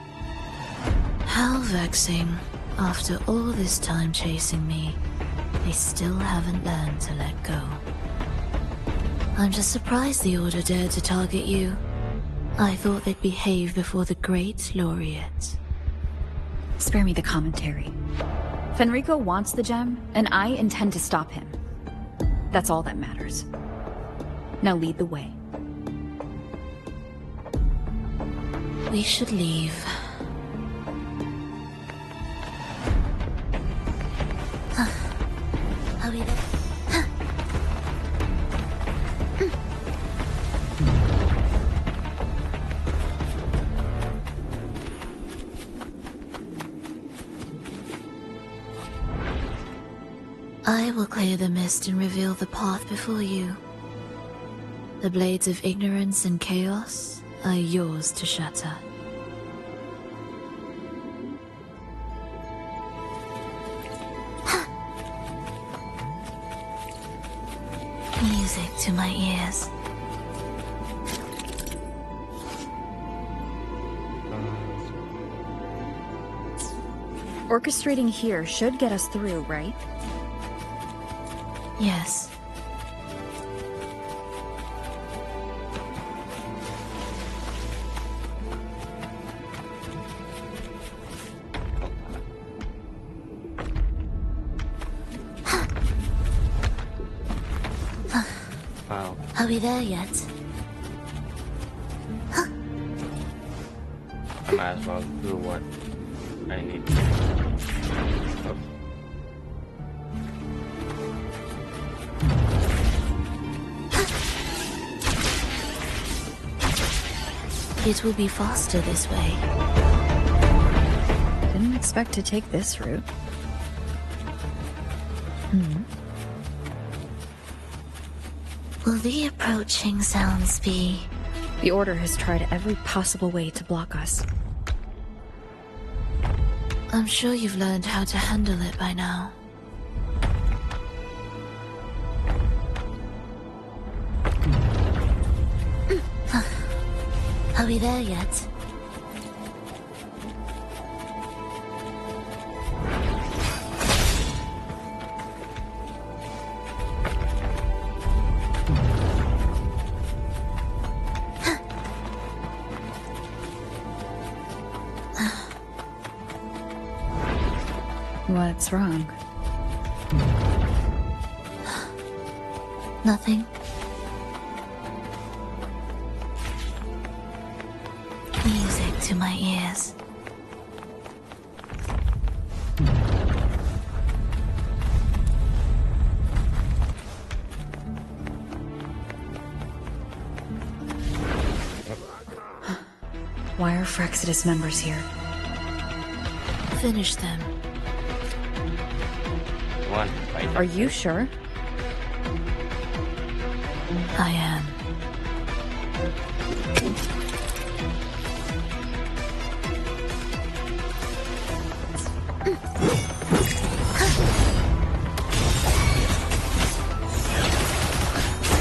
How vexing. After all this time chasing me, they still haven't learned to let go. I'm just surprised the Order dared to target you. I thought they'd behave before the Great Laureate. Spare me the commentary. Fenrico wants the gem, and I intend to stop him. That's all that matters. Now lead the way. We should leave. Are we there? I will clear the mist and reveal the path before you. The blades of ignorance and chaos are yours to shatter. Music to my ears. Orchestrating here should get us through, right? Yes. Wow. Are we there yet? I might as well do what I need to do. Oops. It will be faster this way. Didn't expect to take this route. Will the approaching sounds be? The Order has tried every possible way to block us. I'm sure you've learned how to handle it by now. Are we there yet? What's wrong? Nothing. Music to my ears. Why are Frexidus members here? Finish them. One, fight. Are you sure? I am.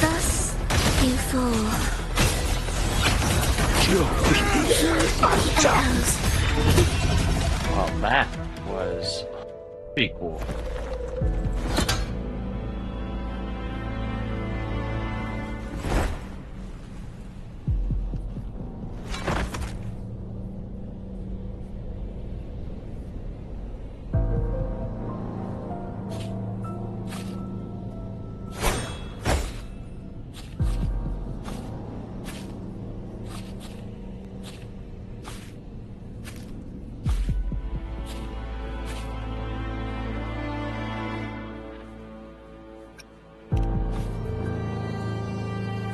Thus you fall. Well, that was pretty cool.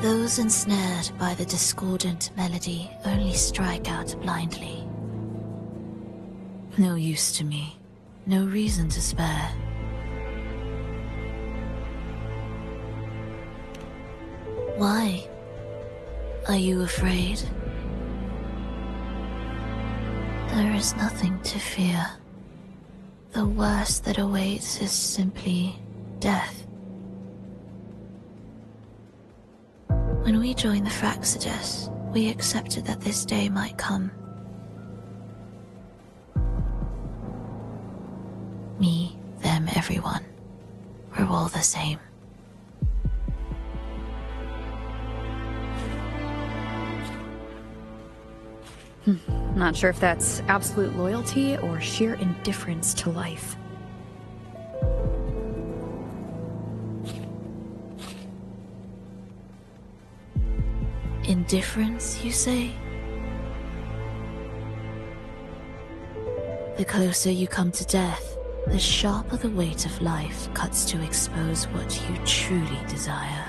Those ensnared by the discordant melody only strike out blindly. No use to me, no reason to spare. Why? Are you afraid? There is nothing to fear. The worst that awaits is simply death. When we joined the Fraxides, we accepted that this day might come. Me, them, everyone. We're all the same. Not sure if that's absolute loyalty or sheer indifference to life. Indifference, you say? The closer you come to death, the sharper the weight of life cuts to expose what you truly desire.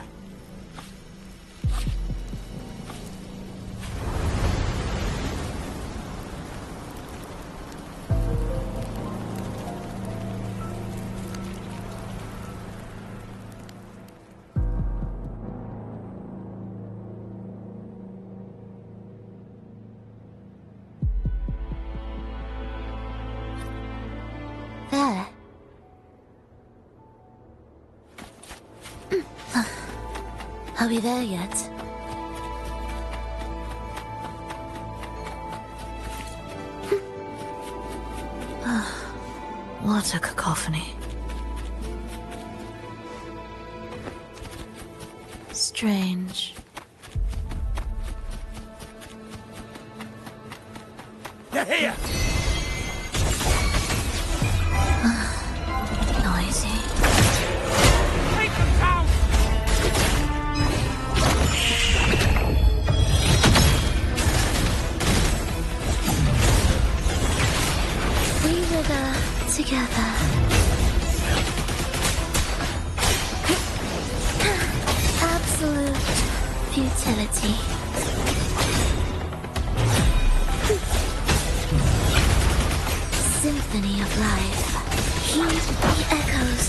There. Are we there yet? What a cacophony. Strange. They're here! Noisy. Take them down! We wither together. Absolute futility. Symphony of life. Heed the echoes.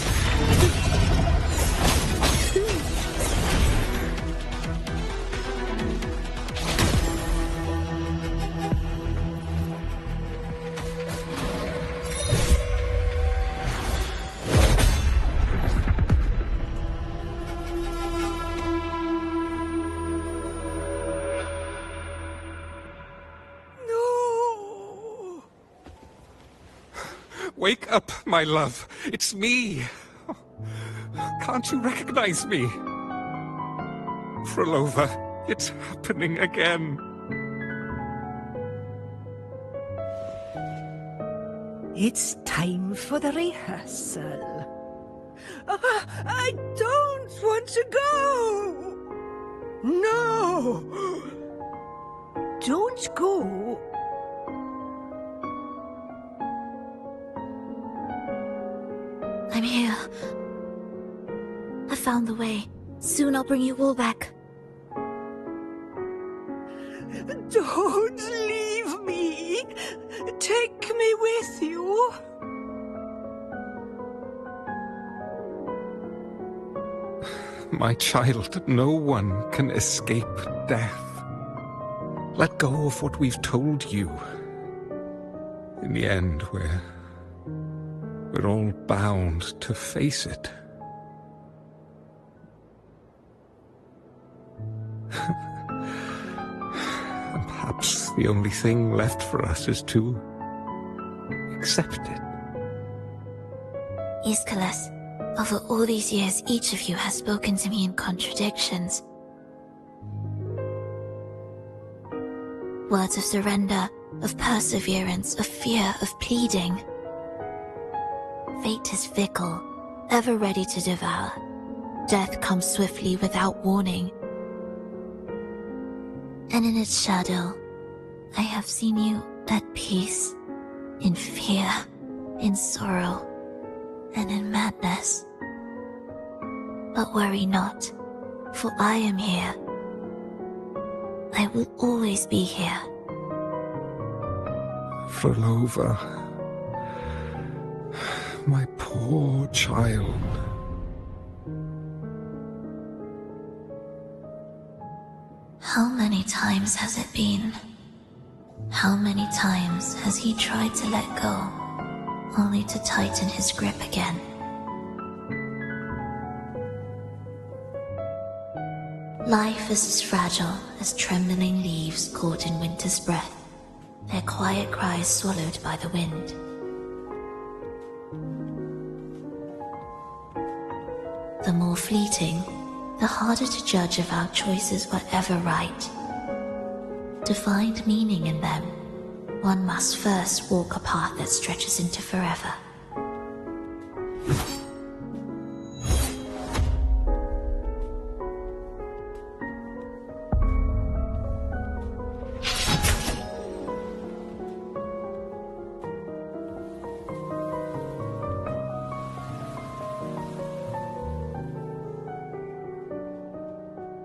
Wake up, my love. It's me. Can't you recognize me? Frolova, it's happening again. It's time for the rehearsal. I don't want to go! No! Don't go! I'm here. I found the way. Soon I'll bring you all back. Don't leave me! Take me with you! My child, no one can escape death. Let go of what we've told you. In the end, we're all bound to face it. And perhaps the only thing left for us is to accept it. Aeschylus, over all these years, each of you has spoken to me in contradictions. Words of surrender, of perseverance, of fear, of pleading. Fate is fickle, ever ready to devour. Death comes swiftly without warning. And in its shadow, I have seen you at peace, in fear, in sorrow, and in madness. But worry not, for I am here, I will always be here. Volova. My poor child. How many times has it been? How many times has he tried to let go, only to tighten his grip again? Life is as fragile as trembling leaves caught in winter's breath, their quiet cries swallowed by the wind. The more fleeting, the harder to judge if our choices were ever right. To find meaning in them, one must first walk a path that stretches into forever.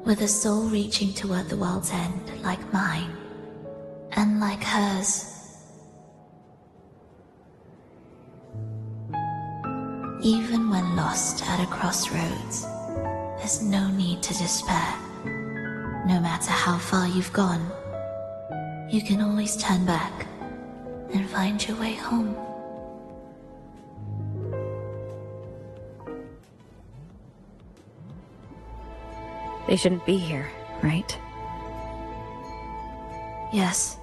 With a soul reaching toward the world's end like mine, and like hers. Even when lost at a crossroads, there's no need to despair. No matter how far you've gone, you can always turn back and find your way home. They shouldn't be here, right? Yes,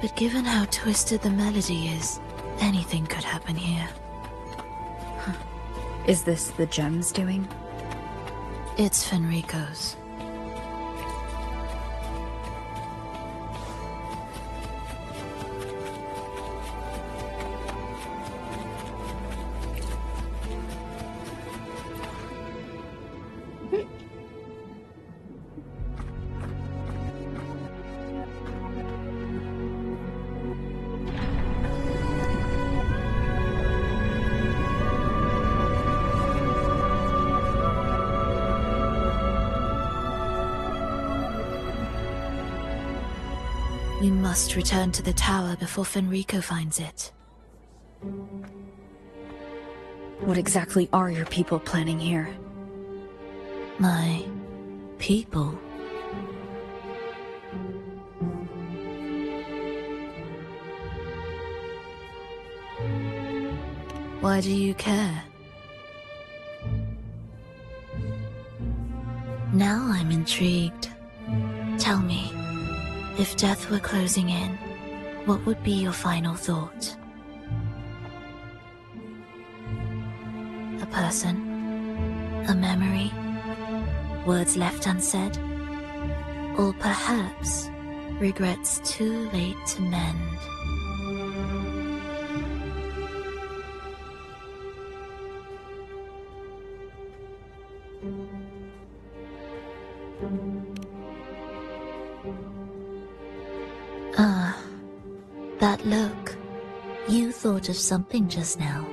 but given how twisted the melody is, anything could happen here. Is this the gem's doing? It's Fenrico's. We must return to the tower before Fenrico finds it. What exactly are your people planning here? My people? Why do you care? Now I'm intrigued. Tell me, if death were closing in, what would be your final thought? A person? A memory? Words left unsaid? Or perhaps regrets too late to mend? Ah, that look. You thought of something just now.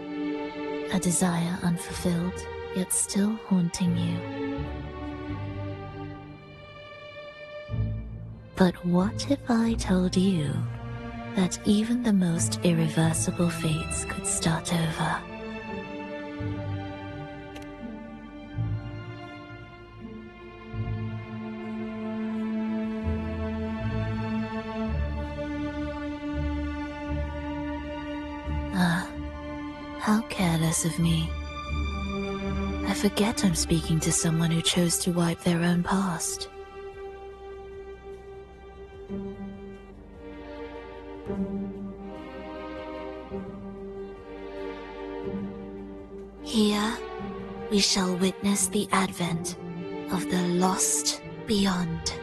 A desire unfulfilled, yet still haunting you. But what if I told you that even the most irreversible fates could start over? Ah, how careless of me. I forget I'm speaking to someone who chose to wipe their own past. Here, we shall witness the advent of the lost beyond.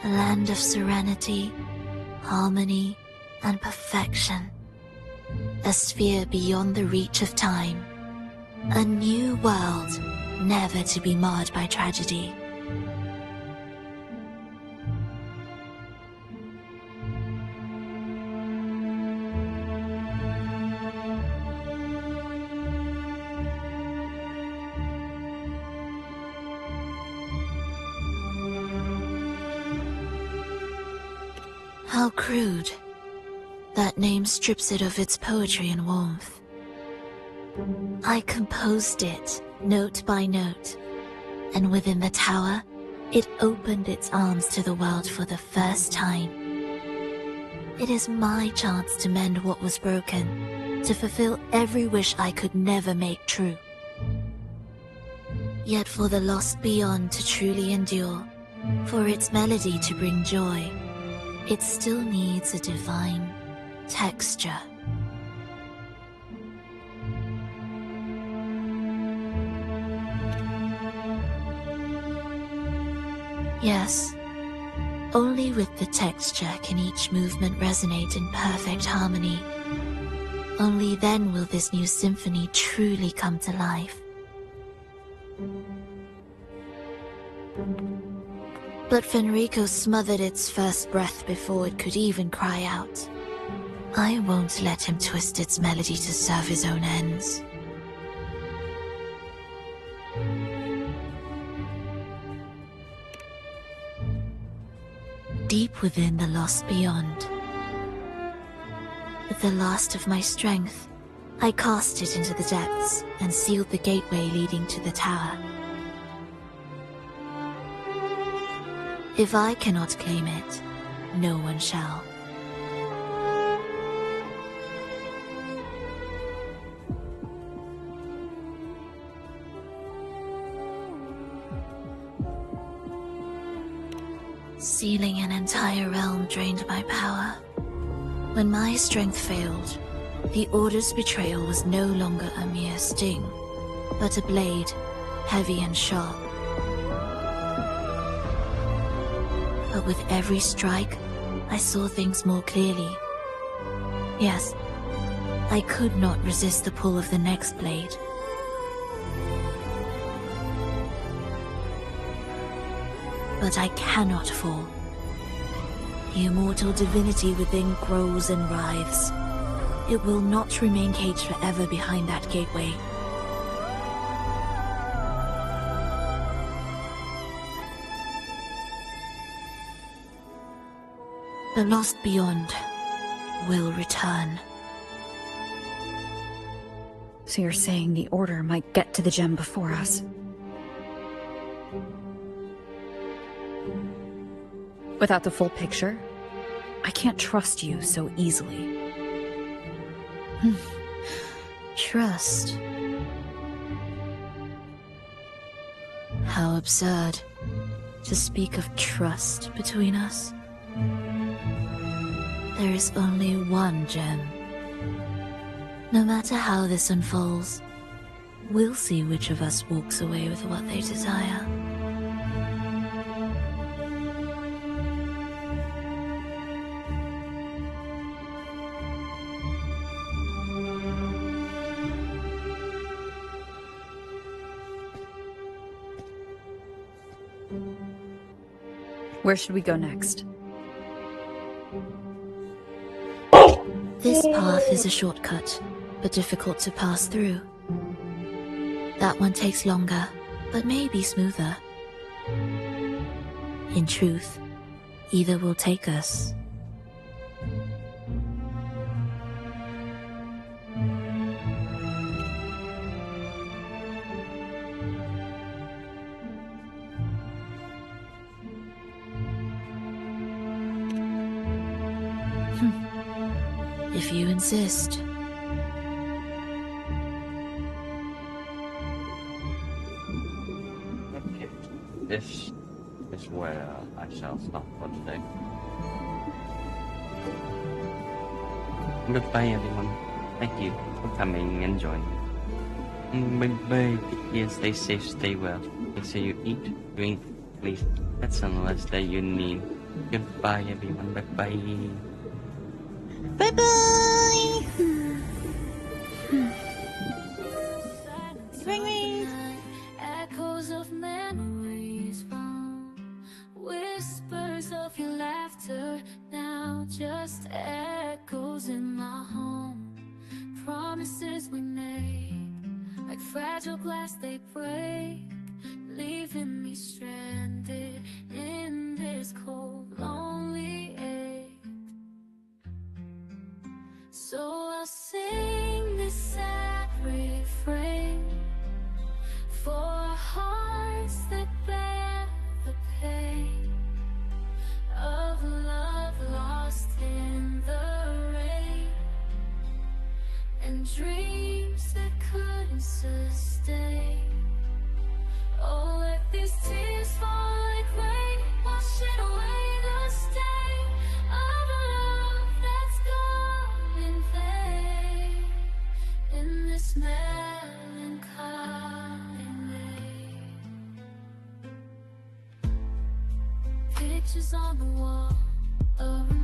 A land of serenity, harmony, and perfection. A sphere beyond the reach of time. A new world, never to be marred by tragedy. How crude. That name strips it of its poetry and warmth. I composed it, note by note, and within the tower, it opened its arms to the world for the first time. It is my chance to mend what was broken, to fulfill every wish I could never make true. Yet for the lost beyond to truly endure, for its melody to bring joy, it still needs a divine texture. Yes, only with the texture can each movement resonate in perfect harmony. Only then will this new symphony truly come to life. But Fenrico smothered its first breath before it could even cry out. I won't let him twist its melody to serve his own ends. Deep within the lost beyond, with the last of my strength, I cast it into the depths and sealed the gateway leading to the tower. If I cannot claim it, no one shall. Sealing an entire realm drained my power. When my strength failed, the Order's betrayal was no longer a mere sting, but a blade, heavy and sharp. But with every strike, I saw things more clearly. Yes, I could not resist the pull of the next blade. But I cannot fall. The immortal divinity within grows and writhes. It will not remain caged forever behind that gateway. The lost beyond will return. So you're saying the Order might get to the gem before us? Without the full picture, I can't trust you so easily. Trust? How absurd to speak of trust between us. There is only one gem. No matter how this unfolds, we'll see which of us walks away with what they desire. Where should we go next? This path is a shortcut, but difficult to pass through. That one takes longer, but may be smoother. In truth, either will take us. If you insist. Okay, this is where I shall stop for today. Goodbye everyone. Thank you for coming and joining. Bye-bye. Take care, stay safe, stay well. Make sure you eat, drink, sleep. That's unless that you need. Goodbye everyone. Bye-bye. Bye-bye! Ring ring! Echoes of memories found, whispers of your laughter, now just echoes in my home. Promises we made, like fragile glass they break, leaving me stranded in this cold, lonely ache. So I'll sing this sad refrain for hearts that bear the pain of love lost in the rain, and dreams that couldn't sustain. Oh, let these tears fall like rain, washing away the stain of a love that's gone in vain, in this melancholy lane. Pictures on the wall of